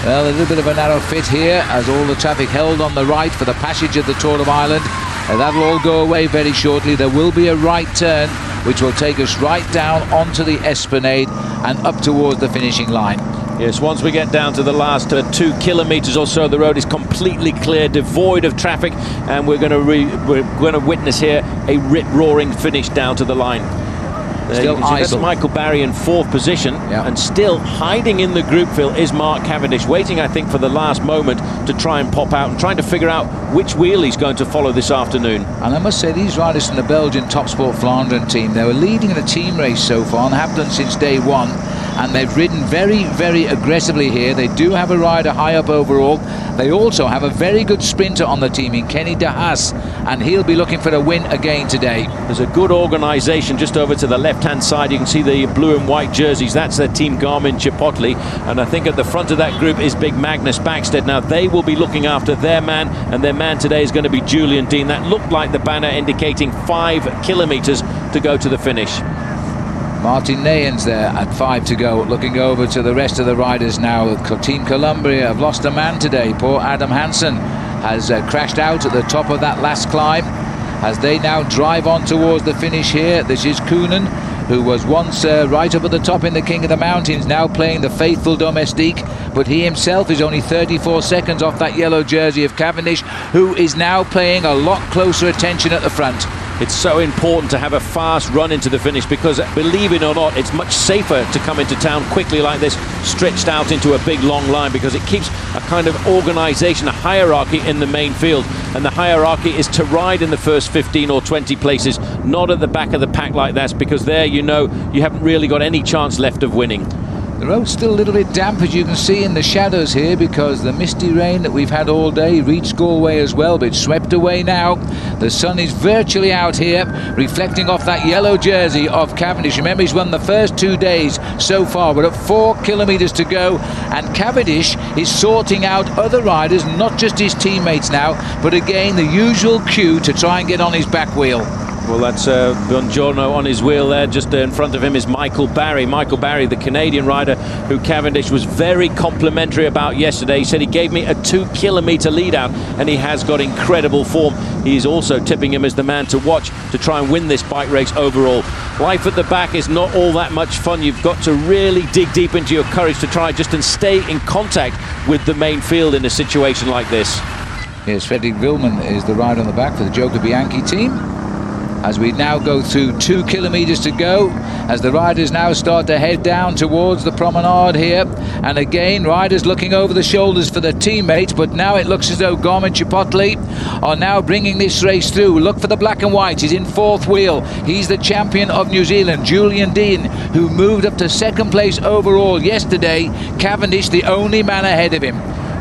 Well, a little bit of a narrow fit here as all the traffic held on the right for the passage of the Tour of Ireland. That'll all go away very shortly. There will be a right turn which will take us right down onto the Esplanade and up towards the finishing line. Yes, once we get down to the last 2 kilometres or so, the road is completely clear, devoid of traffic, and we're going to witness here a rip-roaring finish down to the line. Still that's Michael Barry in 4th position, and still hiding in the group, Phil, is Mark Cavendish, waiting, I think, for the last moment to try and pop out and trying to figure out which wheel he's going to follow this afternoon. And I must say, these riders from the Belgian Top Sport Flandern team, they were leading in the team race so far and have done since day one, and they've ridden very, very aggressively here. They do have a rider high up overall. They also have a very good sprinter on the team in Kenny De Haas, and he'll be looking for a win again today. There's a good organisation just over to the left-hand side. You can see the blue and white jerseys. That's their team Garmin Chipotle, and I think at the front of that group is big Magnus Backstedt. Now they will be looking after their man, and their man today is going to be Julian Dean. That looked like the banner indicating 5 kilometres to go to the finish. Martin Neyens there at 5 to go, looking over to the rest of the riders now. Team Columbia have lost a man today. Poor Adam Hansen has crashed out at the top of that last climb. As they now drive on towards the finish here, this is Koonen, who was once right up at the top in the King of the Mountains, now playing the faithful domestique, but he himself is only 34 seconds off that yellow jersey of Cavendish, who is now paying a lot closer attention at the front. It's so important to have a fast run into the finish, because believe it or not, it's much safer to come into town quickly like this, stretched out into a big long line, because it keeps a kind of organisation, a hierarchy in the main field, and the hierarchy is to ride in the first 15 or 20 places, not at the back of the pack like that, because there you know you haven't really got any chance left of winning. The road's still a little bit damp, as you can see in the shadows here, because the misty rain that we've had all day reached Galway as well, but it's swept away now. The sun is virtually out here, reflecting off that yellow jersey of Cavendish. Remember, he's won the first 2 days so far. We're at 4 kilometres to go, and Cavendish is sorting out other riders, not just his teammates now, but again the usual cue to try and get on his back wheel. Well, that's Bongiorno on his wheel there. Just in front of him is Michael Barry. Michael Barry, the Canadian rider who Cavendish was very complimentary about yesterday. He said he gave me a 2 kilometre lead out, and he has got incredible form. He's also tipping him as the man to watch to try and win this bike race overall. Life at the back is not all that much fun. You've got to really dig deep into your courage to try just and stay in contact with the main field in a situation like this. Here's Fredrik Willman is the rider on the back for the Joker Bianchi team. As we now go through 2 kilometres to go, as the riders now start to head down towards the promenade here, and again riders looking over the shoulders for their teammates, but now it looks as though Garmin Chipotle are now bringing this race through. Look for the black and white. He's in 4th wheel. He's the champion of New Zealand, Julian Dean, who moved up to 2nd place overall yesterday. Cavendish the only man ahead of him.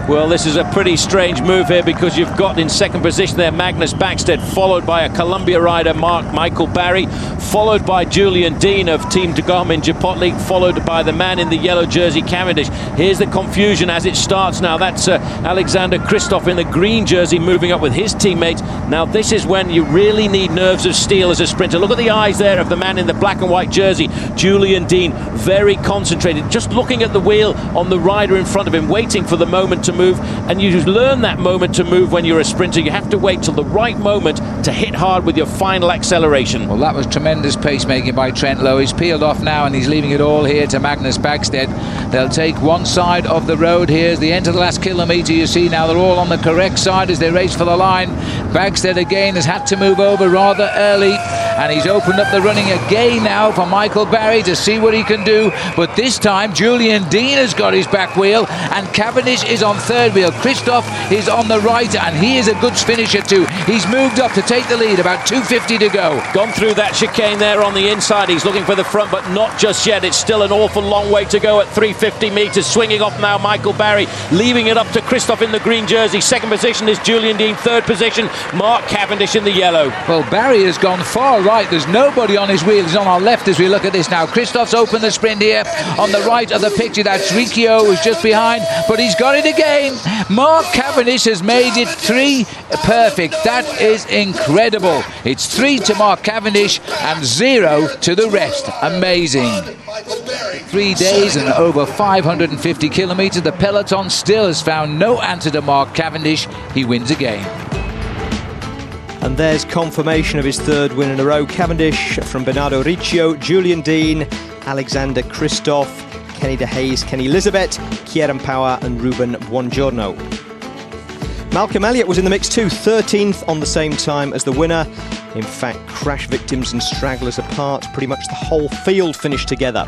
Well, this is a pretty strange move here, because you've got in 2nd position there Magnus Backstedt, followed by a Columbia rider, Michael Barry, followed by Julian Dean of Team Garmin Chipotle, followed by the man in the yellow jersey, Cavendish. Here's the confusion as it starts now. That's Alexander Kristoff in the green jersey moving up with his teammates. Now this is when you really need nerves of steel as a sprinter. Look at the eyes there of the man in the black and white jersey, Julian Dean, very concentrated, just looking at the wheel on the rider in front of him, waiting for the moment to move. And you learn that moment to move when you're a sprinter. You have to wait till the right moment to hit hard with your final acceleration. Well, that was tremendous pacemaking by Trent Lowe. He's peeled off now, and he's leaving it all here to Magnus Backstedt. They'll take one side of the road here. As the end of the last kilometre, you see now they're all on the correct side as they race for the line. Backstedt again has had to move over rather early, and he's opened up the running again now for Michael Barry to see what he can do. But this time, Julian Dean has got his back wheel, and Cavendish is on third wheel. Christoph is on the right, and he is a good finisher too. He's moved up to take the lead, about 2:50 to go. Gone through that chicane there on the inside. He's looking for the front, but not just yet. It's still an awful long way to go at 350 metres. Swinging off now, Michael Barry, leaving it up to Christoph in the green jersey. Second position is Julian Dean. Third position, Mark Cavendish in the yellow. Well, Barry has gone far right. There's nobody on his wheel. He's on our left as we look at this now. Christoph's opened the sprint here. On the right of the picture, that's Riccio, who's just behind, but he's got it again. Mark Cavendish has made it 3 perfect. That is incredible. It's 3 to Mark Cavendish and 0 to the rest. Amazing. 3 days and over 550 kilometres. The peloton still has found no answer to Mark Cavendish. He wins again. And there's confirmation of his third win in a row. Cavendish from Bernardo Riccio, Julian Dean, Alexander Christoph, Kenny De Hayes, Kenny Elizabeth, Kieran Power and Ruben Buongiorno. Malcolm Elliott was in the mix too, 13th on the same time as the winner. In fact, crash victims and stragglers apart, pretty much the whole field finished together.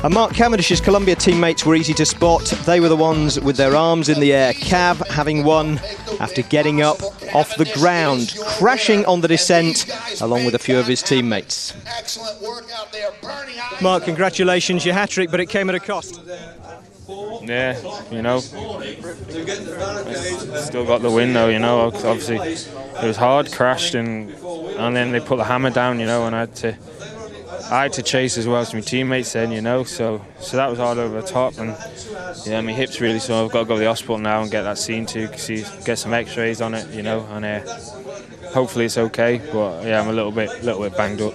And Mark Cavendish's Columbia teammates were easy to spot. They were the ones with their arms in the air. Cav having won after getting up off the ground, crashing on the descent along with a few of his teammates. Mark, congratulations, your hat-trick, but it came at a cost. Yeah, you know, still got the win though, you know. Obviously it was hard, crashed, and then they put the hammer down, you know, and I had to chase as well as my teammates then, you know, so that was hard over the top. And yeah, my hip's really sore. I've got to go to the hospital now and get that seen to, get some x-rays on it, you know, and hopefully it's okay, but yeah, I'm a little bit banged up.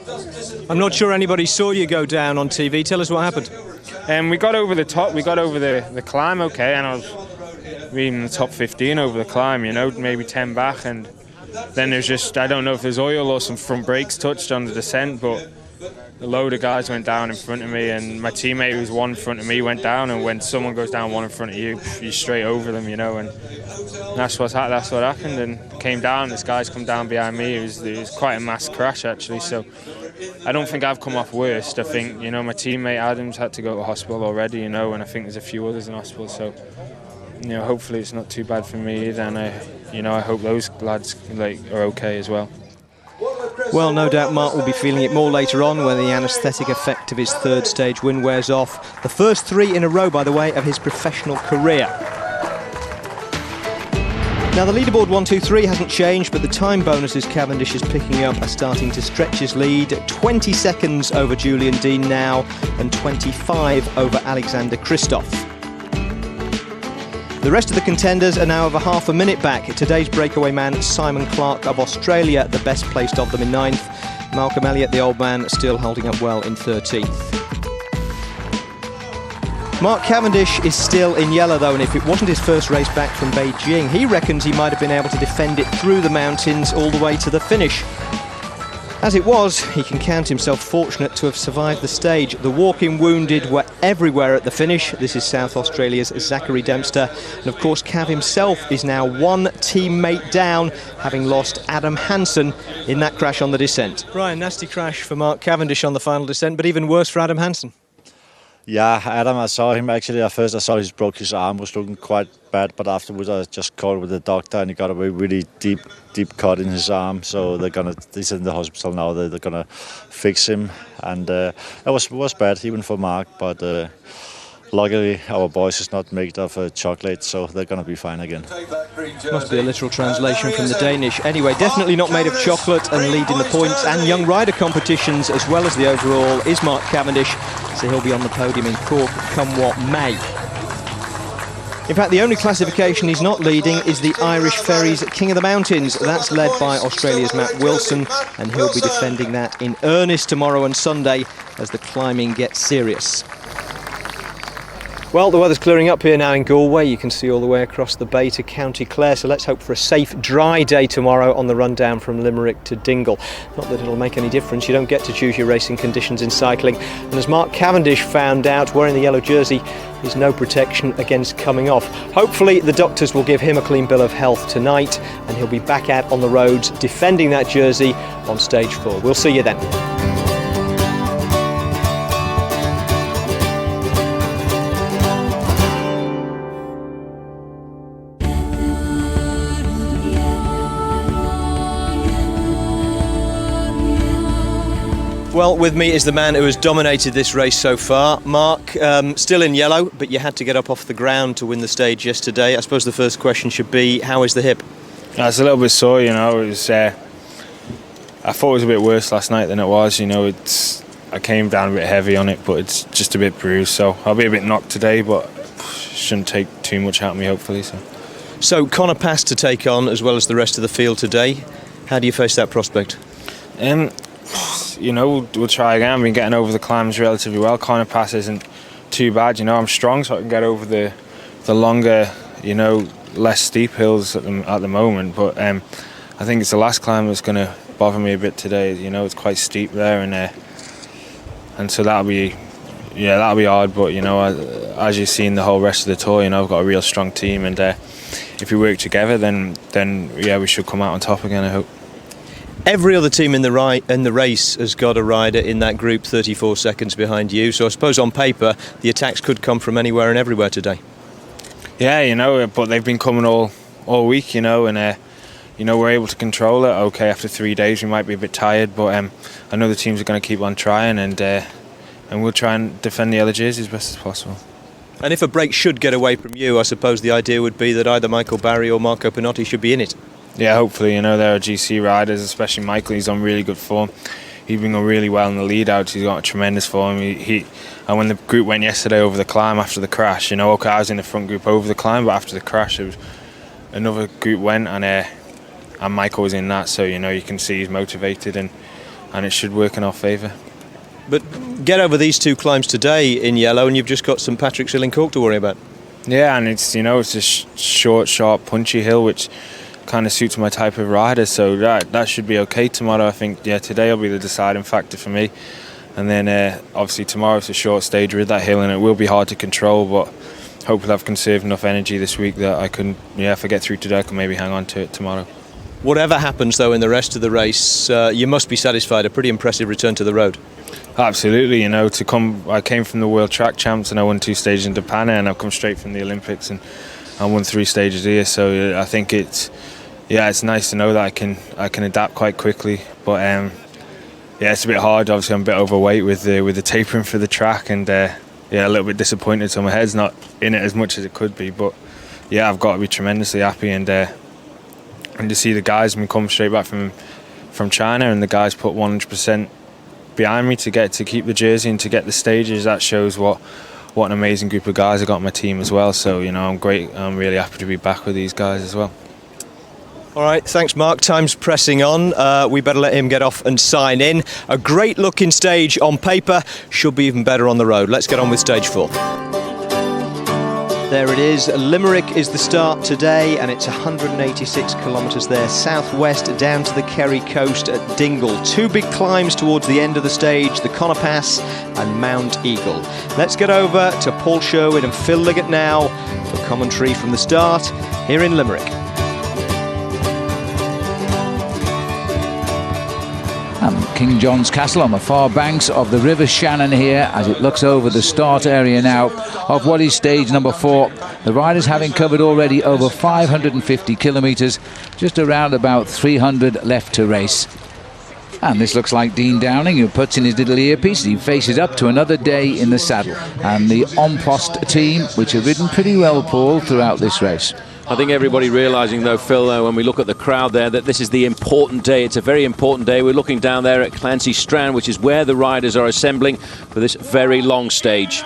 I'm not sure anybody saw you go down on TV. Tell us what happened. We got over the top, we got over the climb okay, and I was in the top 15 over the climb, you know, maybe 10 back, and then there's just, I don't know if there's oil or some front brakes touched on the descent, but a load of guys went down in front of me, and my teammate who was one in front of me went down, and when someone goes down one in front of you, you're straight over them, you know, and that's what happened, and came down, this guy's come down behind me. It was quite a mass crash actually, so I don't think I've come off worst. I think, you know, my teammate Adams had to go to hospital already, you know, and I think there's a few others in hospital, so, you know, hopefully it's not too bad for me either, and I hope those lads are okay as well. Well, no doubt Mark will be feeling it more later on when the anaesthetic effect of his third stage win wears off. The first 3 in a row, by the way, of his professional career. Now the leaderboard 1, 2, 3 hasn't changed, but the time bonuses Cavendish is picking up are starting to stretch his lead. 20 seconds over Julian Dean now, and 25 over Alexander Christoph. The rest of the contenders are now over half a minute back. Today's breakaway man, Simon Clark of Australia, the best placed of them in 9th. Malcolm Elliott, the old man, still holding up well in 13th. Mark Cavendish is still in yellow though, and if it wasn't his first race back from Beijing, he reckons he might have been able to defend it through the mountains all the way to the finish. As it was, he can count himself fortunate to have survived the stage. The walking wounded were everywhere at the finish. This is South Australia's Zachary Dempster. And of course, Cav himself is now one teammate down, having lost Adam Hansen in that crash on the descent. Brian, nasty crash for Mark Cavendish on the final descent, but even worse for Adam Hansen. Yeah, Adam, I saw him actually. At first I saw he broke his arm, was looking quite bad, but afterwards I just called with the doctor and he got a really deep cut in his arm. So he's in the hospital now, they're gonna fix him. And it was bad, even for Mark, but luckily our boys is not made of chocolate, so they're gonna be fine again. Must be a literal translation from the Danish. Anyway, definitely not made of chocolate and leading the points and young rider competitions as well as the overall is Mark Cavendish, so he'll be on the podium in Cork come what may. In fact, the only classification he's not leading is the Irish Ferries King of the Mountains. That's led by Australia's Matt Wilson, and he'll be defending that in earnest tomorrow and Sunday as the climbing gets serious. Well, the weather's clearing up here now in Galway. You can see all the way across the bay to County Clare, so let's hope for a safe, dry day tomorrow on the run down from Limerick to Dingle. Not that it'll make any difference, you don't get to choose your racing conditions in cycling. And as Mark Cavendish found out, wearing the yellow jersey is no protection against coming off. Hopefully the doctors will give him a clean bill of health tonight, and he'll be back out on the roads defending that jersey on stage 4. We'll see you then. Well, with me is the man who has dominated this race so far. Mark, still in yellow, but you had to get up off the ground to win the stage yesterday. I suppose the first question should be, how is the hip? It's a little bit sore, you know. It was, I thought it was a bit worse last night than it was, you know. I came down a bit heavy on it, but it's just a bit bruised. So I'll be a bit knocked today, but shouldn't take too much out of me, hopefully. So Connor passed to take on, as well as the rest of the field today. How do you face that prospect? You know, we'll try again. I've been getting over the climbs relatively well. Connor pass isn't too bad, you know. I'm strong, so I can get over the longer, you know, less steep hills at the moment. But I think it's the last climb that's going to bother me a bit today. You know, it's quite steep there, and so that'll be hard. But you know, as you've seen the whole rest of the tour, you know, I've got a real strong team, and if we work together, then yeah, we should come out on top again, I hope. Every other team in the race has got a rider in that group 34 seconds behind you, so I suppose on paper the attacks could come from anywhere and everywhere today. Yeah, you know, but they've been coming all week, you know, and you know, we're able to control it. Okay, after 3 days we might be a bit tired, but I know the teams are going to keep on trying, and we'll try and defend the other jerseys as best as possible. And if a break should get away from you, I suppose the idea would be that either Michael Barry or Marco Pinotti should be in it. Yeah, hopefully, you know, there are GC riders, especially Michael. He's on really good form. He's been going really well in the lead out. He's got a tremendous form. And when the group went yesterday over the climb after the crash, you know, okay, I was in the front group over the climb, but after the crash, another group went, and Michael was in that. So, you know, you can see he's motivated, and it should work in our favour. But get over these 2 climbs today in yellow, and you've just got St Patrick's Hill in Cork to worry about. Yeah, and it's, you know, it's a short, sharp, punchy hill, which kind of suits my type of rider, so that should be okay tomorrow. I think, yeah, today will be the deciding factor for me, and then obviously tomorrow it's a short stage with that hill, and it will be hard to control, but hopefully I've conserved enough energy this week that I can, yeah, if I get through today I can maybe hang on to it tomorrow. Whatever happens though in the rest of the race, you must be satisfied. A pretty impressive return to the road. Absolutely, you know, I came from the World Track Champs and I won 2 stages in Japan, and I've come straight from the Olympics and I won 3 stages here, so I think it's nice to know that I can adapt quite quickly. But yeah, it's a bit hard. Obviously, I'm a bit overweight with the tapering for the track, and yeah, a little bit disappointed. So my head's not in it as much as it could be. But yeah, I've got to be tremendously happy, and to see the guys come straight back from China, and the guys put 100% behind me to keep the jersey and to get the stages. That shows what an amazing group of guys I got on my team as well. So, you know, I'm great. I'm really happy to be back with these guys as well. All right, thanks Mark. Time's pressing on. We better let him get off and sign in. A great looking stage on paper, should be even better on the road. Let's get on with stage 4. There it is. Limerick is the start today, and it's 186 kilometres there, southwest down to the Kerry coast at Dingle. 2 big climbs towards the end of the stage, the Connor Pass and Mount Eagle. Let's get over to Paul Sherwen and Phil Liggett now for commentary from the start here in Limerick. King John's Castle on the far banks of the River Shannon here as it looks over the start area now of what is stage number 4. The riders having covered already over 550 kilometres, just around about 300 left to race. And this looks like Dean Downing, who puts in his little earpiece. He faces up to another day in the saddle. And the Ompost team, which have ridden pretty well, Paul, throughout this race. I think everybody realising, though, Phil, when we look at the crowd there, that this is the important day. It's a very important day. We're looking down there at Clancy Strand, which is where the riders are assembling for this very long stage.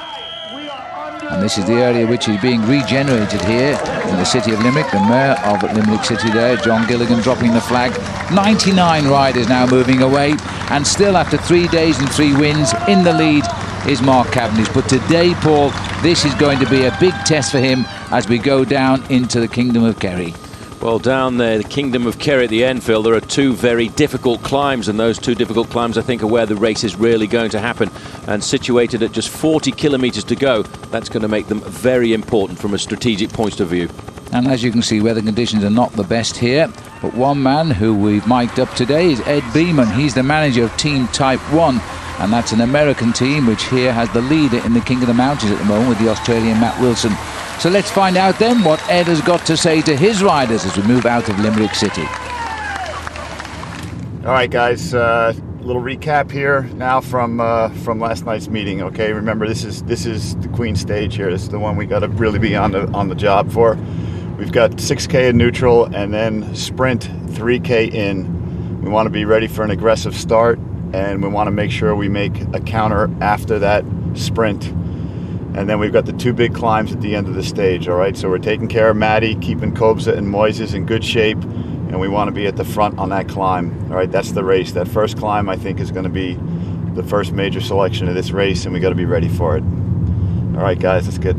And this is the area which is being regenerated here in the city of Limerick. The mayor of Limerick City there, John Gilligan, dropping the flag. 99 riders now moving away, and still after 3 days and 3 wins in the lead is Mark Cavendish. But today, Paul, This is going to be a big test for him as we go down into the Kingdom of Kerry. Well, down there, the Kingdom of Kerry at the end, Phil, there are two very difficult climbs, and those two difficult climbs, I think, are where the race is really going to happen. And situated at just 40 kilometres to go, that's going to make them very important from a strategic point of view. And as you can see, weather conditions are not the best here. But one man who we've mic'd up today is Ed Beeman. He's the manager of Team Type 1. And that's an American team which here has the leader in the King of the Mountains at the moment with the Australian Matt Wilson. So let's find out then what Ed has got to say to his riders as we move out of Limerick City. All right, guys, a little recap here now from last night's meeting. Okay, remember this is the Queen stage here. This is the one we got to really be on the job for. We've got 6K in neutral and then sprint 3K in. We want to be ready for an aggressive start, and we want to make sure we make a counter after that sprint. And then we've got the two big climbs at the end of the stage, all right? So we're taking care of Maddie, keeping Kobza and Moises in good shape, and we want to be at the front on that climb, all right? That's the race. That first climb, I think, is going to be the first major selection of this race, and we got to be ready for it. All right, guys, let's get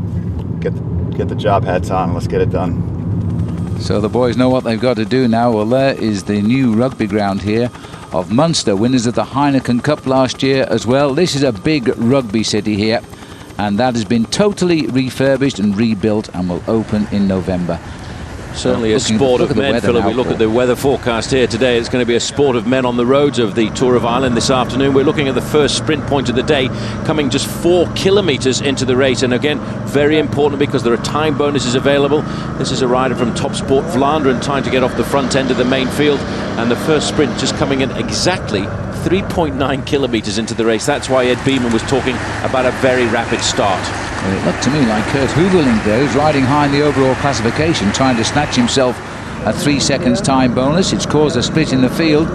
the job hats on, and let's get it done. So the boys know what they've got to do now. Well, there is the new rugby ground here of Munster, winners of the Heineken Cup last year as well. This is a big rugby city here, and that has been totally refurbished and rebuilt and will open in November. Certainly a sport of men, Philip. We look at the weather forecast here today. It's going to be a sport of men on the roads of the Tour of Ireland this afternoon. We're looking at the first sprint point of the day, coming just 4 kilometres into the race. And again, very important because there are time bonuses available. This is a rider from Top Sport Vlaanderen trying to get off the front end of the main field. And the first sprint just coming in exactly 3.9 kilometres into the race. That's why Ed Beeman was talking about a very rapid start. Well, it looked to me like Kurt Hooverling there, who's riding high in the overall classification, trying to snatch himself a 3 seconds time bonus. It's caused a split in the field.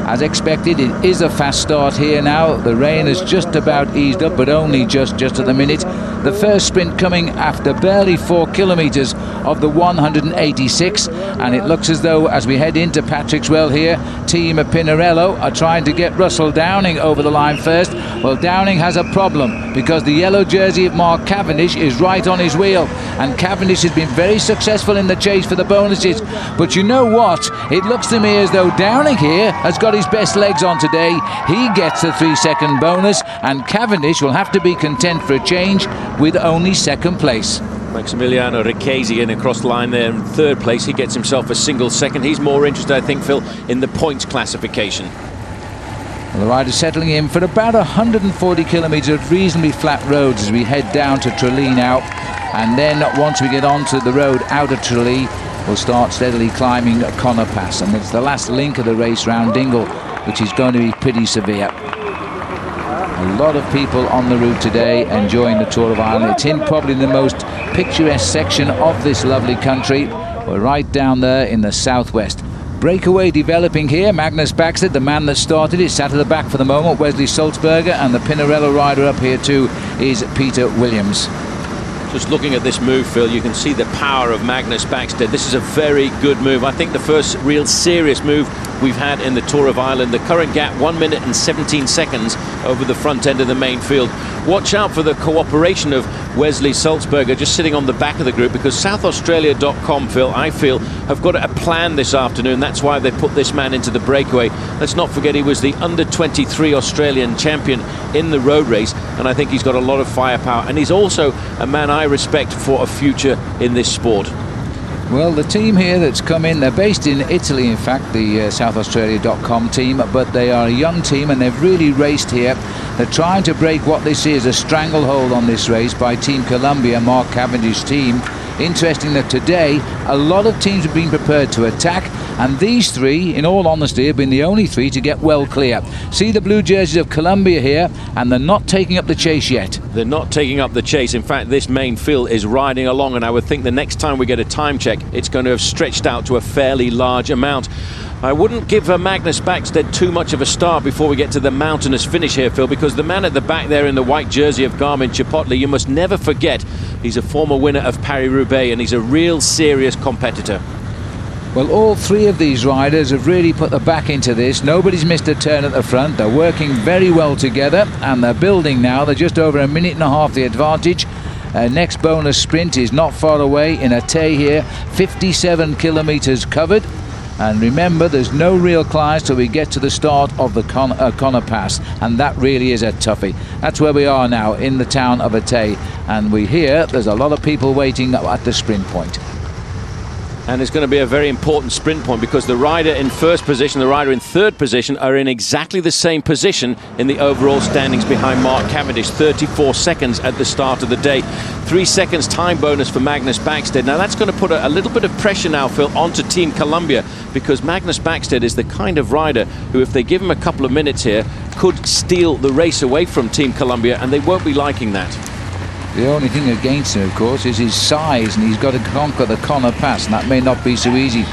As expected, it is a fast start here now. The rain has just about eased up, but only just at the minute. The first sprint coming after barely 4 kilometres of the 186, and it looks as though as we head into Patrick's Well here, Team Pinarello are trying to get Russell Downing over the line first. Well, Downing has a problem because the yellow jersey of Mark Cavendish is right on his wheel, and Cavendish has been very successful in the chase for the bonuses. But you know what? It looks to me as though Downing here has got his best legs on today. He gets a 3 second bonus, and Cavendish will have to be content for a change with only second place. Maximiliano Riccesi in across the line there in third place. He gets himself a single second. He's more interested, I think, Phil, in the points classification. Well, the rider's settling in for about 140 kilometres of reasonably flat roads as we head down to Tralee now. And then once we get onto the road out of Tralee, we'll start steadily climbing Connor Pass. And it's the last link of the race round Dingle, which is going to be pretty severe. A lot of people on the route today enjoying the Tour of Ireland. It's in probably the most picturesque section of this lovely country. We're right down there in the southwest. Breakaway developing here. Magnus Baxter, the man that started it, sat at the back for the moment. Wesley Sulzberger, and the Pinarello rider up here too is Peter Williams. Just looking at this move, Phil, you can see the power of Magnus Baxter. This is a very good move. I think the first real serious move we've had in the Tour of Ireland. The current gap, 1 minute and 17 seconds over the front end of the main field. Watch out for the cooperation of Wesley Sulzberger just sitting on the back of the group, because SouthAustralia.com, Phil, I feel, have got a plan this afternoon. That's why they put this man into the breakaway. Let's not forget he was the under-23 Australian champion in the road race, and I think he's got a lot of firepower, and he's also a man I respect for a future in this sport. Well, the team here that's come in, they're based in Italy, in fact, the SouthAustralia.com team, but they are a young team and they've really raced here. They're trying to break what they see as a stranglehold on this race by Team Columbia, Mark Cavendish's team. Interesting that today a lot of teams have been prepared to attack, and these three, in all honesty, have been the only three to get well clear. See the blue jerseys of Columbia here, and they're not taking up the chase yet. They're not taking up the chase. In fact, this main field is riding along, and I would think the next time we get a time check, it's going to have stretched out to a fairly large amount. I wouldn't give Magnus Baxter too much of a start before we get to the mountainous finish here, Phil, because the man at the back there in the white jersey of Garmin Chipotle, you must never forget he's a former winner of Paris-Roubaix, and he's a real serious competitor. Well, all three of these riders have really put their back into this. Nobody's missed a turn at the front. They're working very well together, and they're building now. They're just over a minute and a half the advantage. Next bonus sprint is not far away in Atay here, 57 kilometres covered. And remember, there's no real climbs till we get to the start of the Connor Pass, and that really is a toughie. That's where we are now, in the town of Atay, and we hear there's a lot of people waiting at the sprint point. And it's going to be a very important sprint point, because the rider in first position, the rider in third position are in exactly the same position in the overall standings behind Mark Cavendish. 34 seconds at the start of the day. 3 seconds time bonus for Magnus Backstedt. Now that's going to put a little bit of pressure now, Phil, onto Team Columbia, because Magnus Backstedt is the kind of rider who, if they give him a couple of minutes here, could steal the race away from Team Columbia, and they won't be liking that. The only thing against him, of course, is his size, and he's got to conquer the Connor Pass, and that may not be so easy.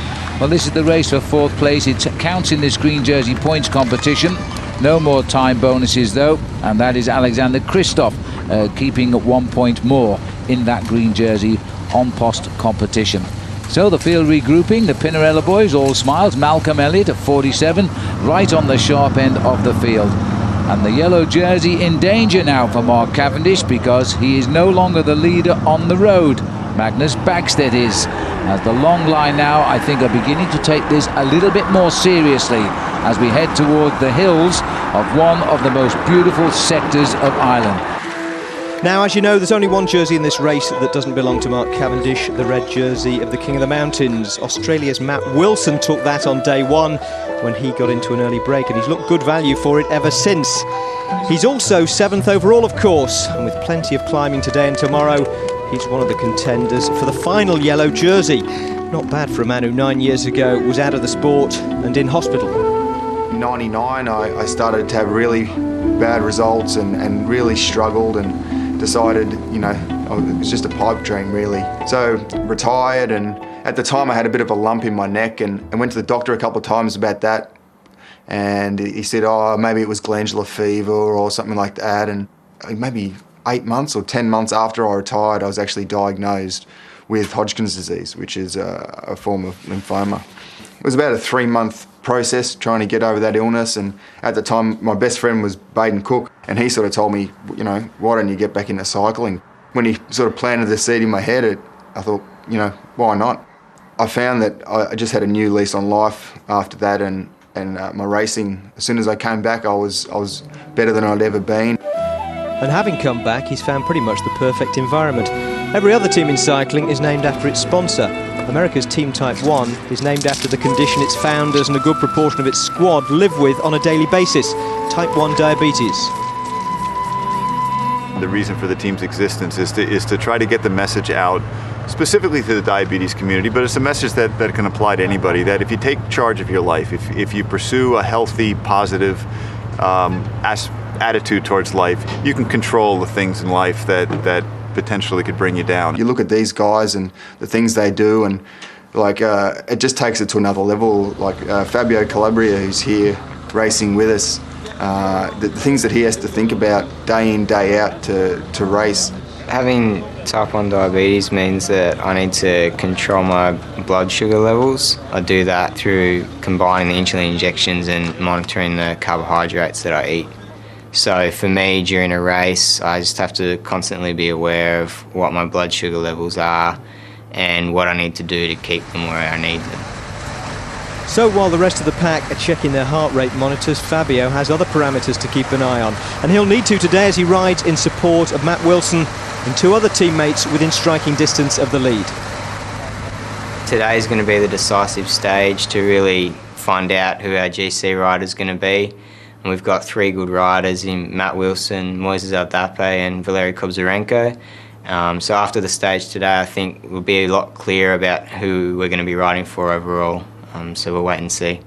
Well, this is the race for fourth place. It counts in this green jersey points competition. No more time bonuses, though, and that is Alexander Kristoff keeping 1 point more in that green jersey on post competition. So the field regrouping, the Pinarello boys, all smiles. Malcolm Elliott at 47, right on the sharp end of the field. And the yellow jersey in danger now for Mark Cavendish, because he is no longer the leader on the road. Magnus Backstedt is. As the long line now, I think, are beginning to take this a little bit more seriously as we head toward the hills of one of the most beautiful sectors of Ireland. Now, as you know, there's only one jersey in this race that doesn't belong to Mark Cavendish, the red jersey of the King of the Mountains. Australia's Matt Wilson took that on day one when he got into an early break, and he's looked good value for it ever since. He's also 7th overall, of course, and with plenty of climbing today and tomorrow, he's one of the contenders for the final yellow jersey. Not bad for a man who 9 years ago was out of the sport and in hospital. In '99, I started to have really bad results and really struggled, and decided, you know, it was just a pipe dream really. So retired, and at the time I had a bit of a lump in my neck, and went to the doctor a couple of times about that, and he said, oh, maybe it was glandular fever or something like that. And maybe 8 months or 10 months after I retired, I was actually diagnosed with Hodgkin's disease, which is a form of lymphoma. It was about a 3-month process trying to get over that illness, and at the time my best friend was Baden Cook, and he sort of told me, you know, why don't you get back into cycling? When he sort of planted the seed in my head, I thought, you know, why not? I found that I just had a new lease on life after that, and my racing, as soon as I came back, I was better than I'd ever been. And having come back, he's found pretty much the perfect environment. Every other team in cycling is named after its sponsor. America's Team Type 1 is named after the condition its founders and a good proportion of its squad live with on a daily basis, Type 1 diabetes. The reason for the team's existence is to try to get the message out, specifically to the diabetes community, but it's a message that can apply to anybody, that if you take charge of your life, if you pursue a healthy, positive attitude towards life, you can control the things in life that potentially could bring you down. You look at these guys and the things they do, and like it just takes it to another level. Like Fabio Calabria, who's here racing with us, the things that he has to think about day in, day out to race. Having type 1 diabetes means that I need to control my blood sugar levels. I do that through combining the insulin injections and monitoring the carbohydrates that I eat. So for me, during a race, I just have to constantly be aware of what my blood sugar levels are and what I need to do to keep them where I need them. So while the rest of the pack are checking their heart rate monitors, Fabio has other parameters to keep an eye on. And he'll need to today as he rides in support of Matt Wilson and 2 other teammates within striking distance of the lead. Today is going to be the decisive stage to really find out who our GC rider is going to be. And we've got 3 good riders in Matt Wilson, Moises Aldape and Valery Kobzarenko. So after the stage today, I think we'll be a lot clearer about who we're going to be riding for overall. So we'll wait and see.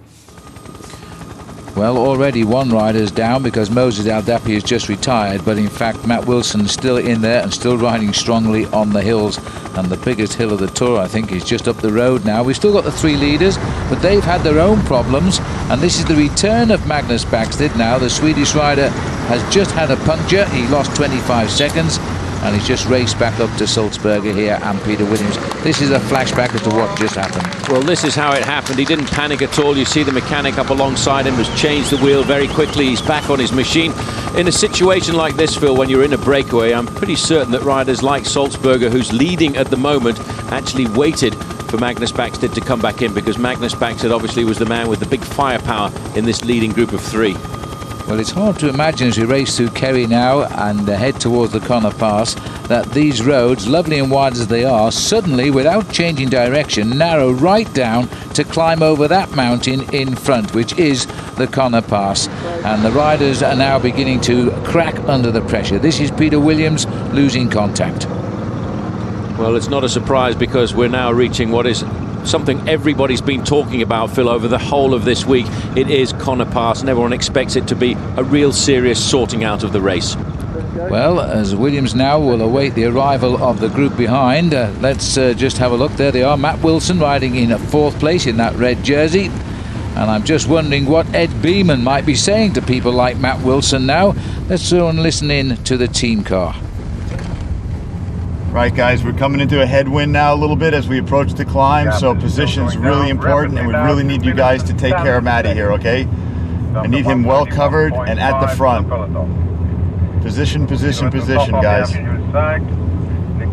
Well, already one rider's down because Moses Aldape has just retired, but in fact Matt Wilson's still in there and still riding strongly on the hills, and the biggest hill of the tour I think is just up the road now. We've still got the 3 leaders, but they've had their own problems, and this is the return of Magnus Backstedt now. The Swedish rider has just had a puncture. He lost 25 seconds. and he's just raced back up to Salzberger here and Peter Williams. This is a flashback as to what just happened. Well, this is how it happened. He didn't panic at all. You see the mechanic up alongside him has changed the wheel very quickly. He's back on his machine. In a situation like this, Phil, when you're in a breakaway, I'm pretty certain that riders like Salzberger, who's leading at the moment, actually waited for Magnus Backstedt to come back in, because Magnus Backstedt obviously was the man with the big firepower in this leading group of 3. Well, it's hard to imagine as we race through Kerry now and head towards the Connor Pass that these roads, lovely and wide as they are, suddenly, without changing direction, narrow right down to climb over that mountain in front, which is the Connor Pass. And the riders are now beginning to crack under the pressure. This is Peter Williams losing contact. Well, it's not a surprise, because we're now reaching what is something everybody's been talking about, Phil, over the whole of this week. It is Connor Pass, and everyone expects it to be a real serious sorting out of the race. Well, as Williams now will await the arrival of the group behind, let's just have a look. There they are, Matt Wilson riding in 4th place in that red jersey. And I'm just wondering what Ed Beeman might be saying to people like Matt Wilson now. Let's go and listen in to the team car. Right, guys, we're coming into a headwind now a little bit as we approach the climb, so position's really important, and we really need you guys to take care of Matty here, okay? I need him well covered and at the front. Position, position, position, guys.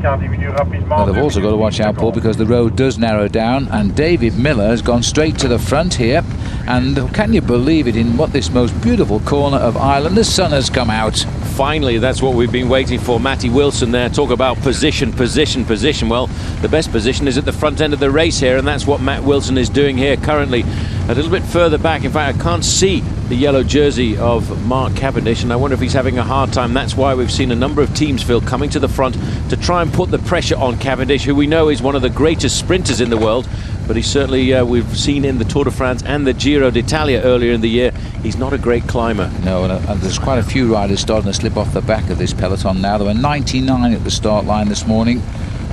Well, they've also got to watch out, Paul, because the road does narrow down, and David Miller has gone straight to the front here. And can you believe it, in what this most beautiful corner of Ireland, the sun has come out. Finally, that's what we've been waiting for. Matty Wilson there, talk about position, position, position. Well, the best position is at the front end of the race here, and that's what Matt Wilson is doing here currently. A little bit further back, in fact, I can't see the yellow jersey of Mark Cavendish, and I wonder if he's having a hard time. That's why we've seen a number of teams, Phil, coming to the front to try and put the pressure on Cavendish, who we know is one of the greatest sprinters in the world, but he's certainly, we've seen in the Tour de France and the Giro d'Italia earlier in the year, he's not a great climber. No, and there's quite a few riders starting to slip off the back of this peloton now. There were 99 at the start line this morning.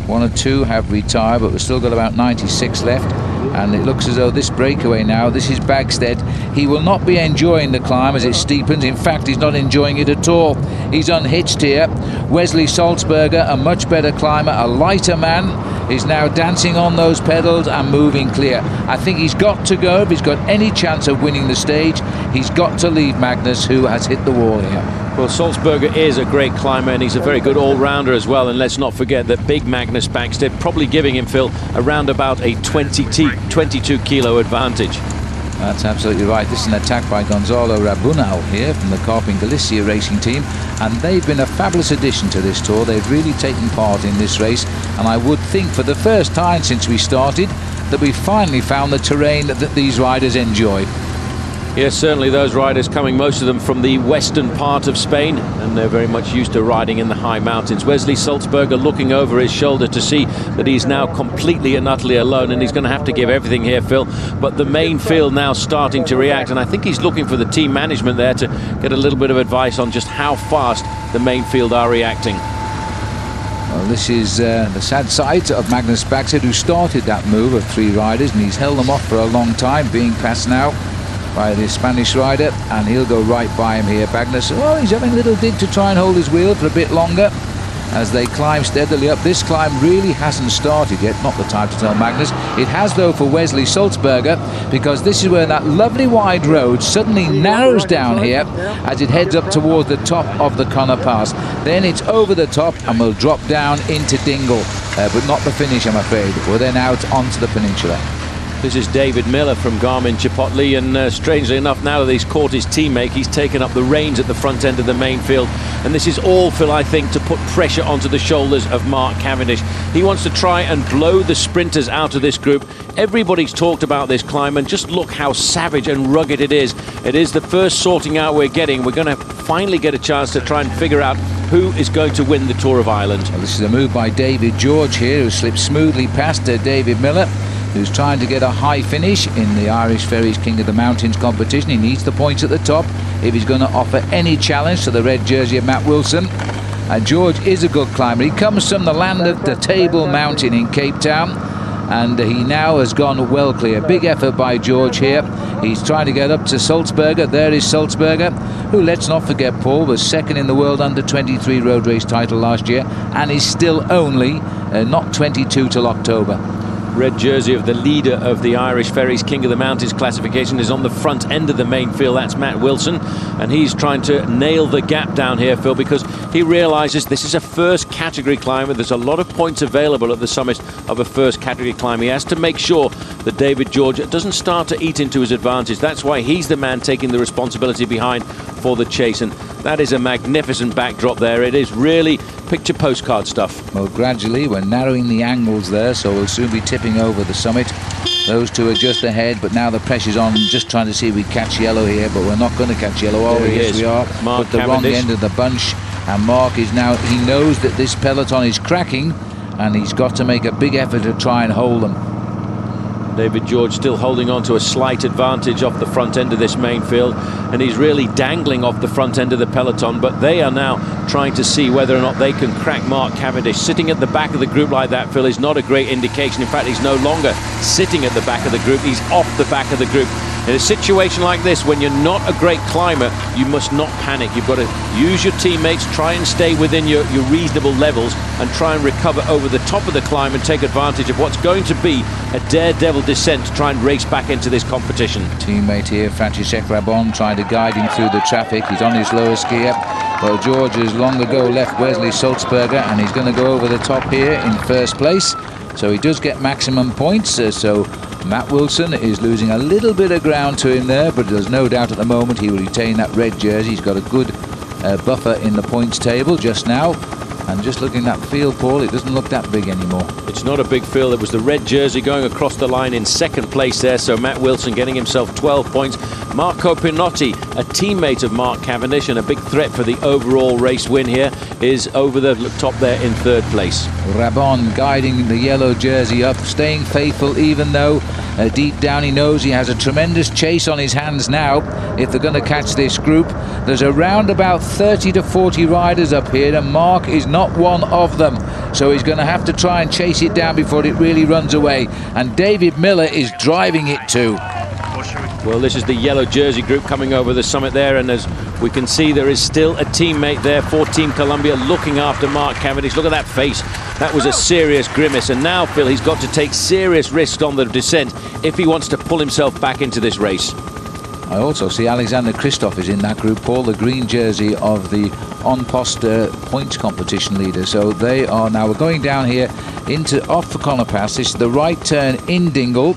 1 or 2 have retired, but we've still got about 96 left. And it looks as though this breakaway now, this is Backstedt, he will not be enjoying the climb as it steepens. In fact, he's not enjoying it at all. He's unhitched here. Wesley Salzberger, a much better climber, a lighter man, is now dancing on those pedals and moving clear. I think he's got to go. If he's got any chance of winning the stage, he's got to leave Magnus, who has hit the wall here. Well, Salzberger is a great climber, and he's a very good all-rounder as well. And let's not forget that big Magnus Backstedt probably giving him, Phil, around about a 22 kilo advantage. That's absolutely right. This is an attack by Gonzalo Rabunal here from the Carping Galicia racing team, and they've been a fabulous addition to this tour. They've really taken part in this race, and I would think for the first time since we started that we finally found the terrain that these riders enjoy. Yes, certainly those riders coming, most of them from the western part of Spain, and they're very much used to riding in the high mountains. Wesley Salzberger looking over his shoulder to see that he's now completely and utterly alone, and he's going to have to give everything here, Phil. But the main field now starting to react, and I think he's looking for the team management there to get a little bit of advice on just how fast the main field are reacting. Well, this is the sad side of Magnus Backstedt, who started that move of 3 riders, and he's held them off for a long time, being passed now by the Spanish rider, and he'll go right by him here. Magnus, oh, he's having a little dig to try and hold his wheel for a bit longer as they climb steadily up. This climb really hasn't started yet, not the time to tell Magnus. It has, though, for Wesley Salzberger, because this is where that lovely wide road suddenly narrows down here as it heads up towards the top of the Connor Pass. Then it's over the top and will drop down into Dingle, but not the finish, I'm afraid. We're then out onto the peninsula. This is David Miller from Garmin Chipotle, and strangely enough, now that he's caught his teammate, he's taken up the reins at the front end of the main field. And this is all, Phil, I think, to put pressure onto the shoulders of Mark Cavendish. He wants to try and blow the sprinters out of this group. Everybody's talked about this climb, and just look how savage and rugged it is. It is the first sorting out we're getting. We're going to finally get a chance to try and figure out who is going to win the Tour of Ireland. Well, this is a move by David George here, who slipped smoothly past David Miller, who's trying to get a high finish in the Irish Ferries King of the Mountains competition. He needs the points at the top if he's going to offer any challenge to the red jersey of Matt Wilson. And George is a good climber. He comes from the land of the Table Mountain in Cape Town, and he now has gone well clear. Big effort by George here. He's trying to get up to Salzberger. There is Salzberger, who, let's not forget, Paul, was second in the world under-23 road race title last year and is still only not 22 till October. Red jersey of the leader of the Irish Ferries King of the Mountains classification is on the front end of the main field. That's Matt Wilson, and he's trying to nail the gap down here, Phil, because he realises this is a first category climber. There's a lot of points available at the summit of a first category climb. He has to make sure that David George doesn't start to eat into his advantage. That's why he's the man taking the responsibility behind for the chase, and that is a magnificent backdrop there. It is really picture postcard stuff. Well, gradually we're narrowing the angles there, so we'll soon be tipping over the summit. Those two are just ahead, but now the pressure's on, just trying to see if we catch yellow here, but we're not going to catch yellow. Oh, yes, we are. Mark But the wrong end of the bunch, and Mark is now, he knows that this peloton is cracking, and he's got to make a big effort to try and hold them. David George still holding on to a slight advantage off the front end of this main field, and he's really dangling off the front end of the peloton, but they are now trying to see whether or not they can crack Mark Cavendish. Sitting at the back of the group like that, Phil, is not a great indication. In fact, he's no longer sitting at the back of the group, he's off the back of the group. In a situation like this, when you're not a great climber, you must not panic. You've got to use your teammates, try and stay within your reasonable levels, and try and recover over the top of the climb and take advantage of what's going to be a daredevil descent to try and race back into this competition. Teammate here, Francesek Rabon, trying to guide him through the traffic. He's on his lowest gear. Well, George has long ago left Wesley Salzberger, and he's going to go over the top here in first place. So he does get maximum points. So Matt Wilson is losing a little bit of ground to him there, but there's no doubt at the moment he will retain that red jersey. He's got a good buffer in the points table just now. And just looking at that field, Paul, it doesn't look that big anymore. It's not a big field. It was the red jersey going across the line in second place there, so Matt Wilson getting himself 12 points. Marco Pinotti, a teammate of Mark Cavendish and a big threat for the overall race win here, is over the top there in third place. Rabon guiding the yellow jersey up, staying faithful even though deep down he knows he has a tremendous chase on his hands now if they're going to catch this group. There's around about 30 to 40 riders up here, and Mark is not one of them, so he's going to have to try and chase it down before it really runs away, and David Miller is driving it too. Well, this is the yellow jersey group coming over the summit there, and as we can see, there is still a teammate there for Team Columbia looking after Mark Cavendish. Look at that face. That was a serious grimace, and now, Phil, he's got to take serious risks on the descent if he wants to pull himself back into this race. I also see Alexander Kristoff is in that group, Paul, the green jersey of the On Post points competition leader. So they are now, we're going down here into off the Connor Pass. This is the right turn in Dingle.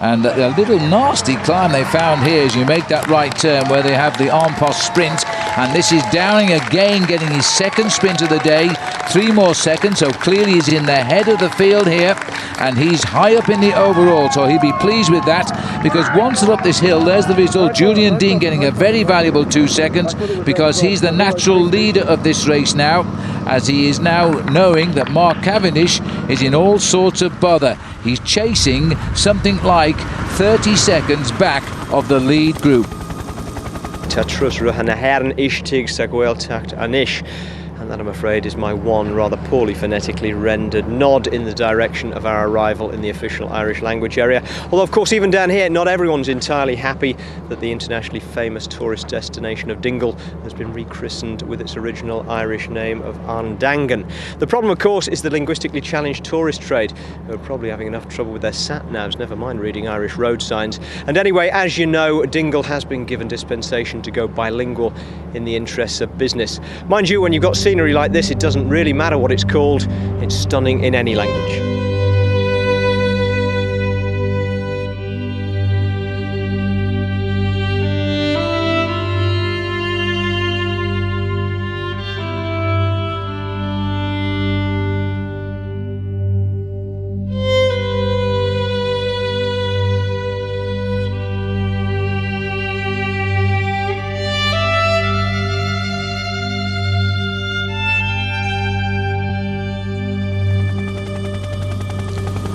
And a little nasty climb they found here as you make that right turn where they have the En Post sprint. And this is Downing again, getting his second sprint of the day. 3 more seconds, so clearly he's in the head of the field here. And he's high up in the overall, so he'll be pleased with that, because once they're up this hill, there's the result. Julian Dean getting a very valuable 2 seconds, because he's the natural leader of this race now, as he is now knowing that Mark Cavendish is in all sorts of bother. He's chasing something like 30 seconds back of the lead group. Tatrus Ruhanaharan Ishtig Sagwel Takt Anish. And that, I'm afraid, is my one rather poorly phonetically rendered nod in the direction of our arrival in the official Irish language area. Although, of course, even down here, not everyone's entirely happy that the internationally famous tourist destination of Dingle has been rechristened with its original Irish name of Arndangan. The problem, of course, is the linguistically challenged tourist trade, who are probably having enough trouble with their sat-navs, never mind reading Irish road signs. And anyway, as you know, Dingle has been given dispensation to go bilingual in the interests of business. Mind you, when you've got scenery like this, it doesn't really matter what it's called. It's stunning in any language.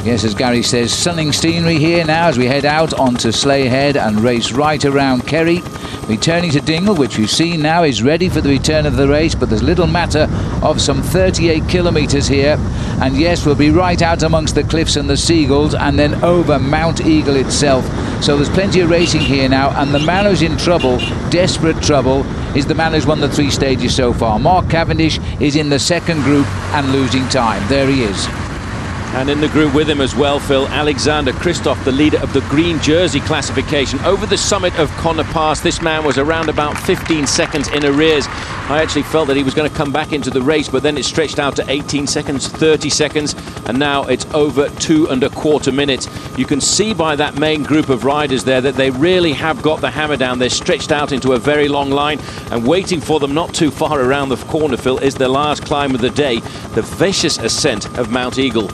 Yes, as Gary says, stunning scenery here now as we head out onto Sleigh Head and race right around Kerry. Returning to Dingle, which we've seen now is ready for the return of the race, but there's little matter of some 38 kilometres here. and yes, we'll be right out amongst the cliffs and the seagulls and then over Mount Eagle itself. So there's plenty of racing here now, and the man who's in trouble, desperate trouble, is the man who's won the 3 stages so far. Mark Cavendish is in the second group and losing time. There he is. And in the group with him as well, Phil, Alexander Kristoff, the leader of the green jersey classification. Over the summit of Connor Pass, this man was around about 15 seconds in arrears. I actually felt that he was going to come back into the race, but then it stretched out to 18 seconds, 30 seconds, and now it's over 2¼ minutes. You can see by that main group of riders there that they really have got the hammer down. They're stretched out into a very long line, and waiting for them not too far around the corner, Phil, is the last climb of the day, the vicious ascent of Mount Eagle.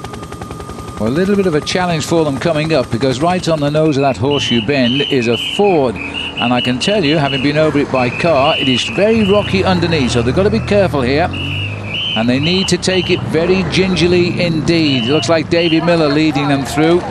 Well, a little bit of a challenge for them coming up, because right on the nose of that horseshoe bend is a ford, and I can tell you, having been over it by car, it is very rocky underneath, so they've got to be careful here, and they need to take it very gingerly indeed. It looks like David Miller leading them through.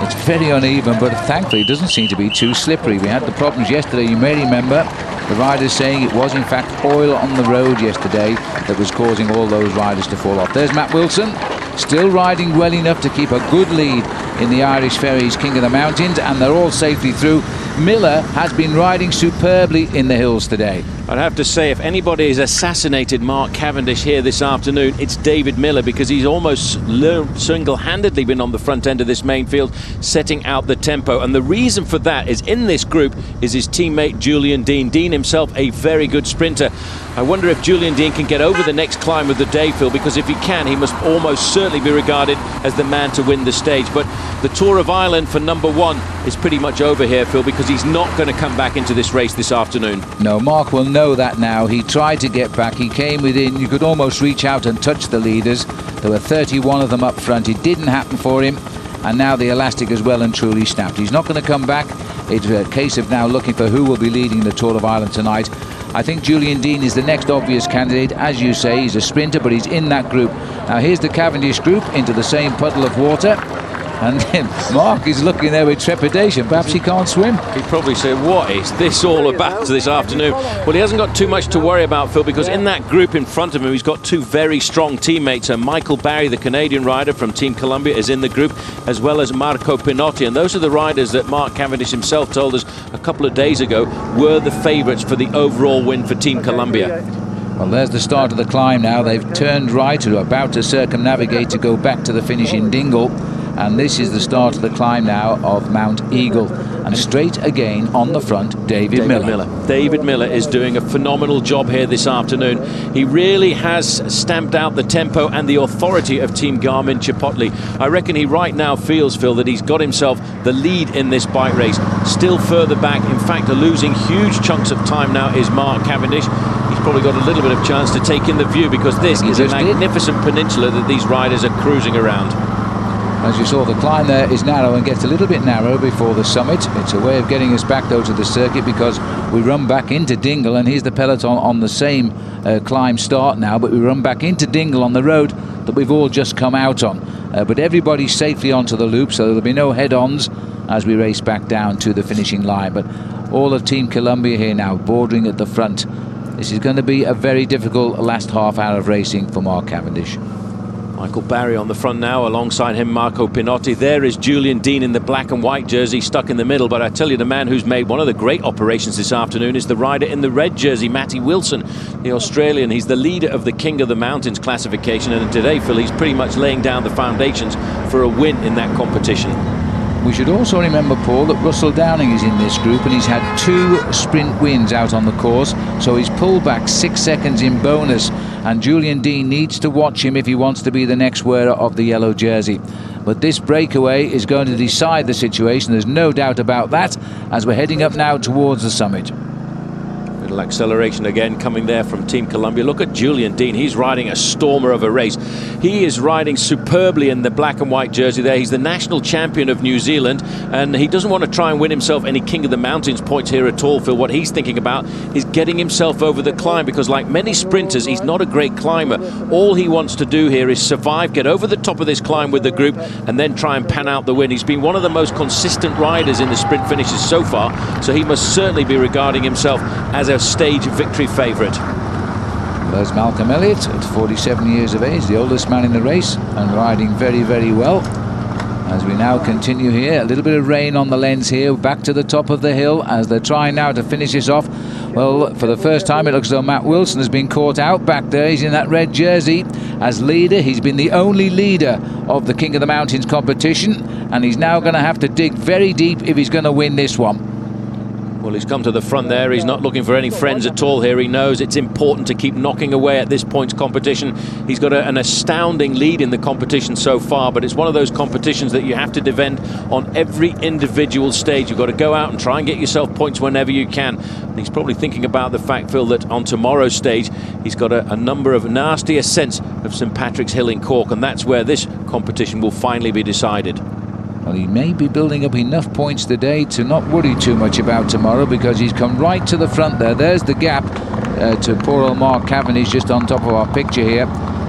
It's very uneven, but thankfully it doesn't seem to be too slippery. We had the problems yesterday, you may remember, the riders saying it was in fact oil on the road yesterday that was causing all those riders to fall off. There's Matt Wilson, still riding well enough to keep a good lead in the Irish Ferries King of the Mountains, and they're all safely through. Miller has been riding superbly in the hills today. I'd have to say, if anybody has assassinated Mark Cavendish here this afternoon, it's David Miller, because he's almost single-handedly been on the front end of this main field, setting out the tempo. And the reason for that is, in this group is his teammate Julian Dean. Dean himself, a very good sprinter. I wonder if Julian Dean can get over the next climb of the day, Phil, because if he can, he must almost certainly be regarded as the man to win the stage. But the Tour of Ireland for number 1 is pretty much over here, Phil, because he's not going to come back into this race this afternoon. No, Mark will know that now. He tried to get back, he came within, you could almost reach out and touch the leaders. There were 31 of them up front. It didn't happen for him, and now the elastic has well and truly snapped. He's not going to come back. It's a case of now looking for who will be leading the Tour of Ireland tonight. I think Julian Dean is the next obvious candidate. As you say, he's a sprinter, but he's in that group. Now here's the Cavendish group into the same puddle of water. And then Mark is looking there with trepidation. Perhaps he can't swim. He'd probably say, what is this all about this afternoon? Well, he hasn't got too much to worry about, Phil, because in that group in front of him, he's got 2 very strong teammates. And Michael Barry, the Canadian rider from Team Columbia, is in the group, as well as Marco Pinotti. And those are the riders that Mark Cavendish himself told us a couple of days ago were the favourites for the overall win for Team Columbia. Well, there's the start of the climb now. They've turned right, are about to circumnavigate to go back to the finish in Dingle. And this is the start of the climb now of Mount Eagle. And straight again on the front, David Miller. David Miller is doing a phenomenal job here this afternoon. He really has stamped out the tempo and the authority of Team Garmin Chipotle. I reckon he right now feels, Phil, that he's got himself the lead in this bike race. Still further back, in fact, losing huge chunks of time now is Mark Cavendish. He's probably got a little bit of chance to take in the view, because this is a magnificent peninsula that these riders are cruising around. As you saw, the climb there is narrow and gets a little bit narrow before the summit. It's a way of getting us back, though, to the circuit, because we run back into Dingle, and here's the peloton on the same climb start now, but we run back into Dingle on the road that we've all just come out on. But everybody's safely onto the loop, so there'll be no head-ons as we race back down to the finishing line. But all of Team Columbia here now, bordering at the front. This is going to be a very difficult last half hour of racing for Mark Cavendish. Michael Barry on the front now, alongside him Marco Pinotti. There is Julian Dean in the black and white jersey, stuck in the middle. But I tell you, the man who's made one of the great operations this afternoon is the rider in the red jersey, Matty Wilson, the Australian. He's the leader of the King of the Mountains classification, and today, Phil, he's pretty much laying down the foundations for a win in that competition. We should also remember, Paul, that Russell Downing is in this group, and he's had 2 sprint wins out on the course, so he's pulled back 6 seconds in bonus, and Julian Dean needs to watch him if he wants to be the next wearer of the yellow jersey. But this breakaway is going to decide the situation, there's no doubt about that, as we're heading up now towards the summit. Little acceleration again coming there from Team Columbia. Look at Julian Dean. He's riding a stormer of a race. He is riding superbly in the black and white jersey there. He's the national champion of New Zealand, and he doesn't want to try and win himself any King of the Mountains points here at all, Phil. What he's thinking about is getting himself over the climb, because like many sprinters, he's not a great climber. All he wants to do here is survive, get over the top of this climb with the group, and then try and pan out the win. He's been one of the most consistent riders in the sprint finishes so far, so he must certainly be regarding himself as a stage victory favourite. There's Malcolm Elliott at 47 years of age, the oldest man in the race, and riding very, very well. As we now continue here, a little bit of rain on the lens here, back to the top of the hill as they're trying now to finish this off. Well, for the first time it looks as though Matt Wilson has been caught out back there. He's in that red jersey as leader. He's been the only leader of the King of the Mountains competition, and he's now going to have to dig very deep if he's going to win this one. Well, he's come to the front there. He's not looking for any friends at all here. He knows it's important to keep knocking away at this points competition. He's got an astounding lead in the competition so far, but it's one of those competitions that you have to defend on every individual stage. You've got to go out and try and get yourself points whenever you can. And he's probably thinking about the fact, Phil, that on tomorrow's stage, he's got a number of nasty ascents of St Patrick's Hill in Cork, and that's where this competition will finally be decided. Well, he may be building up enough points today to not worry too much about tomorrow, because he's come right to the front there. There's the gap to poor old Mark Cavendish just on top of our picture here.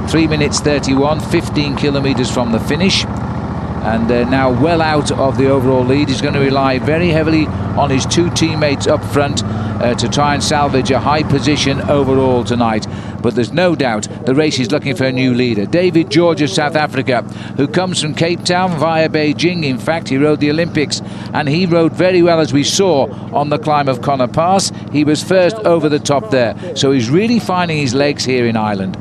3 minutes 31, 15 kilometres from the finish. And now well out of the overall lead. He's going to rely very heavily on his two teammates up front to try and salvage a high position overall tonight. But there's no doubt the race is looking for a new leader. David George of South Africa, who comes from Cape Town via Beijing. In fact, he rode the Olympics, and he rode very well, as we saw on the climb of Connor Pass. He was first over the top there, so he's really finding his legs here in Ireland.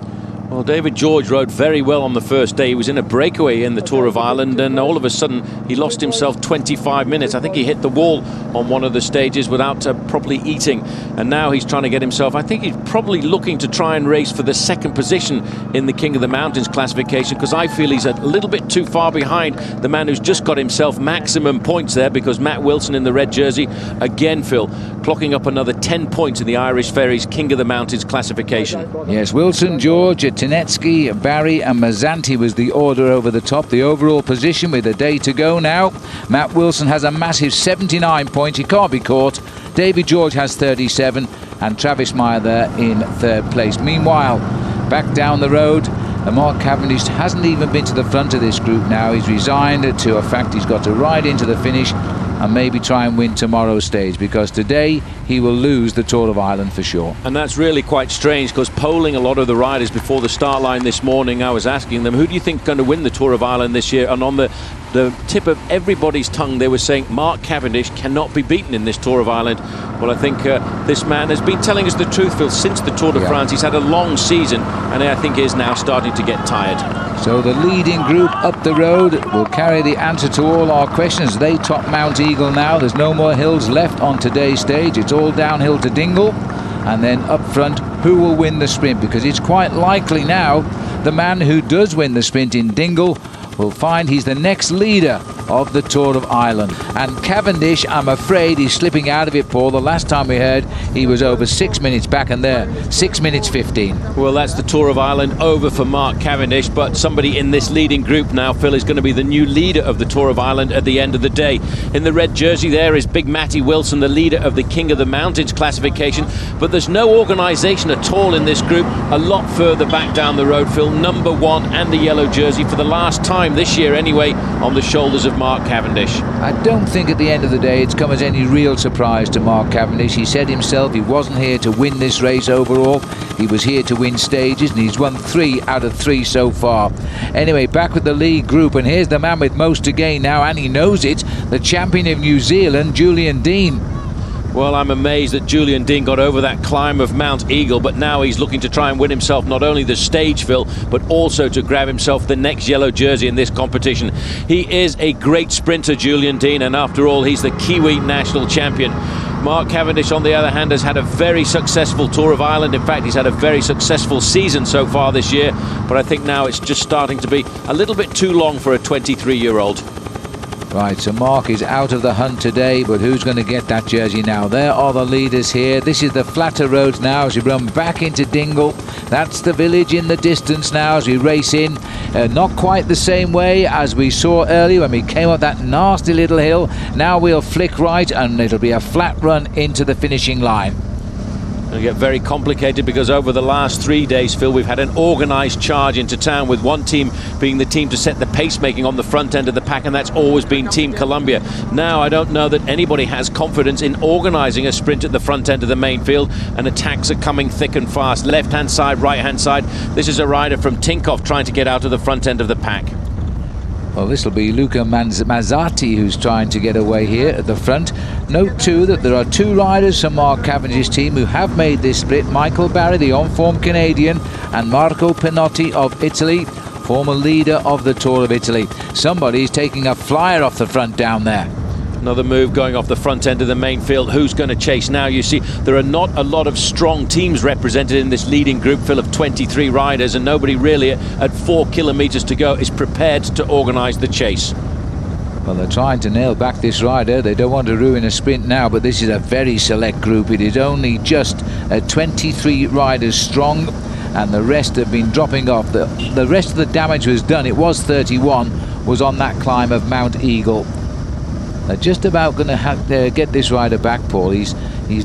Well, David George rode very well on the first day. He was in a breakaway in the Tour of Ireland, and all of a sudden he lost himself 25 minutes. I think he hit the wall on one of the stages without properly eating, and now he's trying to get himself. I think he's probably looking to try and race for the second position in the King of the Mountains classification, because I feel he's a little bit too far behind the man who's just got himself maximum points there, because Matt Wilson in the red jersey, again, Phil, clocking up another 10 points in the Irish Ferries King of the Mountains classification. Yes, Wilson, George, Tinetsky, Barry and Mazzanti was the order over the top. The overall position with a day to go now. Matt Wilson has a massive 79 points. He can't be caught. David George has 37 and Travis Meyer there in third place. Meanwhile, back down the road, Mark Cavendish hasn't even been to the front of this group now. He's resigned to a fact he's got to ride into the finish and maybe try and win tomorrow's stage, because today he will lose the Tour of Ireland for sure. And that's really quite strange, because polling a lot of the riders before the start line this morning, I was asking them, who do you think is going to win the Tour of Ireland this year? And on the tip of everybody's tongue, they were saying Mark Cavendish cannot be beaten in this Tour of Ireland. Well, I think this man has been telling us the truth, Phil, since the Tour de France. He's had a long season, and I think is now starting to get tired. So the leading group up the road will carry the answer to all our questions. They top Mount Eagle now. There's no more hills left on today's stage. It's all downhill to Dingle. And then up front, who will win the sprint? Because it's quite likely now the man who does win the sprint in Dingle will find he's the next leader of the Tour of Ireland. And Cavendish, I'm afraid, he's slipping out of it, Paul. The last time we heard, he was over 6 minutes back and there, 6 minutes 15. Well, that's the Tour of Ireland over for Mark Cavendish, but somebody in this leading group now, Phil, is going to be the new leader of the Tour of Ireland at the end of the day. In the red jersey there is Big Matty Wilson, the leader of the King of the Mountains classification, but there's no organisation at all in this group. A lot further back down the road, Phil, number one and the yellow jersey for the last time this year anyway, on the shoulders of Mark Cavendish. I don't think at the end of the day it's come as any real surprise to Mark Cavendish. He said himself he wasn't here to win this race overall. He was here to win stages, and he's won 3 out of 3 so far. Anyway, back with the lead group, and here's the man with most to gain now, and he knows it, the champion of New Zealand, Julian Dean. Well, I'm amazed that Julian Dean got over that climb of Mount Eagle, but now he's looking to try and win himself not only the stage, Phil, but also to grab himself the next yellow jersey in this competition. He is a great sprinter, Julian Dean, and after all, he's the Kiwi national champion. Mark Cavendish, on the other hand, has had a very successful Tour of Ireland. In fact, he's had a very successful season so far this year, but I think now it's just starting to be a little bit too long for a 23-year-old. Right, so Mark is out of the hunt today, but who's going to get that jersey now? There are the leaders here. This is the flatter roads now as we run back into Dingle. That's the village in the distance now as we race in. Not quite the same way as we saw earlier when we came up that nasty little hill. Now we'll flick right and it'll be a flat run into the finishing line. It'll get very complicated because over the last 3 days, Phil, we've had an organised charge into town, with one team being the team to set the pacemaking on the front end of the pack, and that's always been Team Columbia. Now, I don't know that anybody has confidence in organising a sprint at the front end of the main field, and attacks are coming thick and fast. Left-hand side, right-hand side. This is a rider from Tinkoff trying to get out of the front end of the pack. Well, this will be Luca Mazzati who's trying to get away here at the front. Note too that there are 2 riders from Mark Cavendish's team who have made this split. Michael Barry, the on-form Canadian, and Marco Pinotti of Italy, former leader of the Tour of Italy. Somebody's taking a flyer off the front down there. Another move going off the front end of the main field. Who's going to chase now? You see, there are not a lot of strong teams represented in this leading group, Phil, of 23 riders, and nobody really at 4 kilometres to go is prepared to organise the chase. Well, they're trying to nail back this rider. They don't want to ruin a sprint now, but this is a very select group. It is only just 23 riders strong, and the rest have been dropping off. The rest of the damage was done. It was 31, was on that climb of Mount Eagle. They're just about going to get this rider back, Paul. He's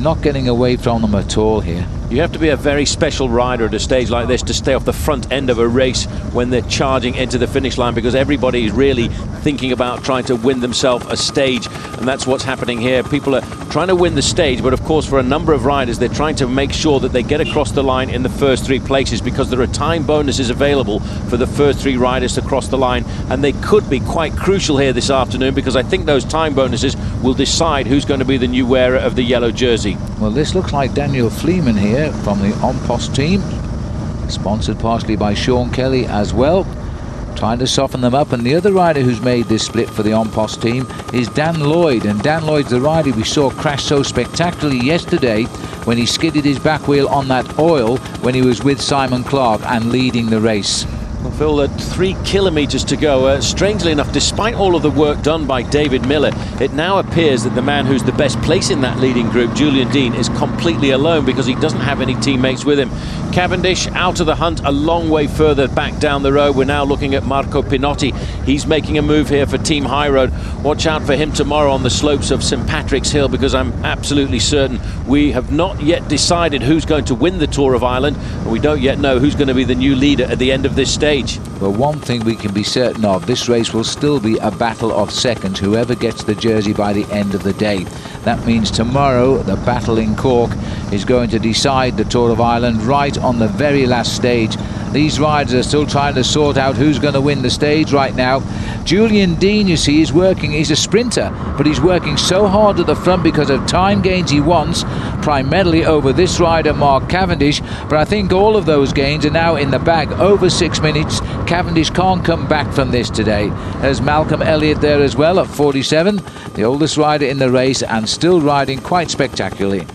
not getting away from them at all here. You have to be a very special rider at a stage like this to stay off the front end of a race when they're charging into the finish line, because everybody is really thinking about trying to win themselves a stage, and that's what's happening here. People are trying to win the stage, but of course for a number of riders they're trying to make sure that they get across the line in the first 3 places, because there are time bonuses available for the first 3 riders to cross the line, and they could be quite crucial here this afternoon, because I think those time bonuses will decide who's going to be the new wearer of the yellow jersey. Well, this looks like Daniel Fleeman here from the On-Post team, sponsored partially by Sean Kelly as well, trying to soften them up. And the other rider who's made this split for the On-Post team is Dan Lloyd, and Dan Lloyd's the rider we saw crash so spectacularly yesterday when he skidded his back wheel on that oil when he was with Simon Clark and leading the race. Well, Phil, at 3 kilometres to go, strangely enough, despite all of the work done by David Miller, it now appears that the man who's the best place in that leading group, Julian Dean, is completely alone because he doesn't have any teammates with him. Cavendish out of the hunt a long way further back down the road. We're now looking at Marco Pinotti. He's making a move here for Team High Road. Watch out for him tomorrow on the slopes of St Patrick's Hill, because I'm absolutely certain we have not yet decided who's going to win the Tour of Ireland, and we don't yet know who's going to be the new leader at the end of this stage. Well, one thing we can be certain of, this race will still be a battle of seconds, whoever gets the jersey by the end of the day. That means tomorrow the battle in Cork is going to decide the Tour of Ireland right on the very last stage. These riders are still trying to sort out who's going to win the stage right now. Julian Dean, you see, is working. He's a sprinter, but he's working so hard at the front because of time gains he wants, primarily over this rider, Mark Cavendish. But I think all of those gains are now in the bag. Over 6 minutes. Cavendish can't come back from this today. There's Malcolm Elliott there as well at 47, the oldest rider in the race, and still riding quite spectacularly.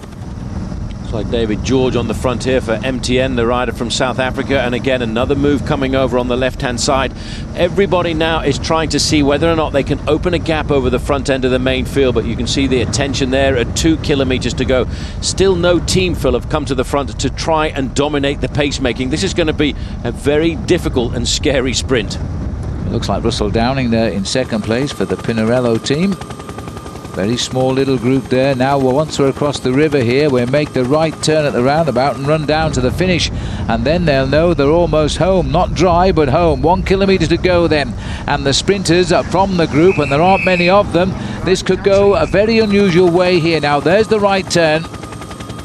It's like David George on the front here for MTN, the rider from South Africa, and again another move coming over on the left-hand side. Everybody now is trying to see whether or not they can open a gap over the front end of the main field, but you can see the attention there at 2 kilometres to go. Still no team, Phil, have come to the front to try and dominate the pacemaking. This is going to be a very difficult and scary sprint. It looks like Russell Downing there in second place for the Pinarello team. Very small little group there. Now once we're across the river here, we'll make the right turn at the roundabout and run down to the finish, and then they'll know they're almost home. Not dry, but home. 1 kilometre to go then, and the sprinters are from the group, and there aren't many of them. This could go a very unusual way here. Now there's the right turn.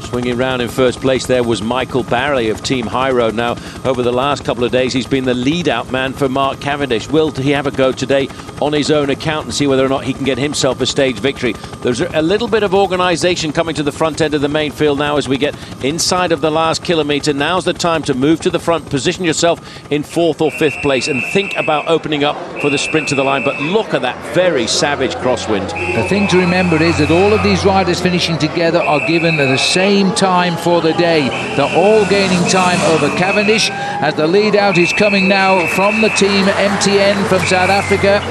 Swinging round in first place there was Michael Barry of Team High Road. Now, over the last couple of days, he's been the lead-out man for Mark Cavendish. Will he have a go today on his own account and see whether or not he can get himself a stage victory? There's a little bit of organisation coming to the front end of the main field now as we get inside of the last kilometre. Now's the time to move to the front, position yourself in 4th or 5th place, and think about opening up for the sprint to the line. But look at that very savage crosswind. The thing to remember is that all of these riders finishing together are given the same time for the day. They're all gaining time over Cavendish as the lead out is coming now from the team MTN from South Africa.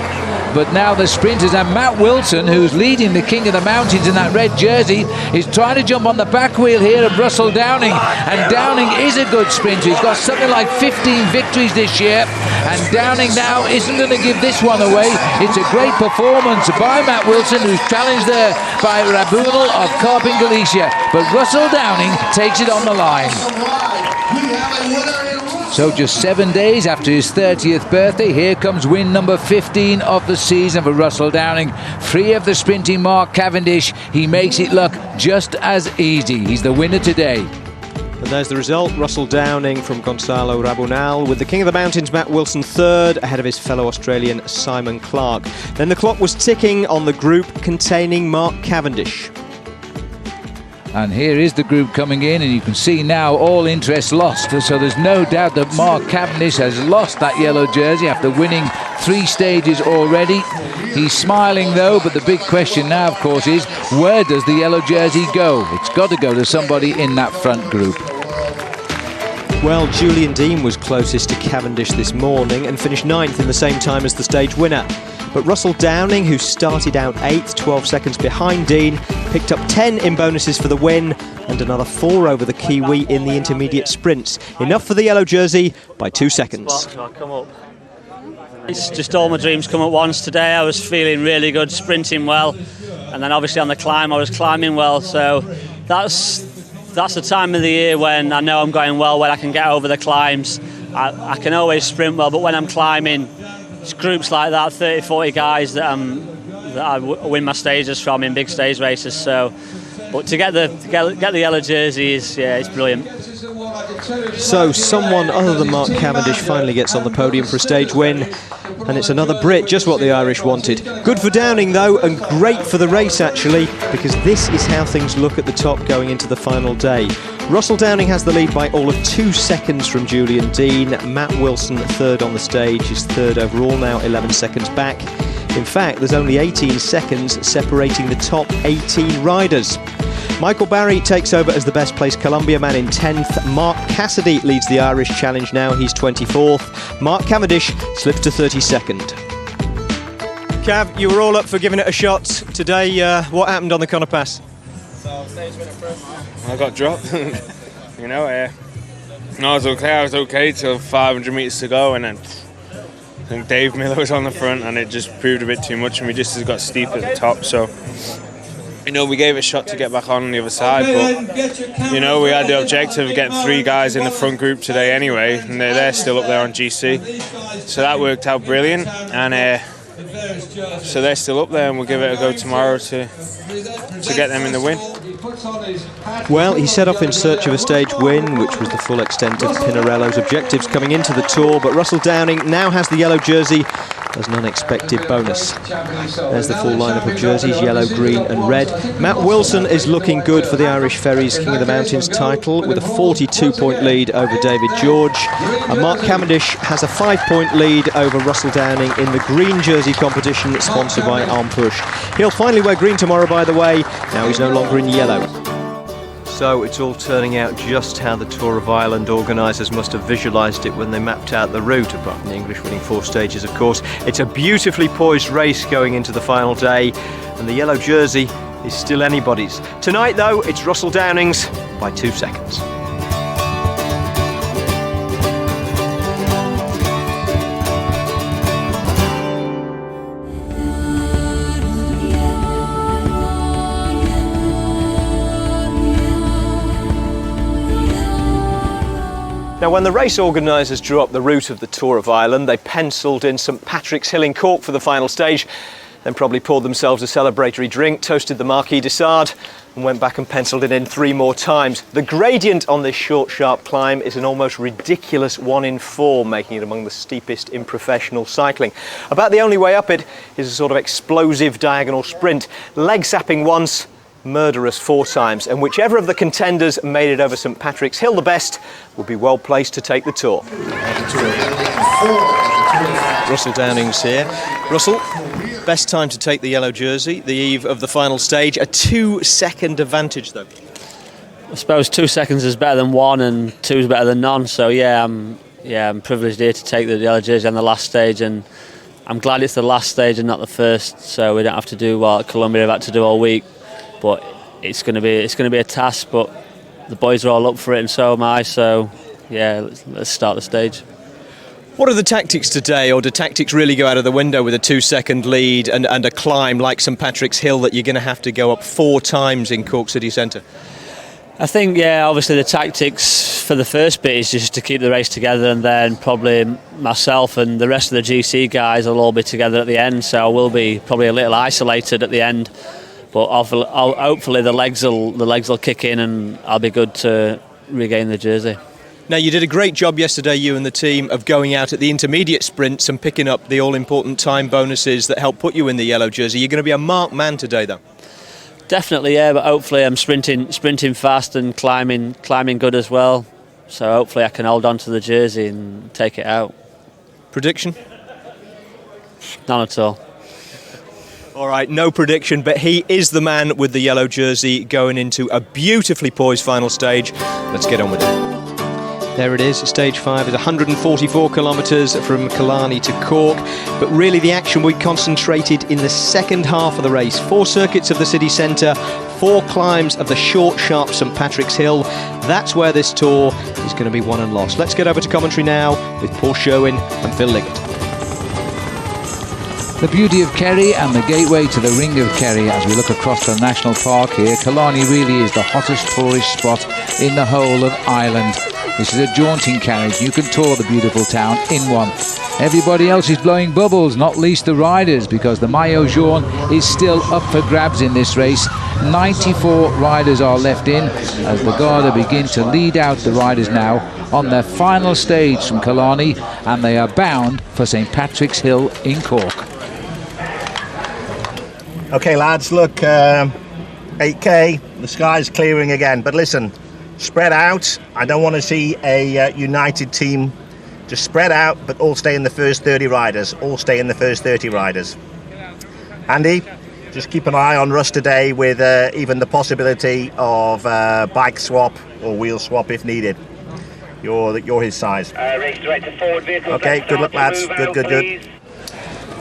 but now the sprinters, and Matt Wilson, who's leading the King of the Mountains in that red jersey, is trying to jump on the back wheel here of Russell Downing, and Downing is a good sprinter. He's got something like 15 victories this year, and Downing now isn't going to give this one away. It's a great performance by Matt Wilson, who's challenged there by Rabunel of Cork in Galicia, but Russell Downing takes it on the line. So just 7 days after his 30th birthday, here comes win number 15 of the season for Russell Downing. Free of the sprinting Mark Cavendish, he makes it look just as easy. He's the winner today. And there's the result. Russell Downing from Gonçalo Rabunal, with the King of the Mountains Matt Wilson third, ahead of his fellow Australian Simon Clark. Then the clock was ticking on the group containing Mark Cavendish. And here is the group coming in, and you can see now all interest lost. So there's no doubt that Mark Cavendish has lost that yellow jersey after winning 3 stages already. He's smiling though, but the big question now, of course, is where does the yellow jersey go? It's got to go to somebody in that front group. Well, Julian Dean was closest to Cavendish this morning and finished 9th in the same time as the stage winner. But Russell Downing, who started out 8th, 12 seconds behind Dean, picked up 10 in bonuses for the win and another 4 over the Kiwi in the intermediate sprints. Enough for the yellow jersey by 2 seconds. It's just all my dreams come at once today. I was feeling really good, sprinting well, and then obviously on the climb I was climbing well, so that's the time of the year when I know I'm going well, when I can get over the climbs. I can always sprint well, but when I'm climbing, it's groups like that, 30, 40 guys that I win my stages from in big stage races. So, but to get the yellow jersey is it's brilliant. So someone other than Mark Cavendish finally gets on the podium for a stage win, and it's another Brit, just what the Irish wanted. Good for Downing though, and great for the race actually, because this is how things look at the top going into the final day. Russell Downing has the lead by all of 2 seconds from Julian Dean. Matt Wilson, third on the stage, is third overall now, 11 seconds back. In fact, there's only 18 seconds separating the top 18 riders. Michael Barry takes over as the best placed Columbia man in 10th. Mark Cassidy leads the Irish Challenge now, he's 24th. Mark Cavendish slips to 32nd. Cav, you were all up for giving it a shot today. What happened on the Connor Pass? I got dropped. You know, I was okay till 500 metres to go, and then I think Dave Miller was on the front, and it just proved a bit too much, and we just got steep at the top. So, you know, we gave it a shot to get back on the other side, but, you know, we had the objective of getting 3 guys in the front group today anyway, and they're still up there on GC. So that worked out brilliant, and so they're still up there, and we'll give it a go tomorrow to get them in the win. Well, he set off in search of a stage win, which was the full extent of Pinarello's objectives coming into the Tour, but Russell Downing now has the yellow jersey as an unexpected bonus. There's the full lineup of jerseys, yellow, green and red. Matt Wilson is looking good for the Irish Ferries King of the Mountains title with a 42-point lead over David George. And Mark Cavendish has a 5-point lead over Russell Downing in the green jersey competition sponsored by Arm Push. He'll finally wear green tomorrow, by the way. Now he's no longer in yellow. So it's all turning out just how the Tour of Ireland organisers must have visualised it when they mapped out the route, apart from the English winning 4 stages, of course. It's a beautifully poised race going into the final day, and the yellow jersey is still anybody's. Tonight, though, it's Russell Downing's by 2 seconds. Now, when the race organisers drew up the route of the Tour of Ireland, they pencilled in St Patrick's Hill in Cork for the final stage, then probably poured themselves a celebratory drink, toasted the Marquis de Sade, and went back and pencilled it in 3 more times. The gradient on this short, sharp climb is an almost ridiculous 1 in 4, making it among the steepest in professional cycling. About the only way up it is a sort of explosive diagonal sprint, leg-sapping once, murderous 4 times, and whichever of the contenders made it over St Patrick's Hill the best would be well placed to take the Tour. Russell Downing's here. Russell, best time to take the yellow jersey, the eve of the final stage, a 2-second advantage though. I suppose 2 seconds is better than 1 and 2 is better than none, so I'm privileged here to take the yellow jersey on the last stage, and I'm glad it's the last stage and not the first, so we don't have to do what Columbia have had to do all week. But it's going to be a task. But the boys are all up for it, and so am I. So yeah, let's start the stage. What are the tactics today, or do tactics really go out of the window with a 2-second lead and a climb like St Patrick's Hill that you're going to have to go up 4 times in Cork city centre? I think, yeah, obviously the tactics for the first bit is just to keep the race together, and then probably myself and the rest of the GC guys will all be together at the end, so I will be probably a little isolated at the end, but hopefully the legs will kick in and I'll be good to regain the jersey. Now, you did a great job yesterday, you and the team, of going out at the intermediate sprints and picking up the all-important time bonuses that help put you in the yellow jersey. You're going to be a marked man today, though. Definitely, yeah, but hopefully I'm sprinting fast and climbing good as well. So hopefully I can hold on to the jersey and take it out. Prediction? None at all. All right, no prediction, but he is the man with the yellow jersey going into a beautifully poised final stage. Let's get on with it. There it is, stage 5 is 144 kilometres from Killarney to Cork, but really the action we concentrated in the second half of the race. 4 circuits of the city centre, 4 climbs of the short, sharp St Patrick's Hill. That's where this tour is going to be won and lost. Let's get over to commentary now with Paul Sherwen and Phil Liggett. The beauty of Kerry and the gateway to the Ring of Kerry as we look across the national park here. Killarney really is the hottest tourist spot in the whole of Ireland. This is a jaunting carriage. You can tour the beautiful town in one. Everybody else is blowing bubbles, not least the riders, because the Maillot Jaune is still up for grabs in this race. 94 riders are left in as the Garda begin to lead out the riders now on their final stage from Killarney, and they are bound for St Patrick's Hill in Cork. Okay, lads, look, 8K, the sky's clearing again, but listen, spread out. I don't want to see a united team. Just spread out, but all stay in the first 30 riders. All stay in the first 30 riders. Andy, just keep an eye on Russ today with even the possibility of bike swap or wheel swap if needed. You're his size. Race director forward vehicle. Okay, good luck, lads. Good.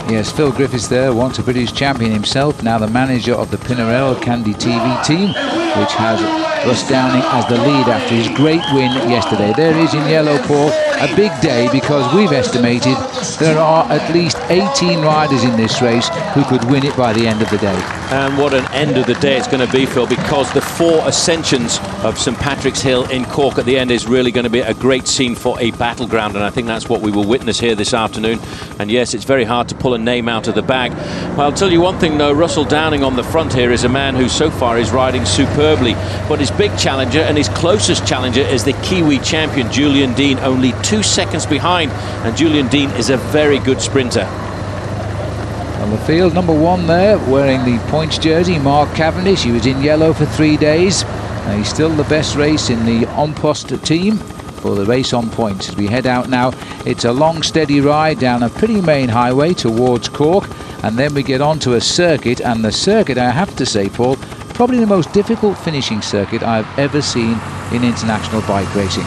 Yes, Phil Griffiths there, once a British champion himself, now the manager of the Pinarello Candy TV team, which has Russ Downing as the lead after his great win yesterday. There is in yellow, Paul, a big day because we've estimated there are at least 18 riders in this race who could win it by the end of the day. And what an end of the day it's going to be, Phil, because the 4 ascensions of St Patrick's Hill in Cork at the end is really going to be a great scene for a battleground, and I think that's what we will witness here this afternoon. And yes, it's very hard to pull a name out of the bag. Well, I'll tell you one thing though, Russell Downing on the front here is a man who so far is riding superbly, but his big challenger and his closest challenger is the Kiwi champion Julian Dean, only 2 seconds behind, and Julian Dean is a very good sprinter. On the field, number 1 there, wearing the points jersey, Mark Cavendish. He was in yellow for 3 days. He's still the best race in the On Post team for the race on points. As we head out now, it's a long, steady ride down a pretty main highway towards Cork, and then we get onto a circuit, and the circuit, I have to say, Paul, probably the most difficult finishing circuit I've ever seen in international bike racing.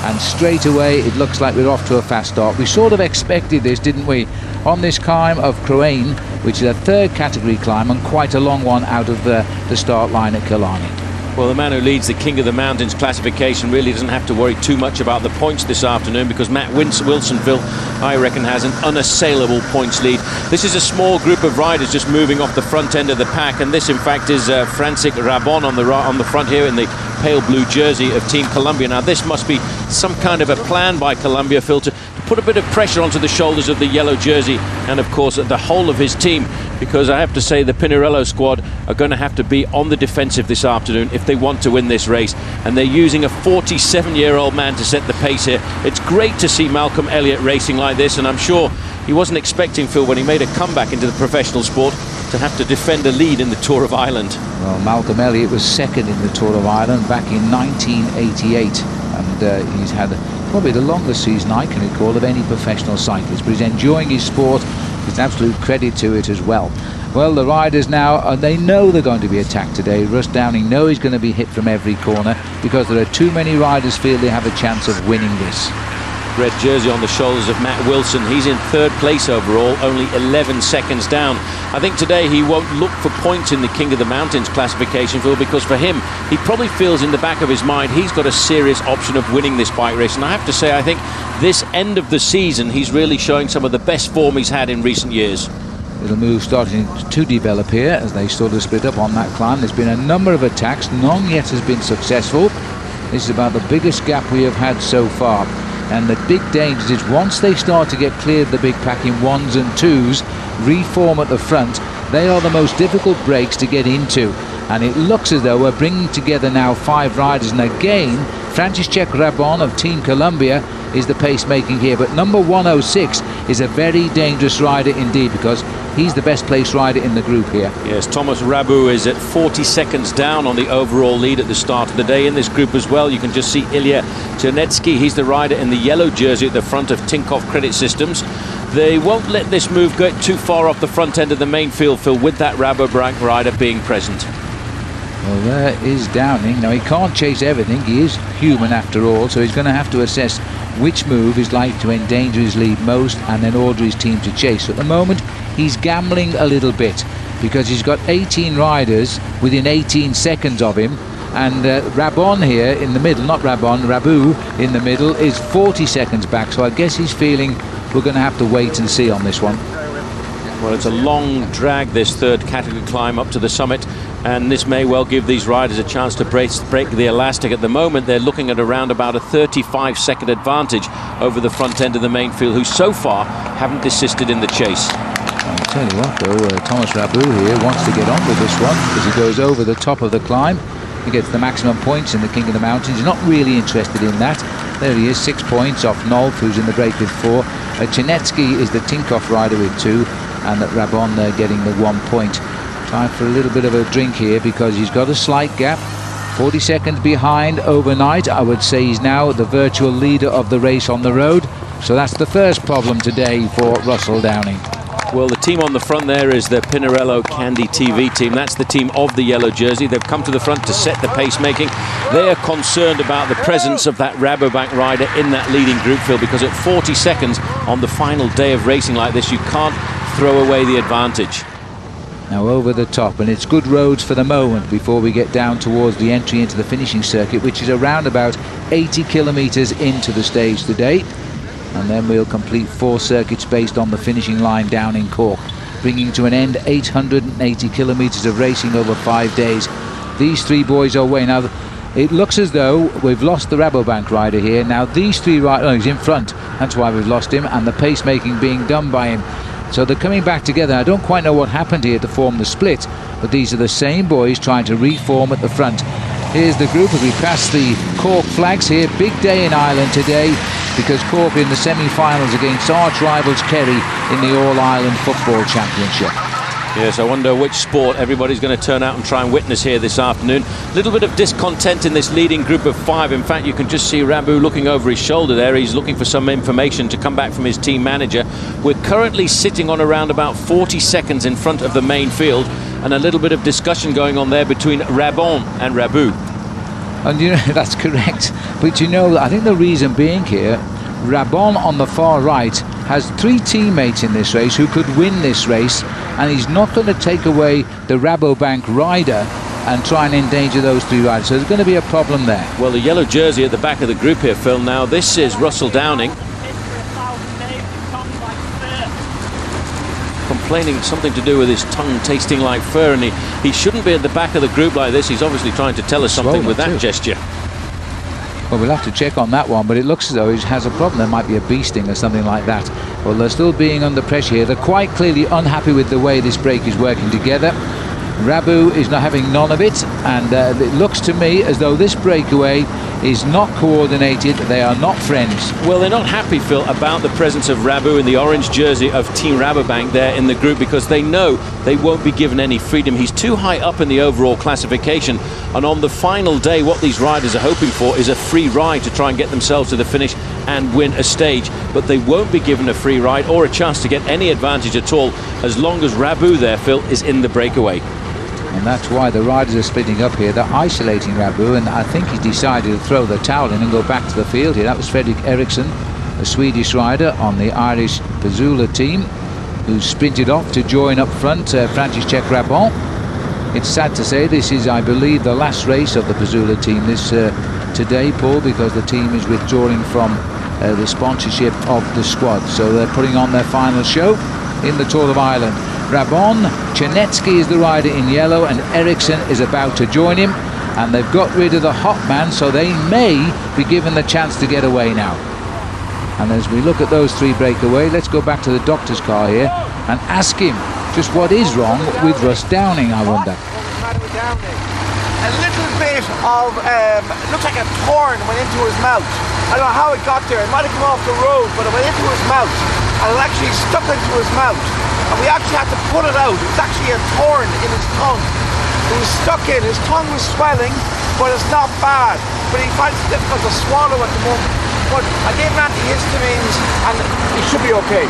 And straight away it looks like we're off to a fast start. We sort of expected this, didn't we, on this climb of Croane, which is a 3rd category climb and quite a long one out of the start line at Killarney. Well, the man who leads the King of the Mountains classification really doesn't have to worry too much about the points this afternoon, because Matt Wilsonville, I reckon, has an unassailable points lead. This is a small group of riders just moving off the front end of the pack, and this in fact is Francis Rabon on the front here in the pale blue jersey of Team Columbia. Now this must be some kind of a plan by Columbia, Phil, to put a bit of pressure onto the shoulders of the yellow jersey and of course the whole of his team, because I have to say the Pinarello squad are going to have to be on the defensive this afternoon if they want to win this race, and they're using a 47-year-old man to set the pace here. It's great to see Malcolm Elliott racing like this, and I'm sure he wasn't expecting, Phil, when he made a comeback into the professional sport, to have to defend a lead in the Tour of Ireland. Well, Malcolm Elliott was 2nd in the Tour of Ireland back in 1988, and he's had probably the longest season I can recall of any professional cyclist, but he's enjoying his sport. It's an absolute credit to it as well. Well, the riders now, they know they're going to be attacked today. Russ Downing knows he's going to be hit from every corner because there are too many riders feel they have a chance of winning this. red jersey on the shoulders of Matt Wilson. He's in 3rd place overall, only 11 seconds down. I think today he won't look for points in the King of the Mountains classification, Phil, because for him, he probably feels in the back of his mind he's got a serious option of winning this bike race. And I have to say, I think this end of the season, he's really showing some of the best form he's had in recent years. Little move starting to develop here as they sort of split up on that climb. There's been a number of attacks, none yet has been successful. This is about the biggest gap we have had so far. And the big danger is once they start to get clear of the big pack in 1s and 2s, reform at the front, they are the most difficult breaks to get into. And it looks as though we're bringing together now 5 riders. And again, Franciszek Rabon of Team Columbia is the pacemaking here. But number 106 is a very dangerous rider indeed, because he's the best placed rider in the group here. Yes, Thomas Rabu is at 40 seconds down on the overall lead at the start of the day. In this group as well, you can just see Ilya Chernetsky. He's the rider in the yellow jersey at the front of Tinkoff Credit Systems. They won't let this move go too far off the front end of the main field, Phil, with that Rabobank rider being present. Well, there is Downing. Now, he can't chase everything. He is human after all, so he's going to have to assess which move is likely to endanger his lead most and then order his team to chase. So at the moment, he's gambling a little bit because he's got 18 riders within 18 seconds of him. And Rabon here in the middle, not Rabon, Rabu in the middle is 40 seconds back. So I guess he's feeling we're going to have to wait and see on this one. Well, it's a long drag, this 3rd category climb up to the summit, and this may well give these riders a chance to break the elastic. At the moment, they're looking at around about a 35-second advantage over the front end of the main field, who so far haven't desisted in the chase. I'll tell you what, though, Thomas Rabu here wants to get on with this one as he goes over the top of the climb. He gets the maximum points in the King of the Mountains. He's not really interested in that. There he is, 6 points off Nolf, who's in the break with 4. Chernetsky is the Tinkoff rider with 2, and that Rabon there getting the 1 point. Time for a little bit of a drink here because he's got a slight gap. 40 seconds behind overnight. I would say he's now the virtual leader of the race on the road. So that's the first problem today for Russell Downing. Well, the team on the front there is the Pinarello Candy TV team. That's the team of the yellow jersey. They've come to the front to set the pacemaking. They are concerned about the presence of that Rabobank rider in that leading group, Phil, because at 40 seconds on the final day of racing like this, you can't throw away the advantage. Now over the top, and it's good roads for the moment before we get down towards the entry into the finishing circuit, which is around about 80 kilometres into the stage today. And then we'll complete 4 circuits based on the finishing line down in Cork, bringing to an end 880 kilometres of racing over 5 days. These 3 boys are away. Now, it looks as though we've lost the Rabobank rider here. Now, these 3 riders, oh, he's in front. That's why we've lost him, and the pacemaking being done by him. So they're coming back together. I don't quite know what happened here to form the split, but these are the same boys trying to reform at the front. Here's the group as we pass the Cork flags here. Big day in Ireland today because Cork in the semi-finals against arch rivals Kerry in the All-Ireland Football Championship. Yes, I wonder which sport everybody's going to turn out and try and witness here this afternoon. A little bit of discontent in this leading group of 5. In fact, you can just see Rabu looking over his shoulder there. He's looking for some information to come back from his team manager. We're currently sitting on around about 40 seconds in front of the main field, and a little bit of discussion going on there between Rabon and Rabu. And you know, that's correct. But you know, I think the reason being here, Rabon on the far right has 3 teammates in this race who could win this race, and he's not going to take away the Rabobank rider and try and endanger those 3 riders. So there's going to be a problem there. Well, the yellow jersey at the back of the group here, Phil. Now, this is Russell Downing. Complaining something to do with his tongue tasting like fur, and he shouldn't be at the back of the group like this. He's obviously trying to tell us something with that gesture. Well, we'll have to check on that one, but it looks as though he has a problem. There might be a bee sting or something like that. Well, they're still being under pressure here. They're quite clearly unhappy with the way this break is working together. Rabu is not having none of it, and it looks to me as though this breakaway is not coordinated. They are not friends. Well, they're not happy, Phil, about the presence of Rabu in the orange jersey of Team Rabobank there in the group, because they know they won't be given any freedom. He's too high up in the overall classification, and on the final day what these riders are hoping for is a free ride to try and get themselves to the finish and win a stage, but they won't be given a free ride or a chance to get any advantage at all as long as Rabu there, Phil, is in the breakaway. And that's why the riders are splitting up here. They're isolating Rabu, and I think he decided to throw the towel in and go back to the field here. That was Fredrik Eriksson a Swedish rider on the Irish Pazula team, who sprinted off to join up front Franciszek Rabon. It's sad to say this is, I believe, the last race of the Pazula team this today, Paul, because the team is withdrawing from the sponsorship of the squad. So they're putting on their final show in the Tour of Ireland. Rabon, Chernetsky is the rider in yellow, and Eriksson is about to join him. And they've got rid of the hot man, so they may be given the chance to get away now. And as we look at those three break away, let's go back to the doctor's car here and ask him just what is wrong with Russ Downing, I wonder. A little bit of, looks like a thorn went into his mouth. I don't know how it got there. It might have come off the road, but it went into his mouth. And it actually stuck into his mouth. And we actually had to pull it out. It was actually a thorn in his tongue. It was stuck in. His tongue was swelling, but it's not bad. But he finds it difficult to swallow at the moment. But I gave him antihistamines, and he should be okay.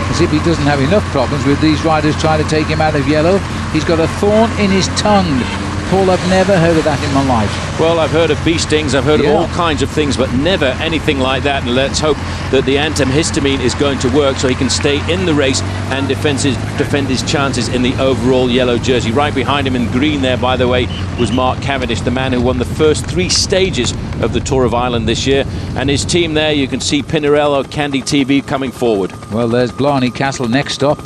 As if he doesn't have enough problems with these riders trying to take him out of yellow. He's got a thorn in his tongue. Paul, I've never heard of that in my life. Well, I've heard of bee stings, I've heard of all kinds of things, but never anything like that. And let's hope that the antihistamine is going to work so he can stay in the race and defend his chances in the overall yellow jersey. Right behind him in green there, by the way, was Mark Cavendish, the man who won the first 3 stages of the Tour of Ireland this year. And his team there, you can see Pinarello, Candy TV coming forward. Well, there's Blarney Castle next up.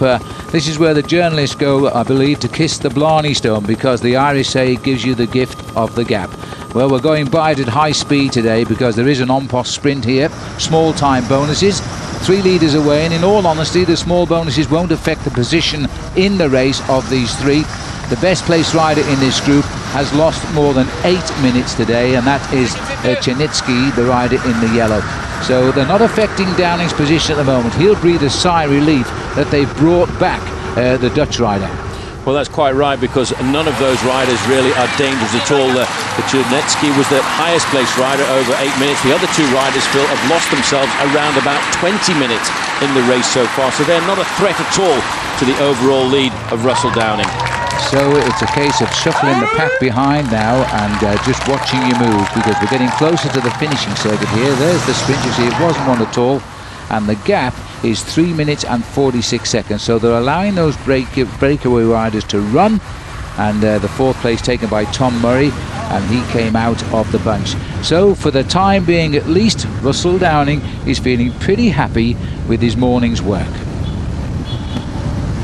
This is where the journalists go, I believe, to kiss the Blarney Stone, because the Irish say it gives you the gift of the gap. Well, we're going by it at high speed today because there is an on-post sprint here. Small time bonuses, 3 leaders away, and in all honesty, the small bonuses won't affect the position in the race of these 3. The best placed rider in this group has lost more than 8 minutes today, and that is Chernetsky, the rider in the yellow. So they're not affecting Downing's position at the moment. He'll breathe a sigh of relief that they've brought back the Dutch rider. Well, that's quite right, because none of those riders really are dangerous at all. The Chernetsky was the highest placed rider, over 8 minutes. The other 2 riders, Phil, have lost themselves around about 20 minutes in the race so far, so they're not a threat at all to the overall lead of Russell Downing. So it's a case of shuffling the pack behind now and just watching you move, because we're getting closer to the finishing circuit here. There's the sprint, you see, it wasn't one at all, and the gap is 3 minutes and 46 seconds. So they're allowing those breakaway riders to run, and the 4th place taken by Tom Murray, and he came out of the bunch. So for the time being at least, Russell Downing is feeling pretty happy with his morning's work.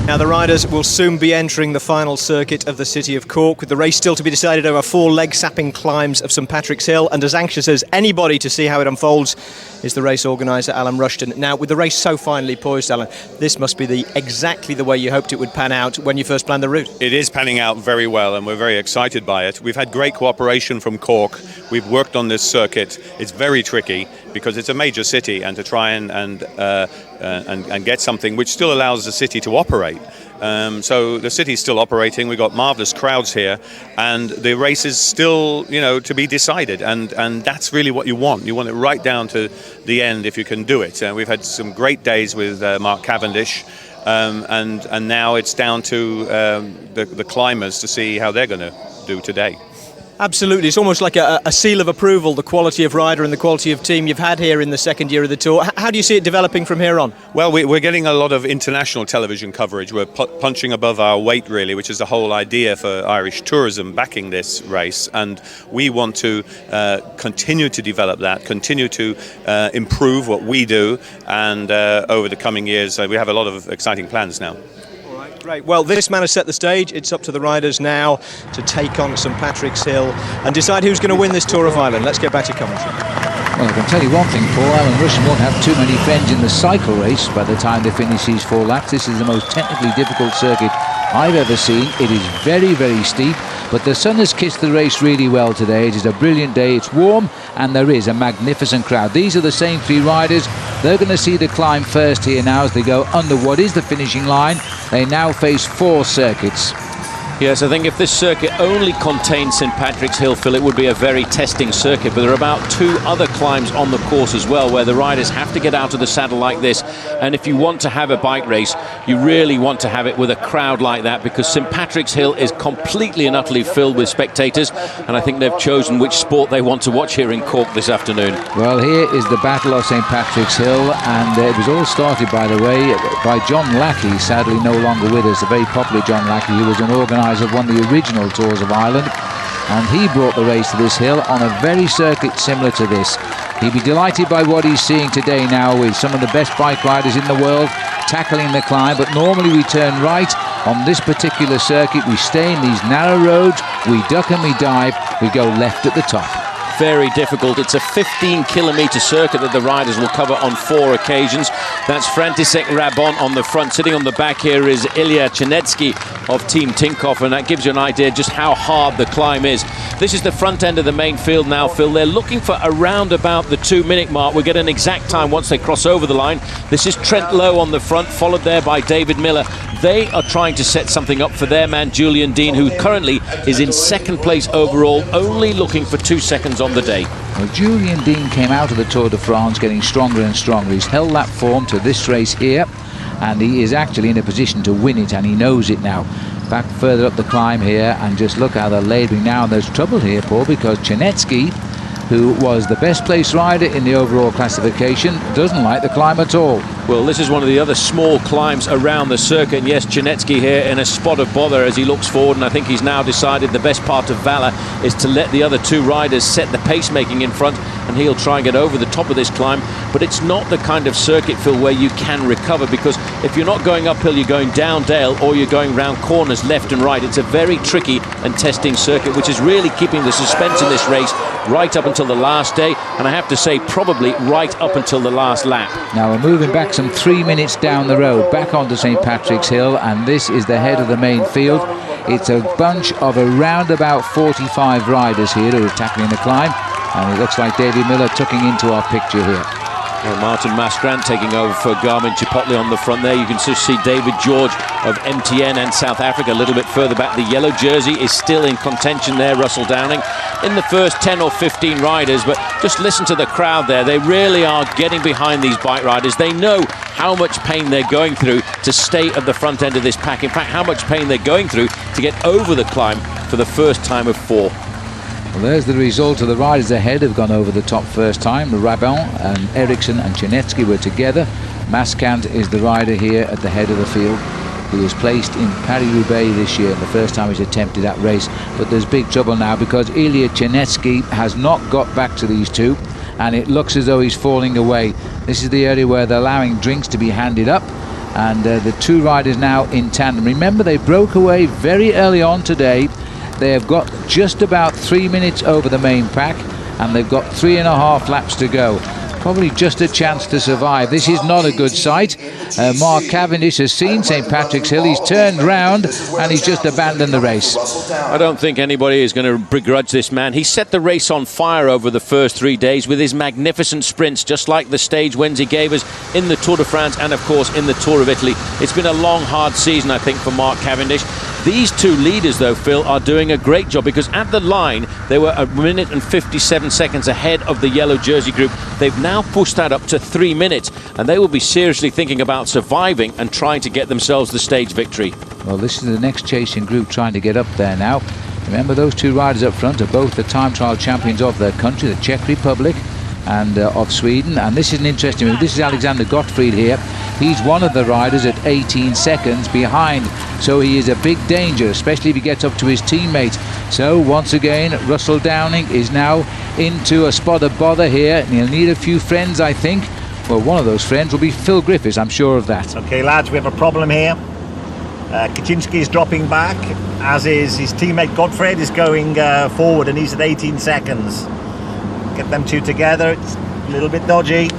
Now the riders will soon be entering the final circuit of the city of Cork, with the race still to be decided over 4 leg-sapping climbs of St Patrick's Hill, and as anxious as anybody to see how it unfolds is the race organiser Alan Rushton. Now, with the race so finely poised, Alan, this must be exactly the way you hoped it would pan out when you first planned the route. It is panning out very well, and we're very excited by it. We've had great cooperation from Cork. We've worked on this circuit. It's very tricky because it's a major city, and to try and get something which still allows the city to operate. So the city's still operating. We've got marvellous crowds here, and the race is still, to be decided. And that's really what you want. You want it right down to the end if you can do it. We've had some great days with Mark Cavendish, and now it's down to the climbers to see how they're going to do today. Absolutely, it's almost like a seal of approval, the quality of rider and the quality of team you've had here in the second year of the Tour. How do you see it developing from here on? Well, we're getting a lot of international television coverage. We're punching above our weight, really, which is the whole idea for Irish tourism backing this race. And we want to continue to develop that, continue to improve what we do. And over the coming years, we have a lot of exciting plans now. Great. Well, this man has set the stage. It's up to the riders now to take on St Patrick's Hill and decide who's going to win this Tour of Ireland. Let's get back to commentary. Well, I can tell you one thing, Paul. Alan Rushton won't have too many friends in the cycle race by the time they finish these 4 laps. This is the most technically difficult circuit I've ever seen. It is very, very steep, but the sun has kissed the race really well today. It is a brilliant day. It's warm, and there is a magnificent crowd. These are the same 3 riders. They're going to see the climb first here now as they go under what is the finishing line. They now face 4 circuits. Yes, I think if this circuit only contained St Patrick's Hill, Phil, it would be a very testing circuit, but there are about 2 other climbs on the course as well where the riders have to get out of the saddle like this, and if you want to have a bike race, you really want to have it with a crowd like that, because St Patrick's Hill is completely and utterly filled with spectators, and I think they've chosen which sport they want to watch here in Cork this afternoon. Well, here is the Battle of St Patrick's Hill, and it was all started, by the way, by John Lackey, sadly no longer with us, the very popular John Lackey, who was an organiser of one of the original Tours of Ireland, and he brought the race to this hill on a very circuit similar to this. He'd be delighted by what he's seeing today now, with some of the best bike riders in the world tackling the climb, but normally we turn right. On this particular circuit we stay in these narrow roads, we duck and we dive, we go left at the top. Very difficult. It's a 15-kilometre circuit that the riders will cover on 4 occasions. That's František Rabon on the front. Sitting on the back here is Ilya Černetsky of Team Tinkoff, and that gives you an idea just how hard the climb is. This is the front end of the main field now, Phil. They're looking for around about the 2-minute mark. We'll get an exact time once they cross over the line. This is Trent Lowe on the front, followed there by David Miller. They are trying to set something up for their man Julian Dean, who currently is in 2nd place overall, only looking for 2 seconds on the day. Well, Julian Dean came out of the Tour de France getting stronger and stronger. He's held that form to this race here, and he is actually in a position to win it, and he knows it now. Back further up the climb here, and just look how they're labouring now. And there's trouble here, Paul, because Černetsky, who was the best place rider in the overall classification, doesn't like the climb at all. Well, this is one of the other small climbs around the circuit, and yes, Černetsky here in a spot of bother as he looks forward, and I think he's now decided the best part of valour is to let the other 2 riders set the pacemaking in front, and he'll try and get over the top of this climb. But it's not the kind of circuit, Phil, where you can recover, because if you're not going uphill, you're going down dale, or you're going round corners left and right. It's a very tricky and testing circuit, which is really keeping the suspense in this race right up until the last day, and I have to say probably right up until the last lap. Now we're moving back some 3 minutes down the road, back onto St Patrick's Hill, and this is the head of the main field. It's a bunch of around about 45 riders here who are tackling the climb, and it looks like David Miller tucking into our picture here. Well, Martin Masgrand taking over for Garmin Chipotle on the front there. You can just see David George of MTN and South Africa a little bit further back. The yellow jersey is still in contention there, Russell Downing, in the first 10 or 15 riders. But just listen to the crowd there. They really are getting behind these bike riders. They know how much pain they're going through to stay at the front end of this pack. In fact, how much pain they're going through to get over the climb for the first time of 4. Well, there's the result of the riders ahead have gone over the top first time. Rabon and Eriksson and Černetsky were together. Maskant is the rider here at the head of the field. He was placed in Paris-Roubaix this year, the first time he's attempted that race. But there's big trouble now because Ilya Černetsky has not got back to these 2, and it looks as though he's falling away. This is the area where they're allowing drinks to be handed up, and the 2 riders now in tandem. Remember, they broke away very early on today. They have got just about 3 minutes over the main pack, and they've got 3.5 laps to go. Probably just a chance to survive. This is not a good sight. Mark Cavendish has seen St Patrick's Hill. He's turned round and he's just abandoned the race. I don't think anybody is going to begrudge this man. He set the race on fire over the first 3 days with his magnificent sprints, just like the stage wins he gave us in the Tour de France and, of course, in the Tour of Italy. It's been a long, hard season, I think, for Mark Cavendish. These 2 leaders, though, Phil, are doing a great job, because at the line they were 1 minute and 57 seconds ahead of the yellow jersey group. They've now pushed that up to 3 minutes, and they will be seriously thinking about surviving and trying to get themselves the stage victory. Well, this is the next chasing group trying to get up there now. Remember, those 2 riders up front are both the time trial champions of their country, the Czech Republic and of Sweden. And this is an interesting move. This is Alexander Gottfried here. He's one of the riders at 18 seconds behind, so he is a big danger, especially if he gets up to his teammate. So once again, Russell Downing is now into a spot of bother here, and he'll need a few friends, I think. Well, one of those friends will be Phil Griffiths, I'm sure of that. Okay, lads, we have a problem here. Kaczynski is dropping back, as is his teammate Gottfried is going forward, and he's at 18 seconds. Get them 2 together, it's a little bit dodgy.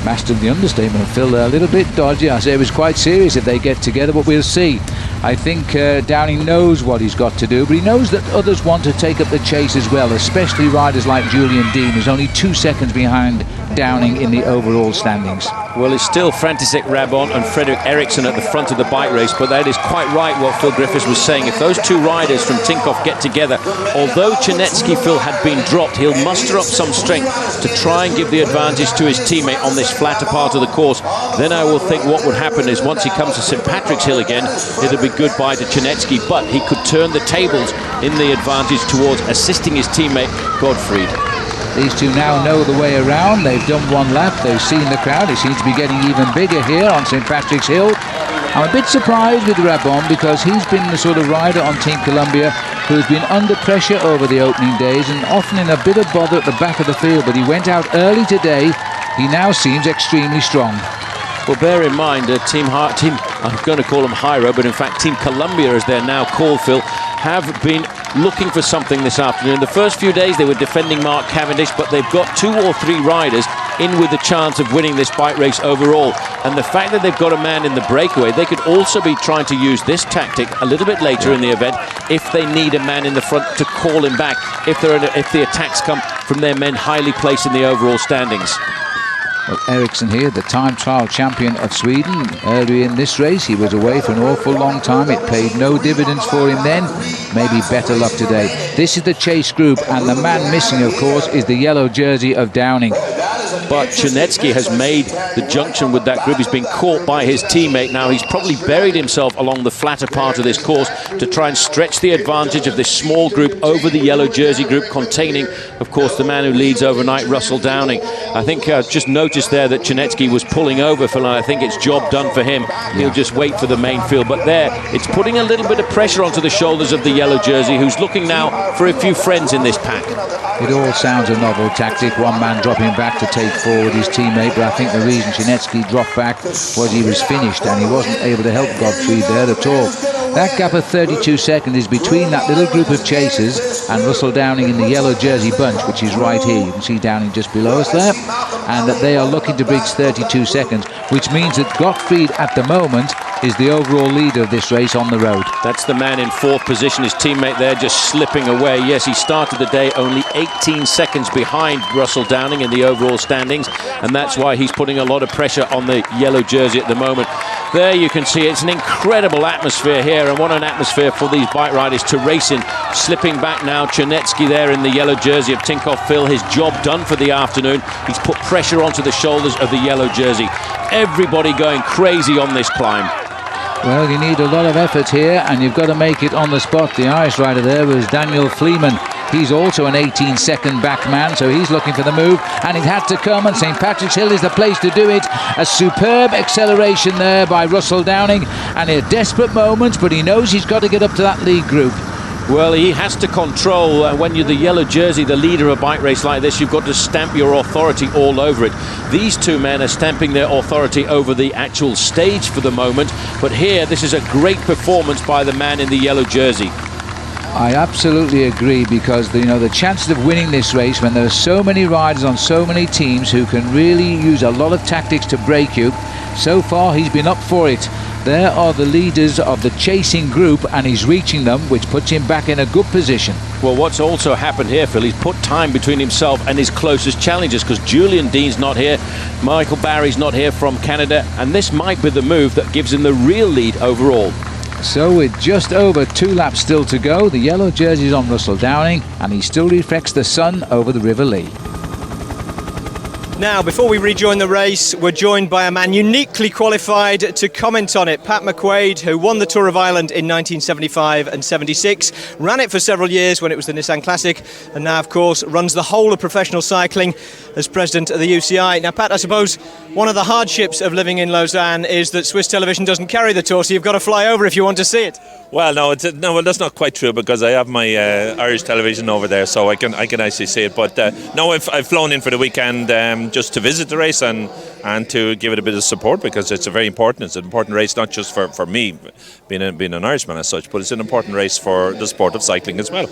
Mastered the understatement, Phil, a little bit dodgy. I say it was quite serious if they get together, but we'll see. I think Downing knows what he's got to do, but he knows that others want to take up the chase as well, especially riders like Julian Dean, who's only 2 seconds behind Downing in the overall standings. Well, it's still František Rabon and Frederick Eriksson at the front of the bike race, but that is quite right what Phil Griffiths was saying. If those two riders from Tinkoff get together, although Chernetsky, Phil, had been dropped, he'll muster up some strength to try and give the advantage to his teammate on this flatter part of the course. Then I will think what would happen is once he comes to St Patrick's Hill again, it'll be goodbye to Chernetsky, but he could turn the tables in the advantage towards assisting his teammate Godfried. These two now know the way around. They've done one lap. They've seen the crowd. It seems to be getting even bigger here on St Patrick's Hill. I'm a bit surprised with Rabon because he's been the sort of rider on Team Columbia who has been under pressure over the opening days and often in a bit of bother at the back of the field. But he went out early today. He now seems extremely strong. Well, bear in mind, Team, I'm going to call them Hyro, but in fact Team Columbia, as they're now called, Phil, have been looking for something this afternoon. The first few days they were defending Mark Cavendish, but they've got 2 or 3 riders in with a chance of winning this bike race overall. And the fact that they've got a man in the breakaway, they could also be trying to use this tactic a little bit later in the event if they need a man in the front to call him back if the attacks come from their men highly placed in the overall standings. Well, Eriksson here, the time trial champion of Sweden. Earlier in this race, he was away for an awful long time. It paid no dividends for him then. Maybe better luck today. This is the chase group, and the man missing, of course, is the yellow jersey of Downing. But Chernetsky has made the junction with that group. He's been caught by his teammate now. He's probably buried himself along the flatter part of this course to try and stretch the advantage of this small group over the yellow jersey group, containing, of course, the man who leads overnight, Russell Downing. I think just noticed there that Chernetsky was pulling over, Phil, and I think it's job done for him. He'll just wait for the main field. But there, it's putting a little bit of pressure onto the shoulders of the yellow jersey, who's looking now for a few friends in this pack. It all sounds a novel tactic, one man dropping back to take forward his teammate, but I think the reason Chernetsky dropped back was he was finished and he wasn't able to help Godfried there at all. That gap of 32 seconds is between that little group of chasers and Russell Downing in the yellow jersey bunch, which is right here. You can see Downing just below us there, and that they are looking to bridge 32 seconds, which means that Godfried at the moment is the overall leader of this race on the road. That's the man in 4th position, his teammate there just slipping away. Yes, he started the day only 18 seconds behind Russell Downing in the overall standings, and that's why he's putting a lot of pressure on the yellow jersey at the moment. There you can see it's an incredible atmosphere here, and what an atmosphere for these bike riders to race in. Slipping back now, Chernetsky there in the yellow jersey of Tinkoff. Phil, his job done for the afternoon. He's put pressure onto the shoulders of the yellow jersey. Everybody going crazy on this climb. Well, you need a lot of effort here, and you've got to make it on the spot. The Irish rider there was Daniel Fleeman. He's also an 18-second back man, so he's looking for the move, and it had to come, and St Patrick's Hill is the place to do it. A superb acceleration there by Russell Downing, and a desperate moment, but he knows he's got to get up to that lead group. Well, he has to control, when you're the yellow jersey, the leader of a bike race like this, you've got to stamp your authority all over it. These two men are stamping their authority over the actual stage for the moment, but here, this is a great performance by the man in the yellow jersey. I absolutely agree, because the chances of winning this race when there are so many riders on so many teams who can really use a lot of tactics to break you, so far he's been up for it. There are the leaders of the chasing group, and he's reaching them, which puts him back in a good position. Well, what's also happened here, Phil, he's put time between himself and his closest challengers, because Julian Dean's not here, Michael Barry's not here from Canada, and this might be the move that gives him the real lead overall. So with just over 2 laps still to go, the yellow jersey's on Russell Downing, and he still reflects the sun over the River Lee. Now, before we rejoin the race, we're joined by a man uniquely qualified to comment on it. Pat McQuaid, who won the Tour of Ireland in 1975 and 76, ran it for several years when it was the Nissan Classic, and now, of course, runs the whole of professional cycling as president of the UCI. Now, Pat, I suppose one of the hardships of living in Lausanne is that Swiss television doesn't carry the Tour, so you've got to fly over if you want to see it. Well, no, that's not quite true, because I have my Irish television over there, so I can actually see it. But no, I've flown in for the weekend just to visit the race and to give it a bit of support, because it's very important. It's an important race, not just for me being an Irishman as such, but it's an important race for the sport of cycling as well.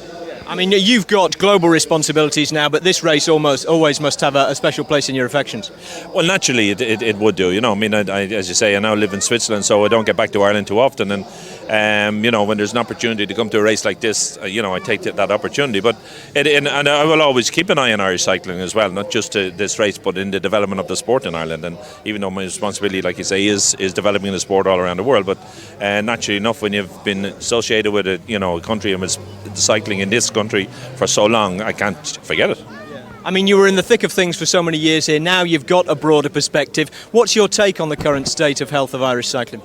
I mean, you've got global responsibilities now, but this race always must have a special place in your affections. Well, naturally, it would do. I mean, I, as you say, I now live in Switzerland, so I don't get back to Ireland too often, and You know, when there's an opportunity to come to a race like this, you know, I take that opportunity. But and I will always keep an eye on Irish cycling as well, not just this race, but in the development of the sport in Ireland. And even though my responsibility, like you say, is developing the sport all around the world, but naturally enough, when you've been associated with a country and with cycling in this country for so long, I can't forget it. I mean, you were in the thick of things for so many years here. Now you've got a broader perspective. What's your take on the current state of health of Irish cycling?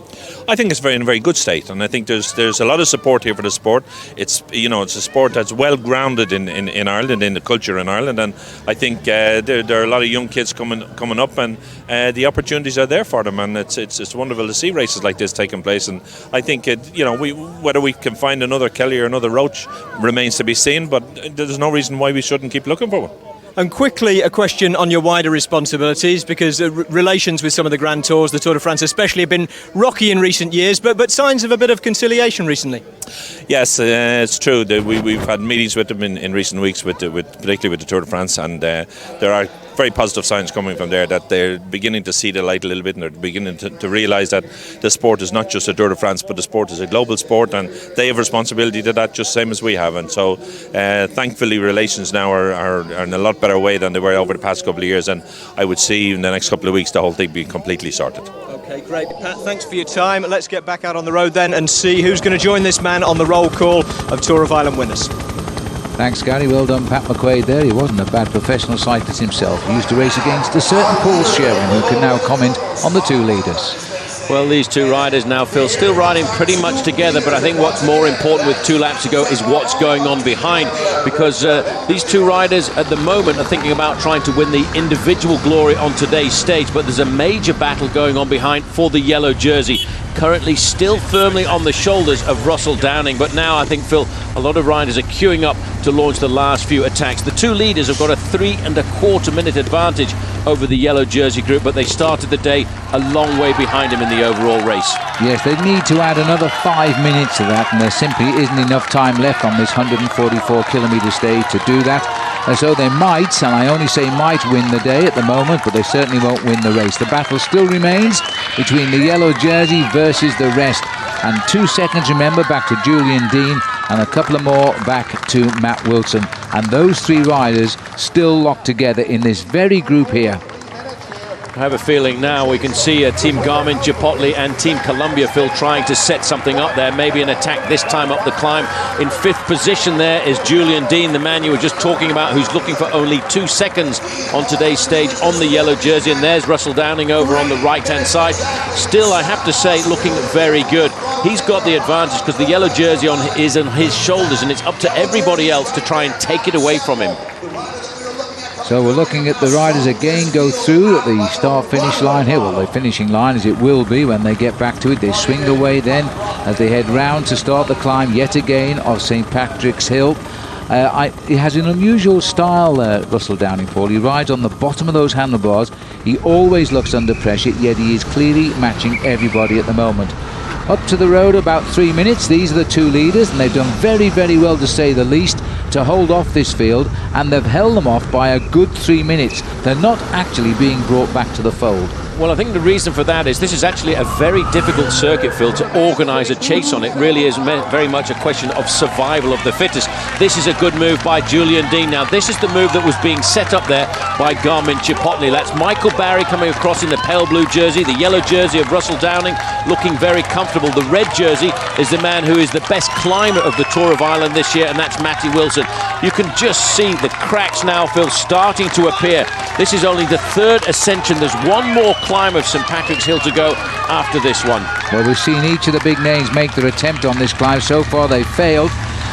I think it's in a very good state, and I think there's a lot of support here for the sport. It's a sport that's well grounded in Ireland, in the culture in Ireland, and I think there are a lot of young kids coming up, and the opportunities are there for them, and it's wonderful to see races like this taking place. And I think whether we can find another Kelly or another Roach remains to be seen, but there's no reason why we shouldn't keep looking for one. And quickly, a question on your wider responsibilities, because relations with some of the Grand Tours, the Tour de France especially, have been rocky in recent years, but signs of a bit of conciliation recently. Yes, it's true. We've had meetings with them in recent weeks, particularly with the Tour de France, and there are very positive signs coming from there, that they're beginning to see the light a little bit, and they're beginning to realise that the sport is not just a Tour de France, but the sport is a global sport, and they have responsibility to that just same as we have. And so thankfully relations now are in a lot better way than they were over the past couple of years, and I would see in the next couple of weeks the whole thing being completely sorted. Okay, great. Pat, thanks for your time. Let's get back out on the road then and see who's going to join this man on the roll call of Tour of Ireland winners. Thanks, Gary. Well done, Pat McQuaid there. He wasn't a bad professional cyclist himself. He used to race against a certain Paul Sherwen, who can now comment on the two leaders. Well, these two riders now, Phil, still riding pretty much together, but I think what's more important with 2 laps to go is what's going on behind, because these two riders at the moment are thinking about trying to win the individual glory on today's stage, but there's a major battle going on behind for the yellow jersey, currently still firmly on the shoulders of Russell Downing. But now I think, Phil, a lot of riders are queuing up to launch the last few attacks. The two leaders have got a 3.25 minute advantage over the yellow jersey group, but they started the day a long way behind him in the overall race. Yes, they need to add another 5 minutes to that, and there simply isn't enough time left on this 144-kilometre stage to do that. And so they might, and I only say might, win the day at the moment, but they certainly won't win the race. The battle still remains between the yellow jersey versus the rest. And 2 seconds, remember, back to Julian Dean, and a couple of more back to Matt Wilson. And those 3 riders still locked together in this very group here. I have a feeling now we can see Team Garmin, Chipotle and Team Columbia, Phil, trying to set something up there. Maybe an attack this time up the climb. In 5th position there is Julian Dean, the man you were just talking about, who's looking for only 2 seconds on today's stage on the yellow jersey. And there's Russell Downing over on the right-hand side. Still, I have to say, looking very good. He's got the advantage because the yellow jersey is on his shoulders, and it's up to everybody else to try and take it away from him. So we're looking at the riders again go through at the start-finish line here. Well, the finishing line, as it will be when they get back to it. They swing away then as they head round to start the climb yet again of St. Patrick's Hill. He has an unusual style, Russell Downing, Paul. He rides on the bottom of those handlebars. He always looks under pressure, yet he is clearly matching everybody at the moment. Up to the road about 3 minutes. These are the two leaders, and they've done very, very well, to say the least, to hold off this field, and they've held them off by a good 3 minutes. They're not actually being brought back to the fold. Well, I think the reason for that is this is actually a very difficult circuit, Phil, to organise a chase on. It really is very much a question of survival of the fittest. This is a good move by Julian Dean. Now, this is the move that was being set up there by Garmin Chipotle. That's Michael Barry coming across in the pale blue jersey, the yellow jersey of Russell Downing, looking very comfortable. The red jersey is the man who is the best climber of the Tour of Ireland this year, and that's Matty Wilson. You can just see the cracks now, Phil, starting to appear. This is only the 3rd ascension. There's one more climb of St. Patrick's Hill to go after this one. Well, we've seen each of the big names make their attempt on this climb. So far they've failed,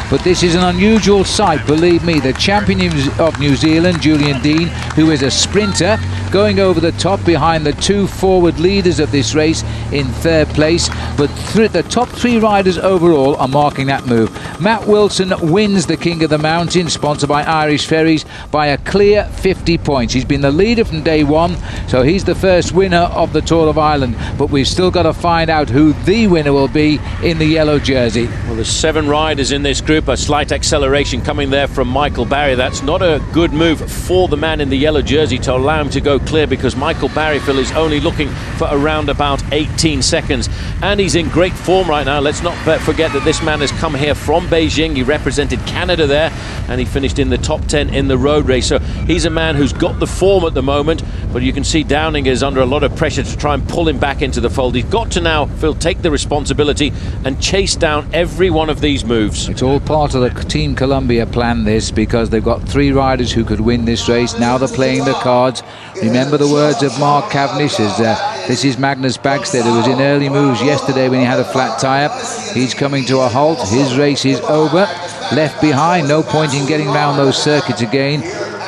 but this is an unusual sight, believe me. The champion of New Zealand, Julian Dean, who is a sprinter, going over the top behind the 2 forward leaders of this race in 3rd place, but the top 3 riders overall are marking that move. Matt Wilson wins the King of the Mountain, sponsored by Irish Ferries, by a clear 50 points. He's been the leader from day one, so he's the first winner of the Tour of Ireland, but we've still got to find out who the winner will be in the yellow jersey. Well, there's 7 riders in this group. group. A slight acceleration coming there from Michael Barry. That's not a good move for the man in the yellow jersey to allow him to go clear, because Michael Barry, Phil, is only looking for around about 18 seconds. And he's in great form right now. Let's not forget that this man has come here from Beijing. He represented Canada there, and he finished in the top 10 in the road race. So he's a man who's got the form at the moment, but you can see Downing is under a lot of pressure to try and pull him back into the fold. He's got to now, Phil, take the responsibility and chase down every one of these moves. It's all part of the Team Columbia plan, this, because they've got 3 riders who could win this race. Now they're playing the cards. Remember the words of Mark Cavendish, this is Magnus Bagstead, who was in early moves yesterday when he had a flat tyre. He's coming to a halt. His race is over. Left behind, no point in getting round those circuits again,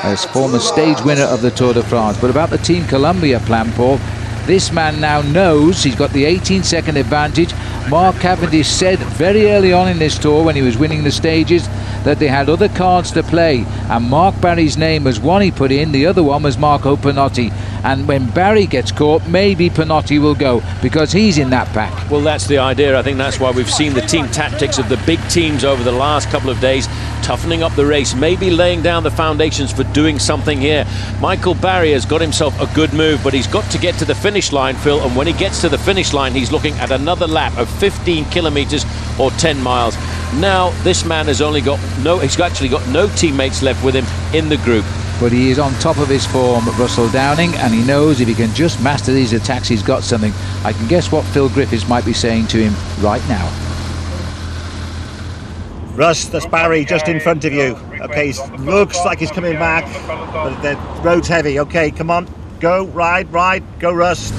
as former stage winner of the Tour de France. But about the Team Columbia plan, Paul, this man now knows he's got the 18-second advantage. Mark Cavendish said very early on in this tour, when he was winning the stages, that they had other cards to play, and Mark Barry's name was one he put in, the other one was Marco Panotti. And when Barry gets caught, maybe Panotti will go, because he's in that pack. Well, that's the idea. I think that's why we've seen the team tactics of the big teams over the last couple of days, toughening up the race, maybe laying down the foundations for doing something here. Michael Barry has got himself a good move, but he's got to get to the finish line, Phil, and when he gets to the finish line, he's looking at another lap of 15 kilometres or 10 miles. Now, this man has he's actually got no teammates left with him in the group. But he is on top of his form, Russell Downing, and he knows if he can just master these attacks, he's got something. I can guess what Phil Griffiths might be saying to him right now. Russ, that's Barry just in front of you. Okay, looks like he's coming back, but the road's heavy. Okay, come on, go, ride, go Russ.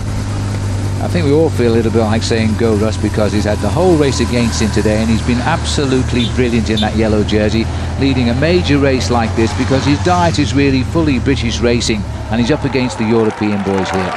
I think we all feel a little bit like saying go Russ, because he's had the whole race against him today, and he's been absolutely brilliant in that yellow jersey, leading a major race like this, because his diet is really fully British racing, and he's up against the European boys here.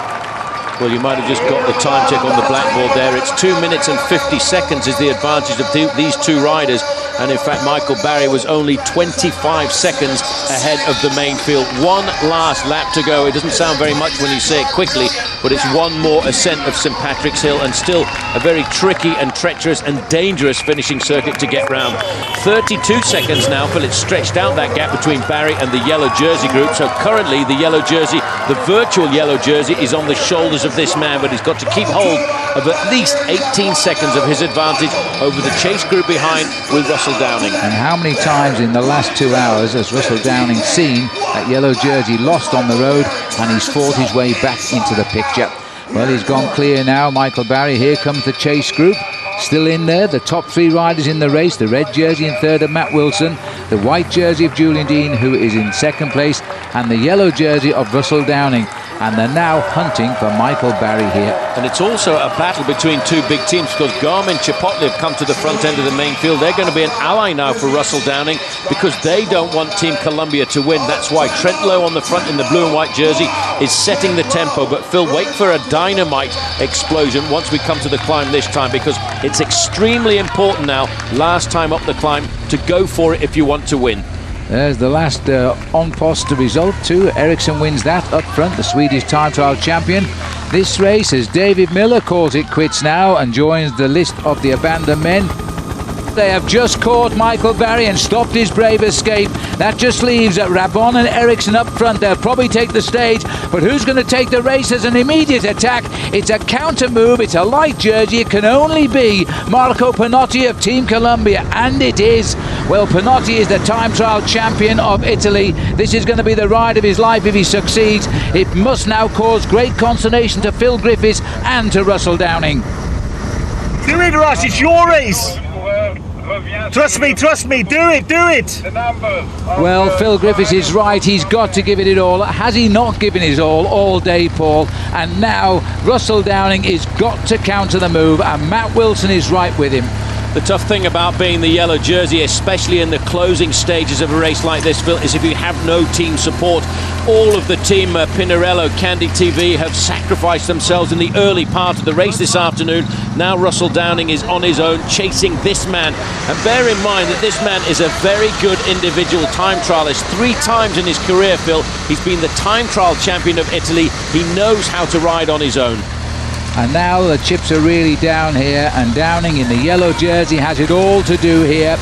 Well, you might have just got the time check on the blackboard there. It's 2 minutes and 50 seconds is the advantage of these 2 riders. And in fact, Michael Barry was only 25 seconds ahead of the main field. One last lap to go. It doesn't sound very much when you say it quickly, but it's one more ascent of St Patrick's Hill, and still a very tricky and treacherous and dangerous finishing circuit to get round. 32 seconds now, Phil. It's stretched out that gap between Barry and the yellow jersey group. So currently the yellow jersey, the virtual yellow jersey, is on the shoulders of this man, but he's got to keep hold of at least 18 seconds of his advantage over the chase group behind with Russell Downing. And how many times in the last 2 hours has Russell Downing seen that yellow jersey lost on the road, and he's fought his way back into the picture? Well, he's gone clear now, Michael Barry. Here comes the chase group. Still in there, the top 3 riders in the race. The red jersey in third of Matt Wilson, the white jersey of Julian Dean, who is in second place, and the yellow jersey of Russell Downing. And they're now hunting for Michael Barry here. And it's also a battle between 2 big teams, because Garmin Chipotle have come to the front end of the main field. They're going to be an ally now for Russell Downing, because they don't want Team Columbia to win. That's why Trent Lowe on the front in the blue and white jersey is setting the tempo. But Phil, wait for a dynamite explosion once we come to the climb this time, because it's extremely important now, last time up the climb, to go for it if you want to win. There's the last on-post result too. Ericsson wins that up front, the Swedish time trial champion. This race, as David Miller calls it quits now and joins the list of the abandoned men. They have just caught Michael Barry and stopped his brave escape. That just leaves Rabon and Ericsson up front. They'll probably take the stage, but who's going to take the race as an immediate attack? It's a counter move, it's a light jersey. It can only be Marco Panotti of Team Columbia, and it is. Well, Panotti is the time trial champion of Italy. This is going to be the ride of his life if he succeeds. It must now cause great consternation to Phil Griffiths and to Russell Downing. Do it, Russ, it's your race. Trust me, do it. Well, Phil Griffiths is right, he's got to give it all. Has he not given his all day, Paul? And now Russell Downing is got to counter the move, and Matt Wilson is right with him. The tough thing about being the yellow jersey, especially in the closing stages of a race like this, Phil, is if you have no team support. All of the team, Pinarello, Candy TV, have sacrificed themselves in the early part of the race this afternoon. Now Russell Downing is on his own, chasing this man. And bear in mind that this man is a very good individual time trialist. 3 times in his career, Phil, he's been the time trial champion of Italy. He knows how to ride on his own. And now the chips are really down here, and Downing in the yellow jersey has it all to do here.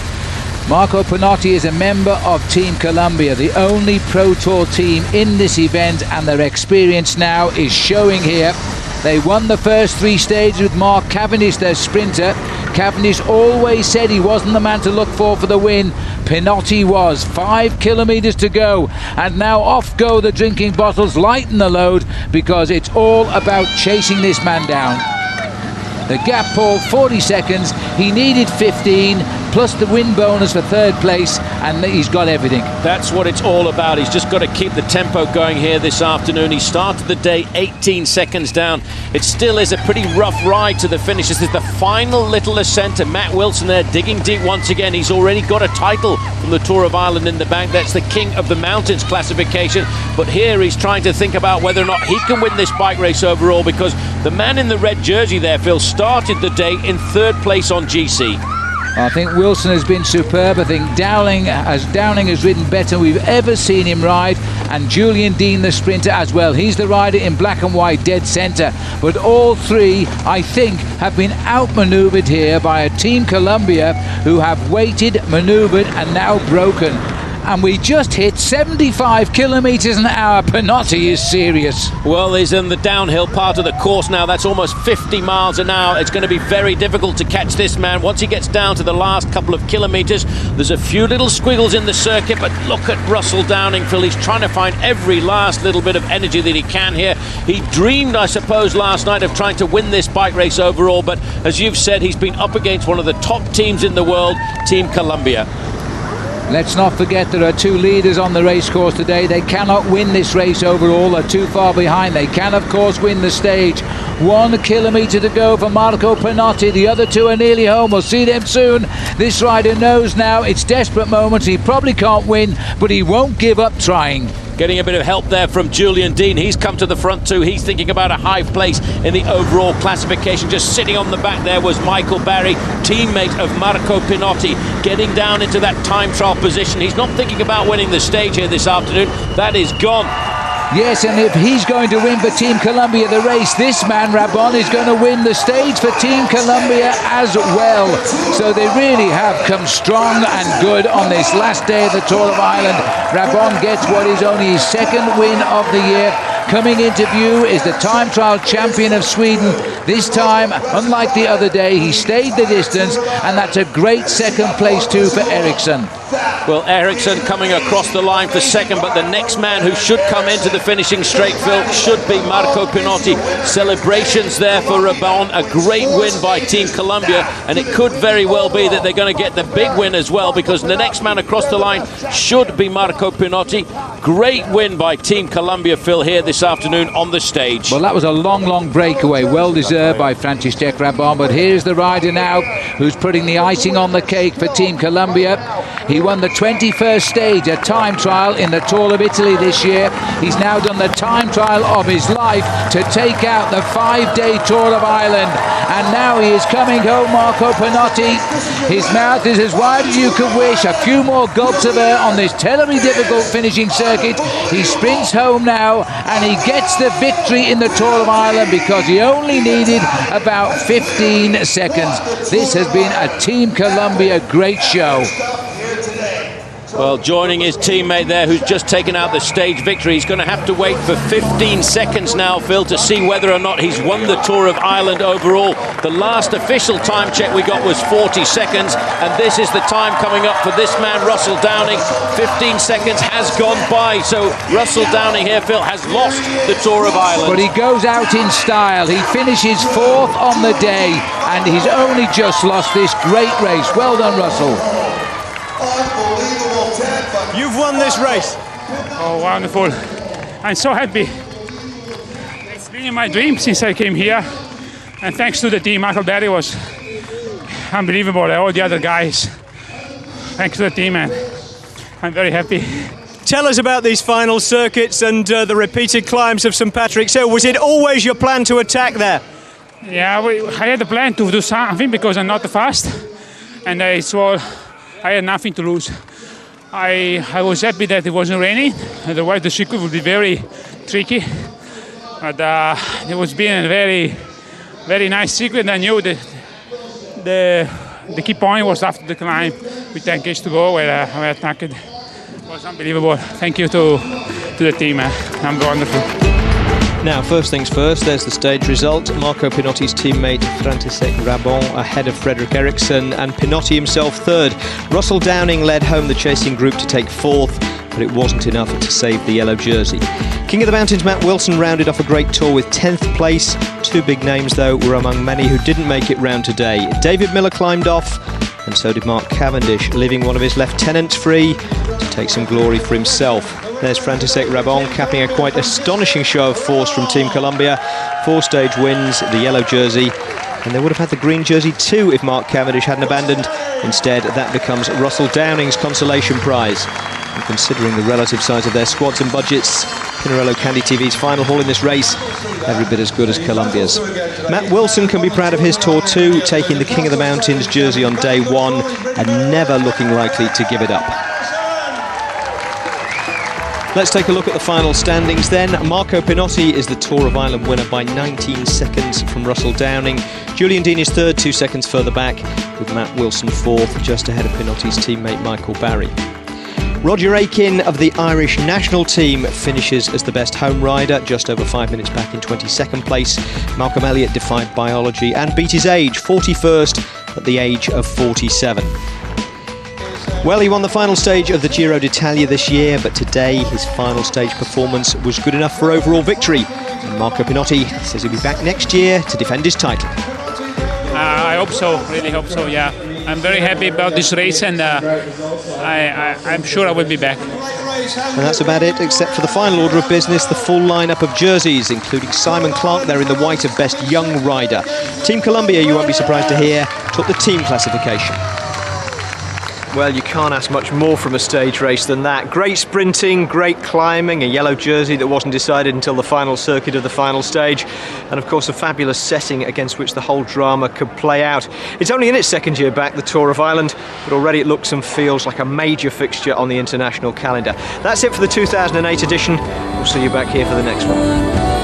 Marco Pinotti is a member of Team Columbia, the only Pro Tour team in this event, and their experience now is showing here. They won the first 3 stages with Mark Cavendish, their sprinter. Cavendish always said he wasn't the man to look for the win. Pinotti was. 5 kilometres to go, and now off go the drinking bottles, lighten the load, because it's all about chasing this man down. The gap, Paul, 40 seconds. He needed 15 plus the win bonus for 3rd place, and he's got everything. That's what it's all about. He's just got to keep the tempo going here this afternoon. He started the day 18 seconds down. It still is a pretty rough ride to the finish. This is the final little ascent, and Matt Wilson there digging deep once again. He's already got a title from the Tour of Ireland in the bank. That's the King of the Mountains classification. But here he's trying to think about whether or not he can win this bike race overall, because the man in the red jersey there, Phil, started the day in 3rd place on GC. I think Wilson has been superb. I think Dowling has ridden better than we've ever seen him ride, and Julian Dean, the sprinter, as well. He's the rider in black and white, dead centre. But all 3, I think, have been outmanoeuvred here by a Team Columbia who have waited, manoeuvred, and now broken. And we just hit 75 kilometres an hour. Pinotti is serious. Well, he's in the downhill part of the course now. That's almost 50 miles an hour. It's going to be very difficult to catch this man once he gets down to the last couple of kilometres. There's a few little squiggles in the circuit, but look at Russell Downing, Phil. He's trying to find every last little bit of energy that he can here. He dreamed, I suppose, last night of trying to win this bike race overall, but as you've said, he's been up against one of the top teams in the world, Team Columbia. Let's not forget there are 2 leaders on the race course today. They cannot win this race overall. They're too far behind. They can, of course, win the stage. 1 kilometre to go for Marco Pinotti. The other 2 are nearly home. We'll see them soon. This rider knows now it's desperate moments. He probably can't win, but he won't give up trying. Getting a bit of help there from Julian Dean. He's come to the front too. He's thinking about a high place in the overall classification. Just sitting on the back there was Michael Barry, teammate of Marco Pinotti, getting down into that time trial position. He's not thinking about winning the stage here this afternoon. That is gone. Yes, and if he's going to win for Team Columbia the race, this man, Rabon, is going to win the stage for Team Columbia as well. So they really have come strong and good on this last day of the Tour of Ireland. Rabon gets what is only his 2nd win of the year. Coming into view is the time trial champion of Sweden. This time, unlike the other day, he stayed the distance, and that's a great 2nd place too for Eriksson. Well, Eriksson coming across the line for 2nd, but the next man who should come into the finishing straight, Phil, should be Marco Pinotti. Celebrations there for Rabon, a great win by Team Columbia, and it could very well be that they're going to get the big win as well, because the next man across the line should be Marco Pinotti. Great win by Team Columbia, Phil, here this afternoon on the stage. Well, that was a long breakaway, well deserved by František Rabon, but here's the rider now who's putting the icing on the cake for Team Columbia. He won the 21st stage, a time trial in the Tour of Italy this year. He's now done the time trial of his life to take out the 5-day Tour of Ireland, and now he is coming home, Marco Pinotti. His mouth is as wide as you could wish. A few more gulps of air on this terribly difficult finishing circuit. He sprints home now, and he gets the victory in the Tour of Ireland because he only needed about 15 seconds. This has been a Team Columbia great show. Well, joining his teammate there who's just taken out the stage victory. He's going to have to wait for 15 seconds now, Phil, to see whether or not he's won the Tour of Ireland overall. The last official time check we got was 40 seconds, and this is the time coming up for this man, Russell Downing. 15 seconds has gone by, so Russell Downing here, Phil, has lost the Tour of Ireland. But he goes out in style. He finishes 4th on the day, and he's only just lost this great race. Well done, Russell. You've won this race. Oh, wonderful. I'm so happy. It's been in my dream since I came here. And thanks to the team, Michael Barry was unbelievable. All the other guys. Thanks to the team, and I'm very happy. Tell us about these final circuits and the repeated climbs of St Patrick's Hill. Was it always your plan to attack there? Yeah, I had a plan to do something because I'm not fast. And I had nothing to lose. I was happy that it wasn't raining, otherwise the circuit would be very tricky. But it was being a very, very nice circuit. I knew that the key point was after the climb with 10 km to go where I attacked. It was unbelievable. Thank you to the team. I'm wonderful. Now, first things first, there's the stage result. Marco Pinotti's teammate František Rabon ahead of Frederick Eriksson and Pinotti himself third. Russell Downing led home the chasing group to take fourth, but it wasn't enough to save the yellow jersey. King of the Mountains Matt Wilson rounded off a great tour with 10th place. Two big names, though, were among many who didn't make it round today. David Miller climbed off, and so did Mark Cavendish, leaving one of his lieutenants free to take some glory for himself. There's František Rabon capping a quite astonishing show of force from Team Columbia. 4 stage wins, the yellow jersey, and they would have had the green jersey too if Mark Cavendish hadn't abandoned. Instead, that becomes Russell Downing's consolation prize. And considering the relative size of their squads and budgets, Pinarello Candy TV's final haul in this race, every bit as good as Columbia's. Matt Wilson can be proud of his tour too, taking the King of the Mountains jersey on day 1 and never looking likely to give it up. Let's take a look at the final standings then. Marco Pinotti is the Tour of Ireland winner by 19 seconds from Russell Downing. Julian Dean is third, 2 seconds further back, with Matt Wilson fourth, just ahead of Pinotti's teammate Michael Barry. Roger Akin of the Irish national team finishes as the best home rider, just over 5 minutes back in 22nd place. Malcolm Elliott defied biology and beat his age, 41st at the age of 47. Well, he won the final stage of the Giro d'Italia this year, but today his final stage performance was good enough for overall victory. And Marco Pinotti says he'll be back next year to defend his title. I hope so, really hope so, yeah. I'm very happy about this race, and I'm sure I will be back. And that's about it, except for the final order of business, the full lineup of jerseys, including Simon Clark there in the white of Best Young Rider. Team Columbia, you won't be surprised to hear, took the team classification. Well, you can't ask much more from a stage race than that. Great sprinting, great climbing, a yellow jersey that wasn't decided until the final circuit of the final stage, and of course a fabulous setting against which the whole drama could play out. It's only in its second year back, the Tour of Ireland, but already it looks and feels like a major fixture on the international calendar. That's it for the 2008 edition. We'll see you back here for the next one.